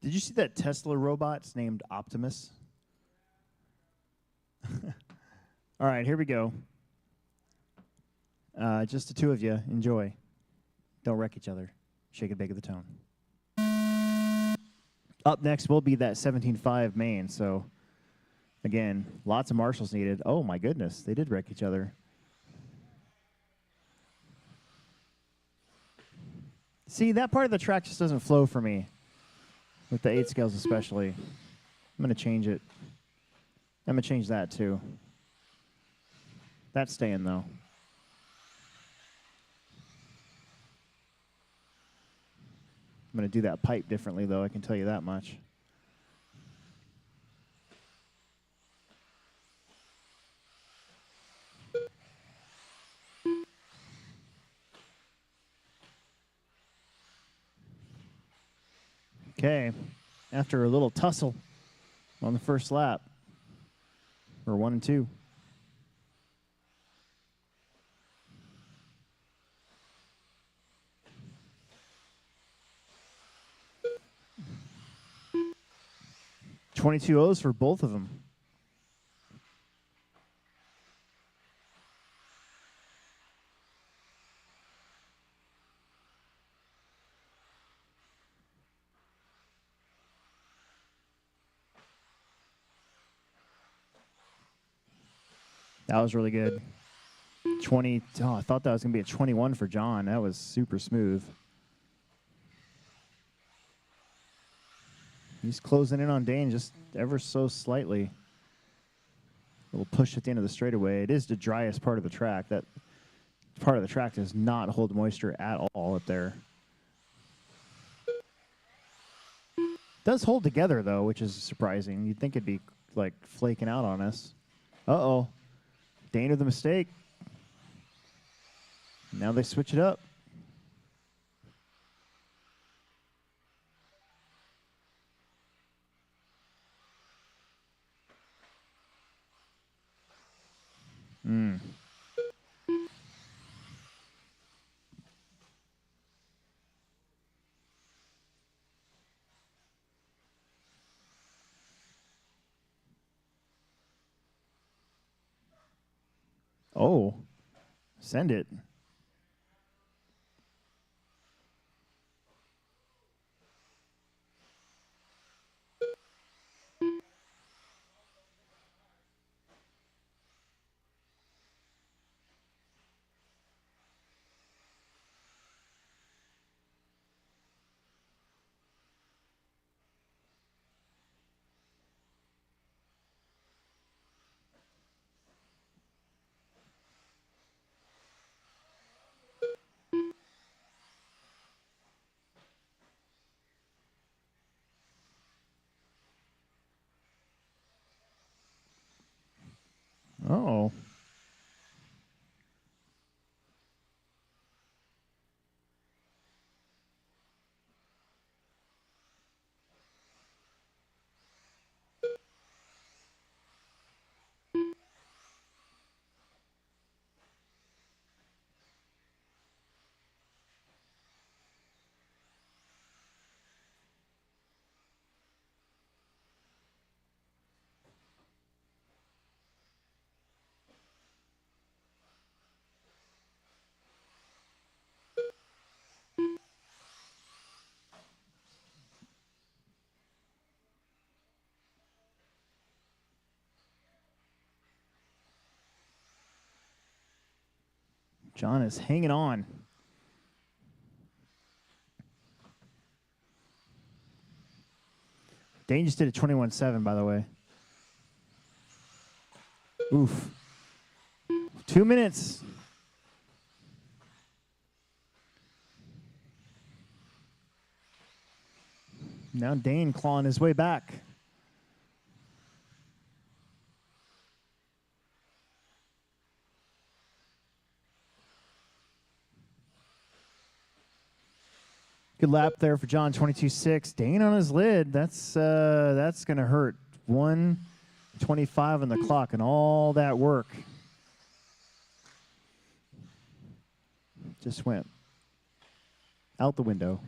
Did you see that Tesla robot? It's named Optimus. All right, here we go. Just the two of you. Enjoy. Don't wreck each other. Shake it big at the tone. Up next will be that 17.5 main. So, again, lots of marshals needed. Oh, my goodness. They did wreck each other. See, that part of the track just doesn't flow for me. With the 8 scales especially. I'm going to change it. I'm going to change that too. That's staying though. I'm going to do that pipe differently though, I can tell you that much. Okay, after a little tussle on the first lap, we're 1 and 2. .22 O's for both of them. That was really good. 20. Oh, I thought that was going to be a 21 for John. That was super smooth. He's closing in on Dane just ever so slightly. A little push at the end of the straightaway. It is the driest part of the track. That part of the track does not hold moisture at all up there. Does hold together though, which is surprising. You'd think it'd be like flaking out on us. Uh-oh. Dane with the mistake. Now they switch it up. Oh, send it. Oh. John is hanging on. Dane just did a 21.7, by the way. Oof. 2 minutes. Now Dane clawing his way back. Good lap there for John, 22.6. Dane on his lid. That's going to hurt. 1:25 on the clock and all that work just went out the window.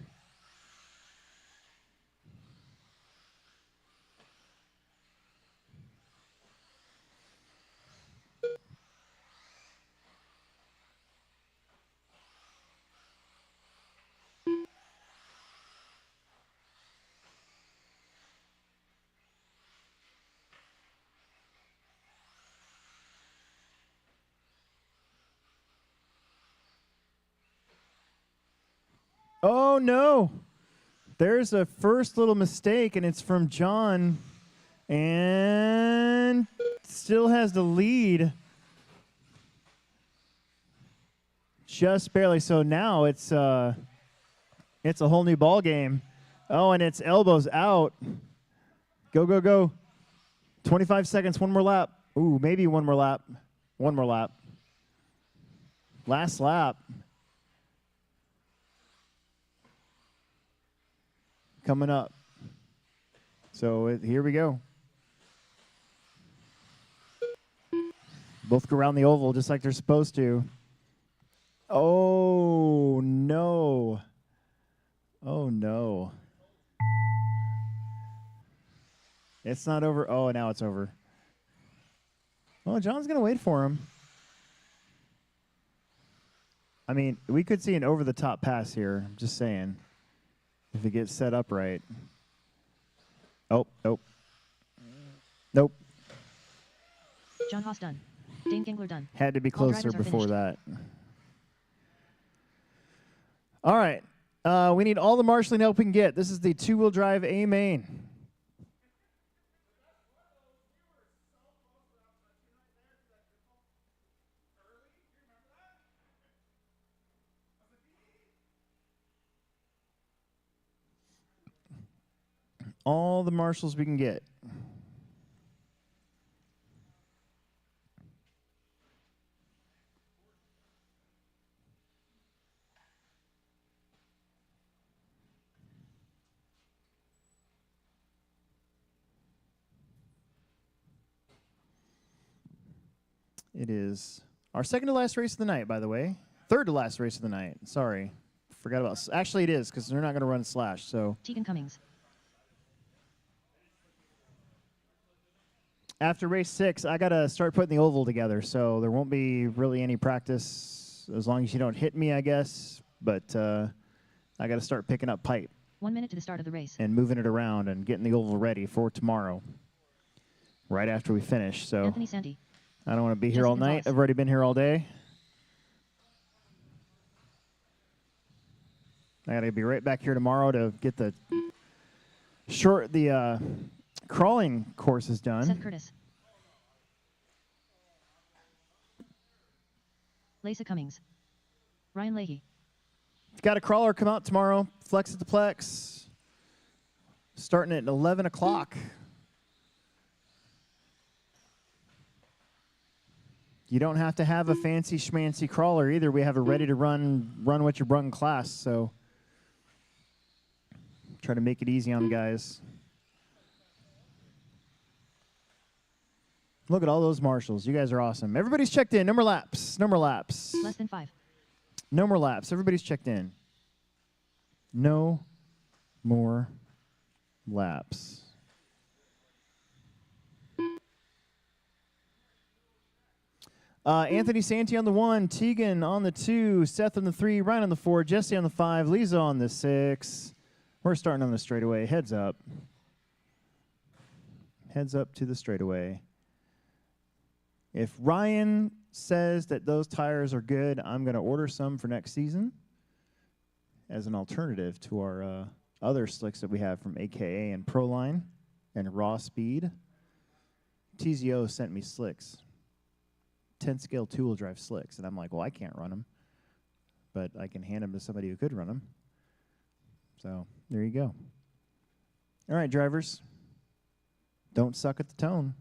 Oh, no. There's a first little mistake, and it's from John. And still has the lead. Just barely. So now it's a whole new ball game. Oh, and it's elbows out. Go, go, go. 25 seconds, one more lap. Ooh, maybe one more lap. One more lap. Last lap. Coming up. So here we go. Both go around the oval just like they're supposed to. Oh, no. Oh, no. It's not over. Oh, now it's over. Well, John's going to wait for him. I mean, we could see an over-the-top pass here. I'm just saying. If it gets set up right. Oh, nope. Nope. John Haas done. Dane Gingler done. Had to be All closer drivers are before finished. that. All right. We need all the marshalling help we can get. This is the two-wheel drive A main. All the marshals we can get. It is our second to last race of the night, by the way. Third to last race of the night. Sorry. Forgot about. Actually, it is because they're not going to run slash. So Tegan Cummings. after race 6, I got to start putting the oval together. So there won't be really any practice as long as you don't hit me, I guess. But I got to start picking up pipe 1 minute to the start of the race. and moving it around and getting the oval ready for tomorrow. Right after we finish. So Anthony Sandy. I don't want to be here Jesse all night. Gonzalez. I've already been here all day. I got to be right back here tomorrow to get the crawling courses done. Seth Curtis. Lisa Cummings. Ryan Leahy. Got a crawler come out tomorrow. Flex at the Plex. Starting at 11 o'clock. You don't have to have a fancy schmancy crawler either. We have a ready to run what you brung in class. So try to make it easy on the guys. Look at all those marshals. You guys are awesome. Everybody's checked in. No more laps. No more laps. Less than 5. No more laps. Everybody's checked in. No more laps. Anthony Santi on the 1, Tegan on the 2, Seth on the 3, Ryan on the 4, Jesse on the 5, Lisa on the 6. We're starting on the straightaway. Heads up. Heads up to the straightaway. If Ryan says that those tires are good, I'm going to order some for next season as an alternative to our other slicks that we have from AKA and Proline and Raw Speed. TZO sent me slicks. 10 scale two-wheel drive slicks. And I'm like, well, I can't run them. But I can hand them to somebody who could run them. So there you go. All right, drivers. Don't suck at the tone.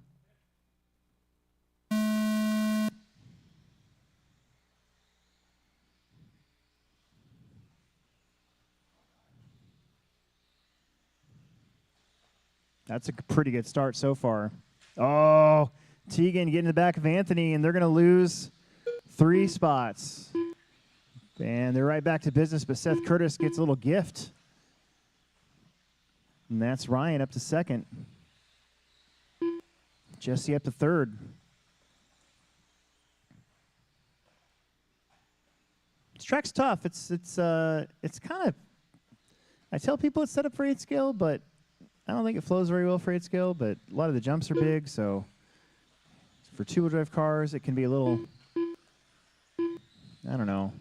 That's a pretty good start so far. Oh, Tegan getting in the back of Anthony, and they're going to lose 3 spots. And they're right back to business, but Seth Curtis gets a little gift. And that's Ryan up to 2nd. Jesse up to 3rd. This track's tough. It's kind of, I tell people it's set up for 8 scale, but I don't think it flows very well for 8 scale, but a lot of the jumps are big, so for two-wheel drive cars, it can be a little, I don't know.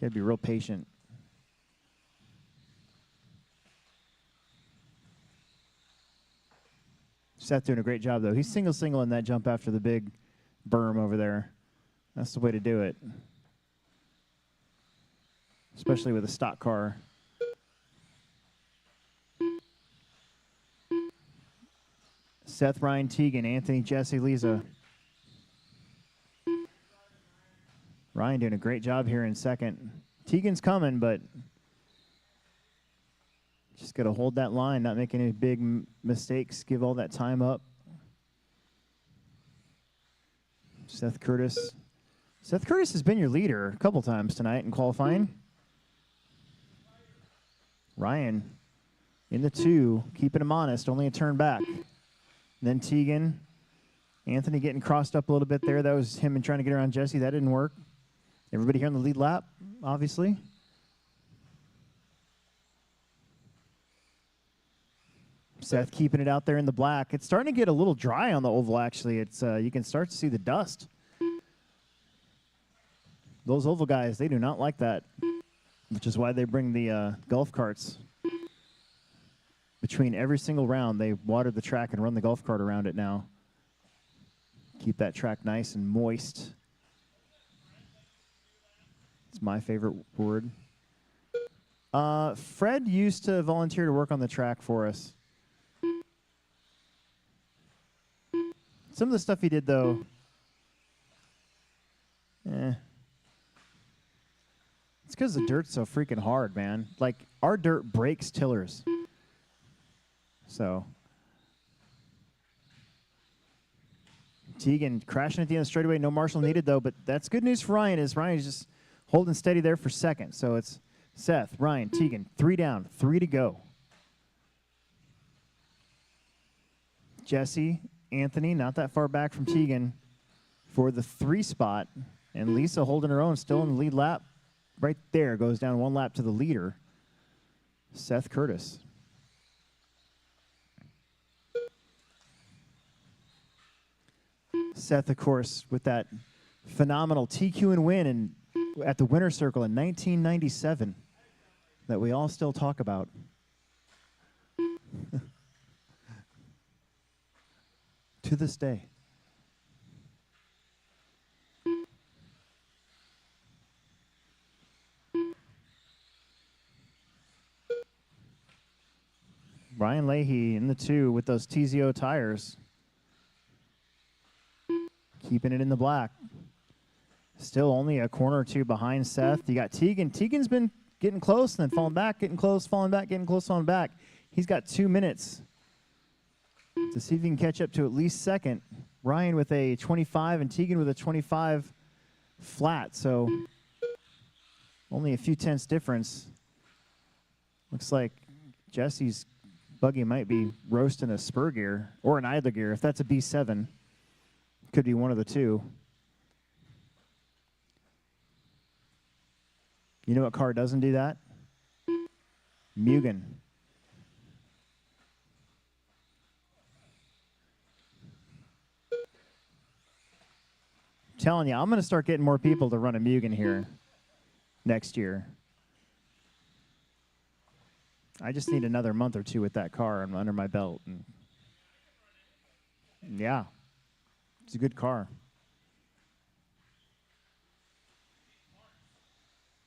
Got to be real patient. Seth doing a great job, though. He's single in that jump after the big berm over there. That's the way to do it, especially with a stock car. Seth, Ryan, Teagan, Anthony, Jesse, Lisa. Ryan doing a great job here in second. Teagan's coming, but just got to hold that line, not make any big mistakes, give all that time up. Seth Curtis. Seth Curtis has been your leader a couple times tonight in qualifying. Ryan in the 2, keeping him honest, only a turn back. Then Teagan. Anthony getting crossed up a little bit there. That was him and trying to get around Jesse. That didn't work. Everybody here on the lead lap, obviously. Seth keeping it out there in the black. It's starting to get a little dry on the oval, actually. It's you can start to see the dust. Those oval guys, they do not like that, which is why they bring the golf carts. Between every single round, they water the track and run the golf cart around it now. Keep that track nice and moist. It's my favorite word. Fred used to volunteer to work on the track for us. Some of the stuff he did, though, it's because the dirt's so freaking hard, man. Like, our dirt breaks tillers. So, Teagan crashing at the end of the straightaway. No marshal needed, though, but that's good news for Ryan, is Ryan's just holding steady there for second. So it's Seth, Ryan, Teagan, 3 down, 3 to go. Jesse, Anthony, not that far back from Teagan for the 3 spot. And Lisa holding her own, still in the lead lap. Right there, goes down 1 lap to the leader, Seth Curtis. Seth, of course, with that phenomenal TQ and win and at the Winner's Circle in 1997 that we all still talk about. To this day. Ryan Leahy in the 2 with those TZO tires. Keeping it in the black. Still only a corner or 2 behind Seth. You got Teagan. Teagan's been getting close and then falling back, getting close, falling back, getting close, falling back. He's got 2 minutes to see if he can catch up to at least second. Ryan with a 25 and Teagan with a 25 flat. So only a few tenths difference. Looks like Jesse's buggy might be roasting a spur gear or an idler gear. If that's a B7, could be one of the 2. You know what car doesn't do that? Mugen. I'm telling you, I'm going to start getting more people to run a Mugen here next year. I just need another month or 2 with that car under my belt. And yeah, it's a good car.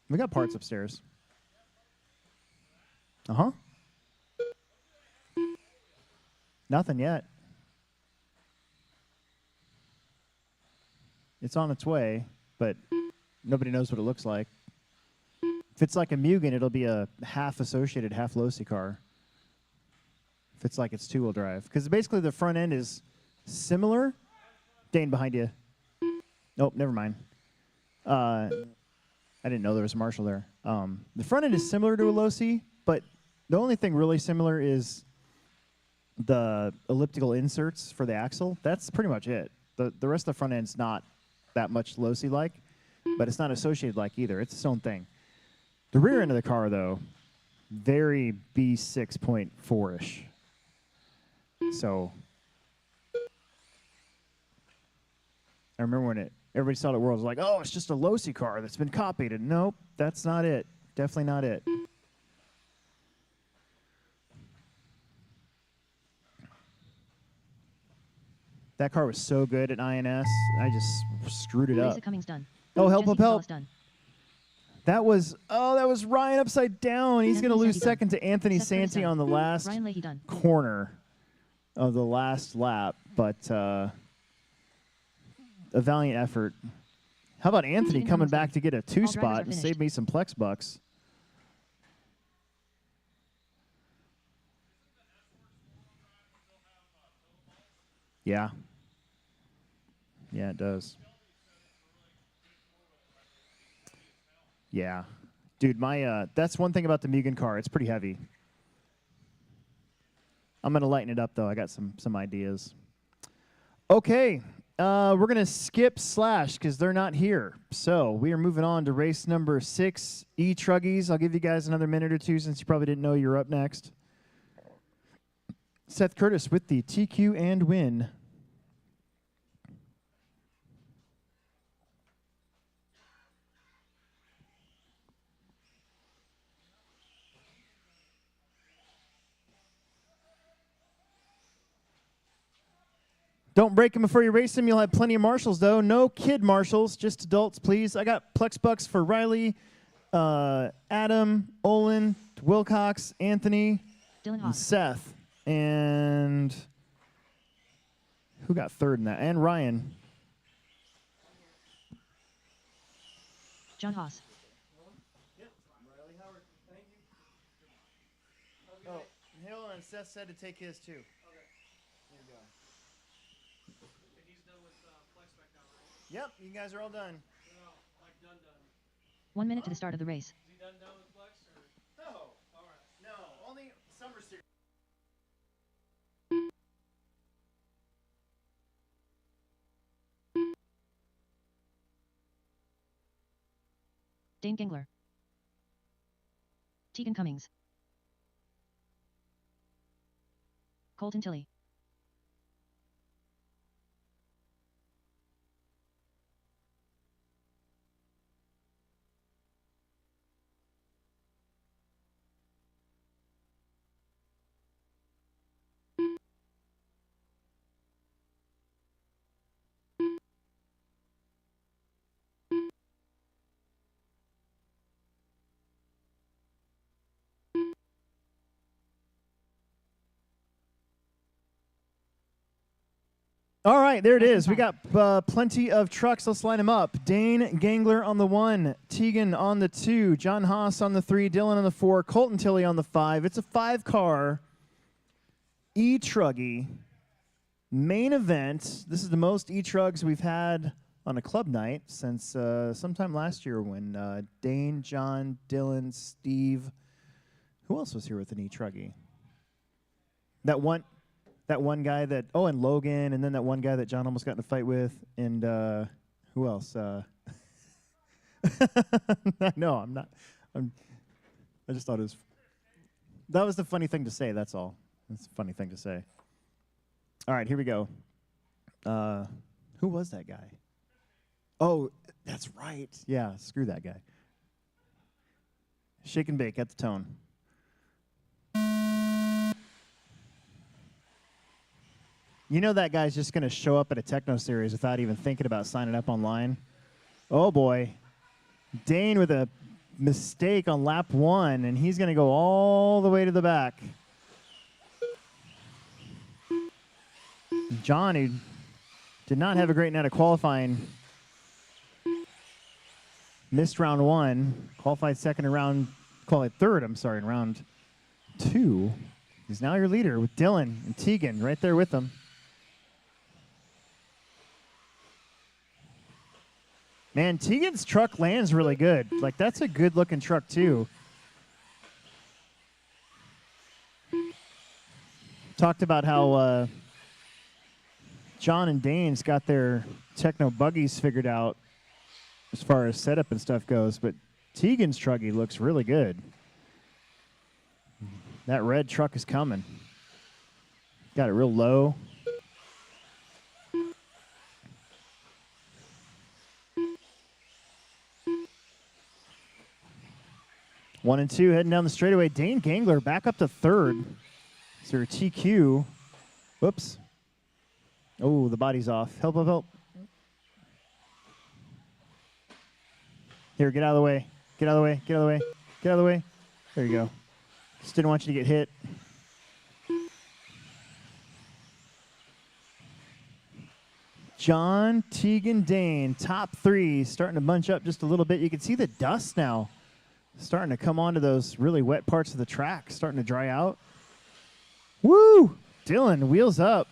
We got parts upstairs. Uh-huh. Nothing yet. It's on its way, but nobody knows what it looks like. If it's like a Mugen, it'll be a half associated, half Losi car. If it's like it's 2-wheel drive. Because basically the front end is similar. Dane behind you. Nope, never mind. I didn't know there was a Marshall there. The front end is similar to a Losi, but the only thing really similar is the elliptical inserts for the axle. That's pretty much it. The rest of the front end's not that much Losi-like, but it's not associated like either. It's its own thing. The rear end of the car, though, very B6.4-ish. So I remember when everybody saw it at Worlds, like, oh, it's just a Losi car that's been copied. And nope, that's not it. Definitely not it. That car was so good at INS. I just screwed it up. Racer Cummings done. Oh, help, Jesse help, help. Gonzalez done. That was Ryan upside down. He's going to Anthony lose Santi done. second to Anthony Seth Curtis Santi done. on the last Ryan Leahy done. corner of the last lap, but a valiant effort. How about Anthony Tegan coming Cummings back done. to get a All 2 drivers spot are and finished. save me some Plex bucks? Yeah. Yeah, it does. Yeah. Dude, my that's one thing about the Mugen car. It's pretty heavy. I'm going to lighten it up, though. I got some ideas. Okay. We're going to skip Slash because they're not here. So we are moving on to race number 6, E-Truggies. I'll give you guys another minute or two since you probably didn't know you're up next. Seth Curtis with the TQ and win. Don't break them before you race them. You'll have plenty of marshals, though. No kid marshals, just adults, please. I got Plex bucks for Riley, Adam, Olin, Wilcox, Anthony, Dylan and Haas. Seth. And who got third in that? And Ryan. John Haas. Riley Howard, thank you. Oh, hold on. Seth said to take his, too. Yep, you guys are all done. 1 minute to the start of the race. No. All right. No, only summer series. Dane Gingler. Tegan Cummings. Colton Tilley. All right, there it is. We got plenty of trucks. Let's line them up. Dane Gangler on the 1, Tegan on the 2, John Haas on the 3, Dylan on the 4, Colton Tilley on the 5. It's a 5-car E-Truggy main event. This is the most E-Trugs we've had on a club night since sometime last year when Dane, John, Dylan, Steve. Who else was here with an E-Truggy? That one guy that, and Logan, and then that one guy that John almost got in a fight with, and who else? No, I'm not. I just thought it was. That was the funny thing to say. That's all. That's a funny thing to say. All right, here we go. Who was that guy? Oh, that's right. Yeah, screw that guy. Shake and bake at the tone. You know that guy's just going to show up at a techno series without even thinking about signing up online. Oh, boy. Dane with a mistake on lap 1, and he's going to go all the way to the back. John, who did not have a great night of qualifying, missed round 1, qualified third, in round 2. He's now your leader with Dylan and Tegan right there with him. Man, Tegan's truck lands really good. Like, that's a good-looking truck, too. Talked about how John and Dane's got their techno buggies figured out as far as setup and stuff goes, but Tegan's trucky looks really good. That red truck is coming. Got it real low. One and two heading down the straightaway. Dane Gangler back up to third. Is there a TQ? Whoops. Oh, the body's off. Help, help, help. Here, get out of the way. Get out of the way. Get out of the way. Get out of the way. There you go. Just didn't want you to get hit. John, Tegan, Dane, top 3, starting to bunch up just a little bit. You can see the dust now starting to come onto those really wet parts of the track, starting to dry out. Woo! Dylan, wheels up.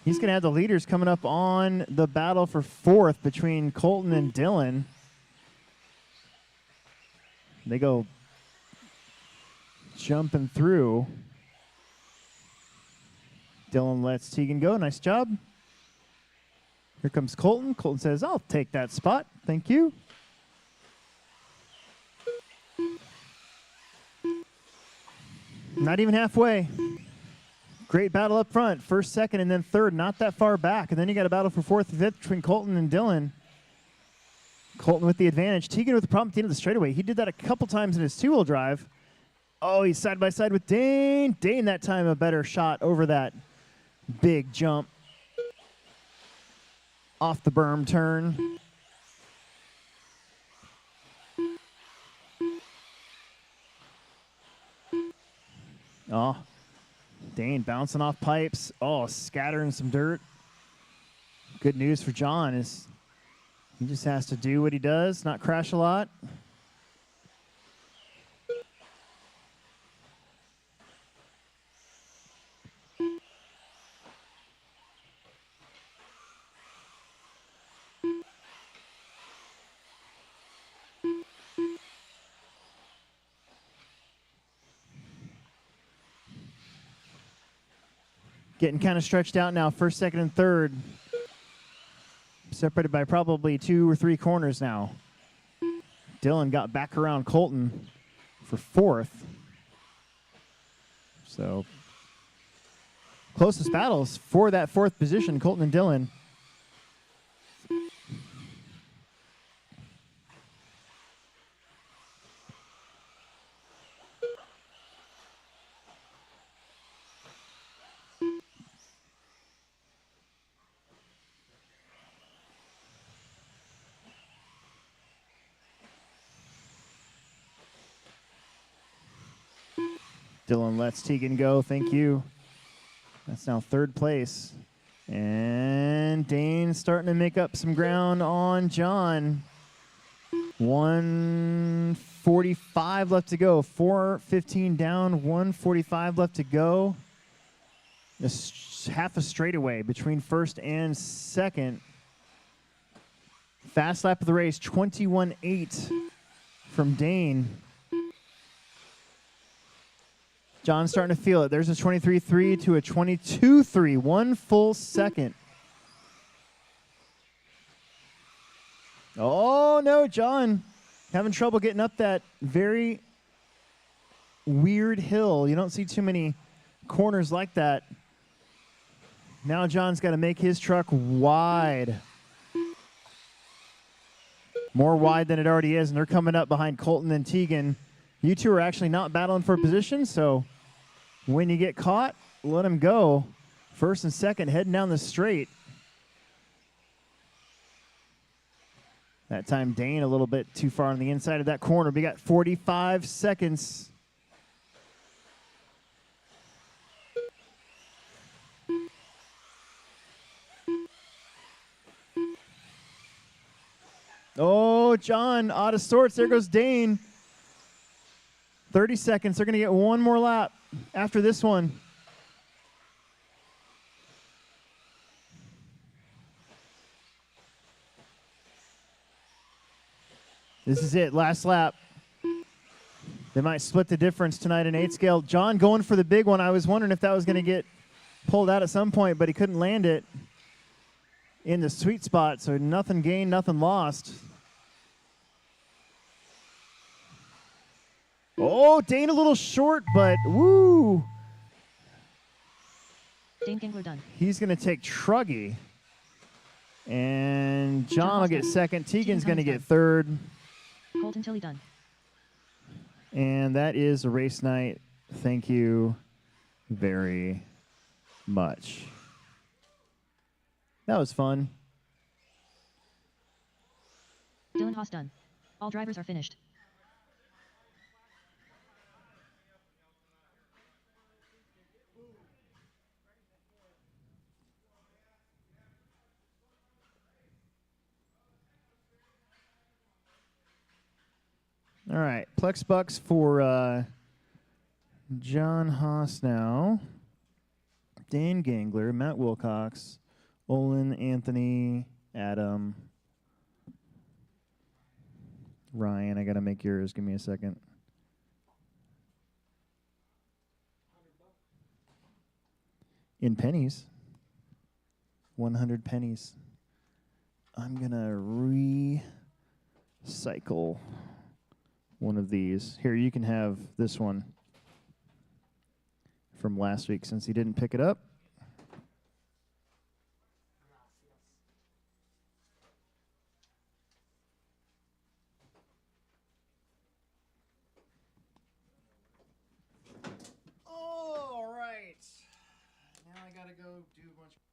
He's going to have the leaders coming up on the battle for 4th between Colton and Dylan. They go jumping through. Dylan lets Tegan go. Nice job. Here comes Colton. Colton says, I'll take that spot. Thank you. Not even halfway. Great battle up front. 1st, 2nd, and then 3rd. Not that far back. And then you got a battle for 4th and 5th between Colton and Dylan. Colton with the advantage. Tegan with the problem at the end of the straightaway. He did that a couple times in his 2-wheel drive. Oh, he's side by side with Dane. Dane that time a better shot over that big jump. Off the berm turn. Oh, Dane bouncing off pipes. Oh, scattering some dirt. Good news for John is he just has to do what he does, not crash a lot. Getting kind of stretched out now, 1st, 2nd, and 3rd. Separated by probably 2 or 3 corners now. Dylan got back around Colton for 4th. So, closest battles for that 4th position, Colton and Dylan. Dylan lets Tegan go. Thank you. That's now 3rd place. And Dane starting to make up some ground on John. 1:45 left to go. 4:15 down, 1:45 left to go. Just half a straightaway between 1st and 2nd. Fast lap of the race, 21.8 from Dane. John's starting to feel it. There's a 23.3 to a 22.3. 1 full second. Oh, no, John. Having trouble getting up that very weird hill. You don't see too many corners like that. Now John's got to make his truck wide. More wide than it already is, and they're coming up behind Colton and Tegan. You two are actually not battling for position, so when you get caught, let them go. 1st and 2nd heading down the straight. That time Dane a little bit too far on the inside of that corner. We got 45 seconds. Oh, John, out of sorts. There goes Dane. 30 seconds. They're going to get one more lap after this one. This is it. Last lap. They might split the difference tonight in 8 scale. John going for the big one. I was wondering if that was going to get pulled out at some point, but he couldn't land it in the sweet spot. So nothing gained, nothing lost. Oh, Dane a little short, but woo. Dane Gangler done. He's going to take Truggy. And John will get 2nd. Tegan's going to get 3rd. Colton Tilly done. And that is a race night. Thank you very much. That was fun. Dylan Haas done. All drivers are finished. All right, Plex Bucks for John Haas now. Dan Gangler, Matt Wilcox, Olin, Anthony, Adam, Ryan. I got to make yours. Give me a second. In pennies. 100 pennies. I'm going to recycle one of these. Here, you can have this one from last week since he didn't pick it up. All right. Now I got to go do a bunch of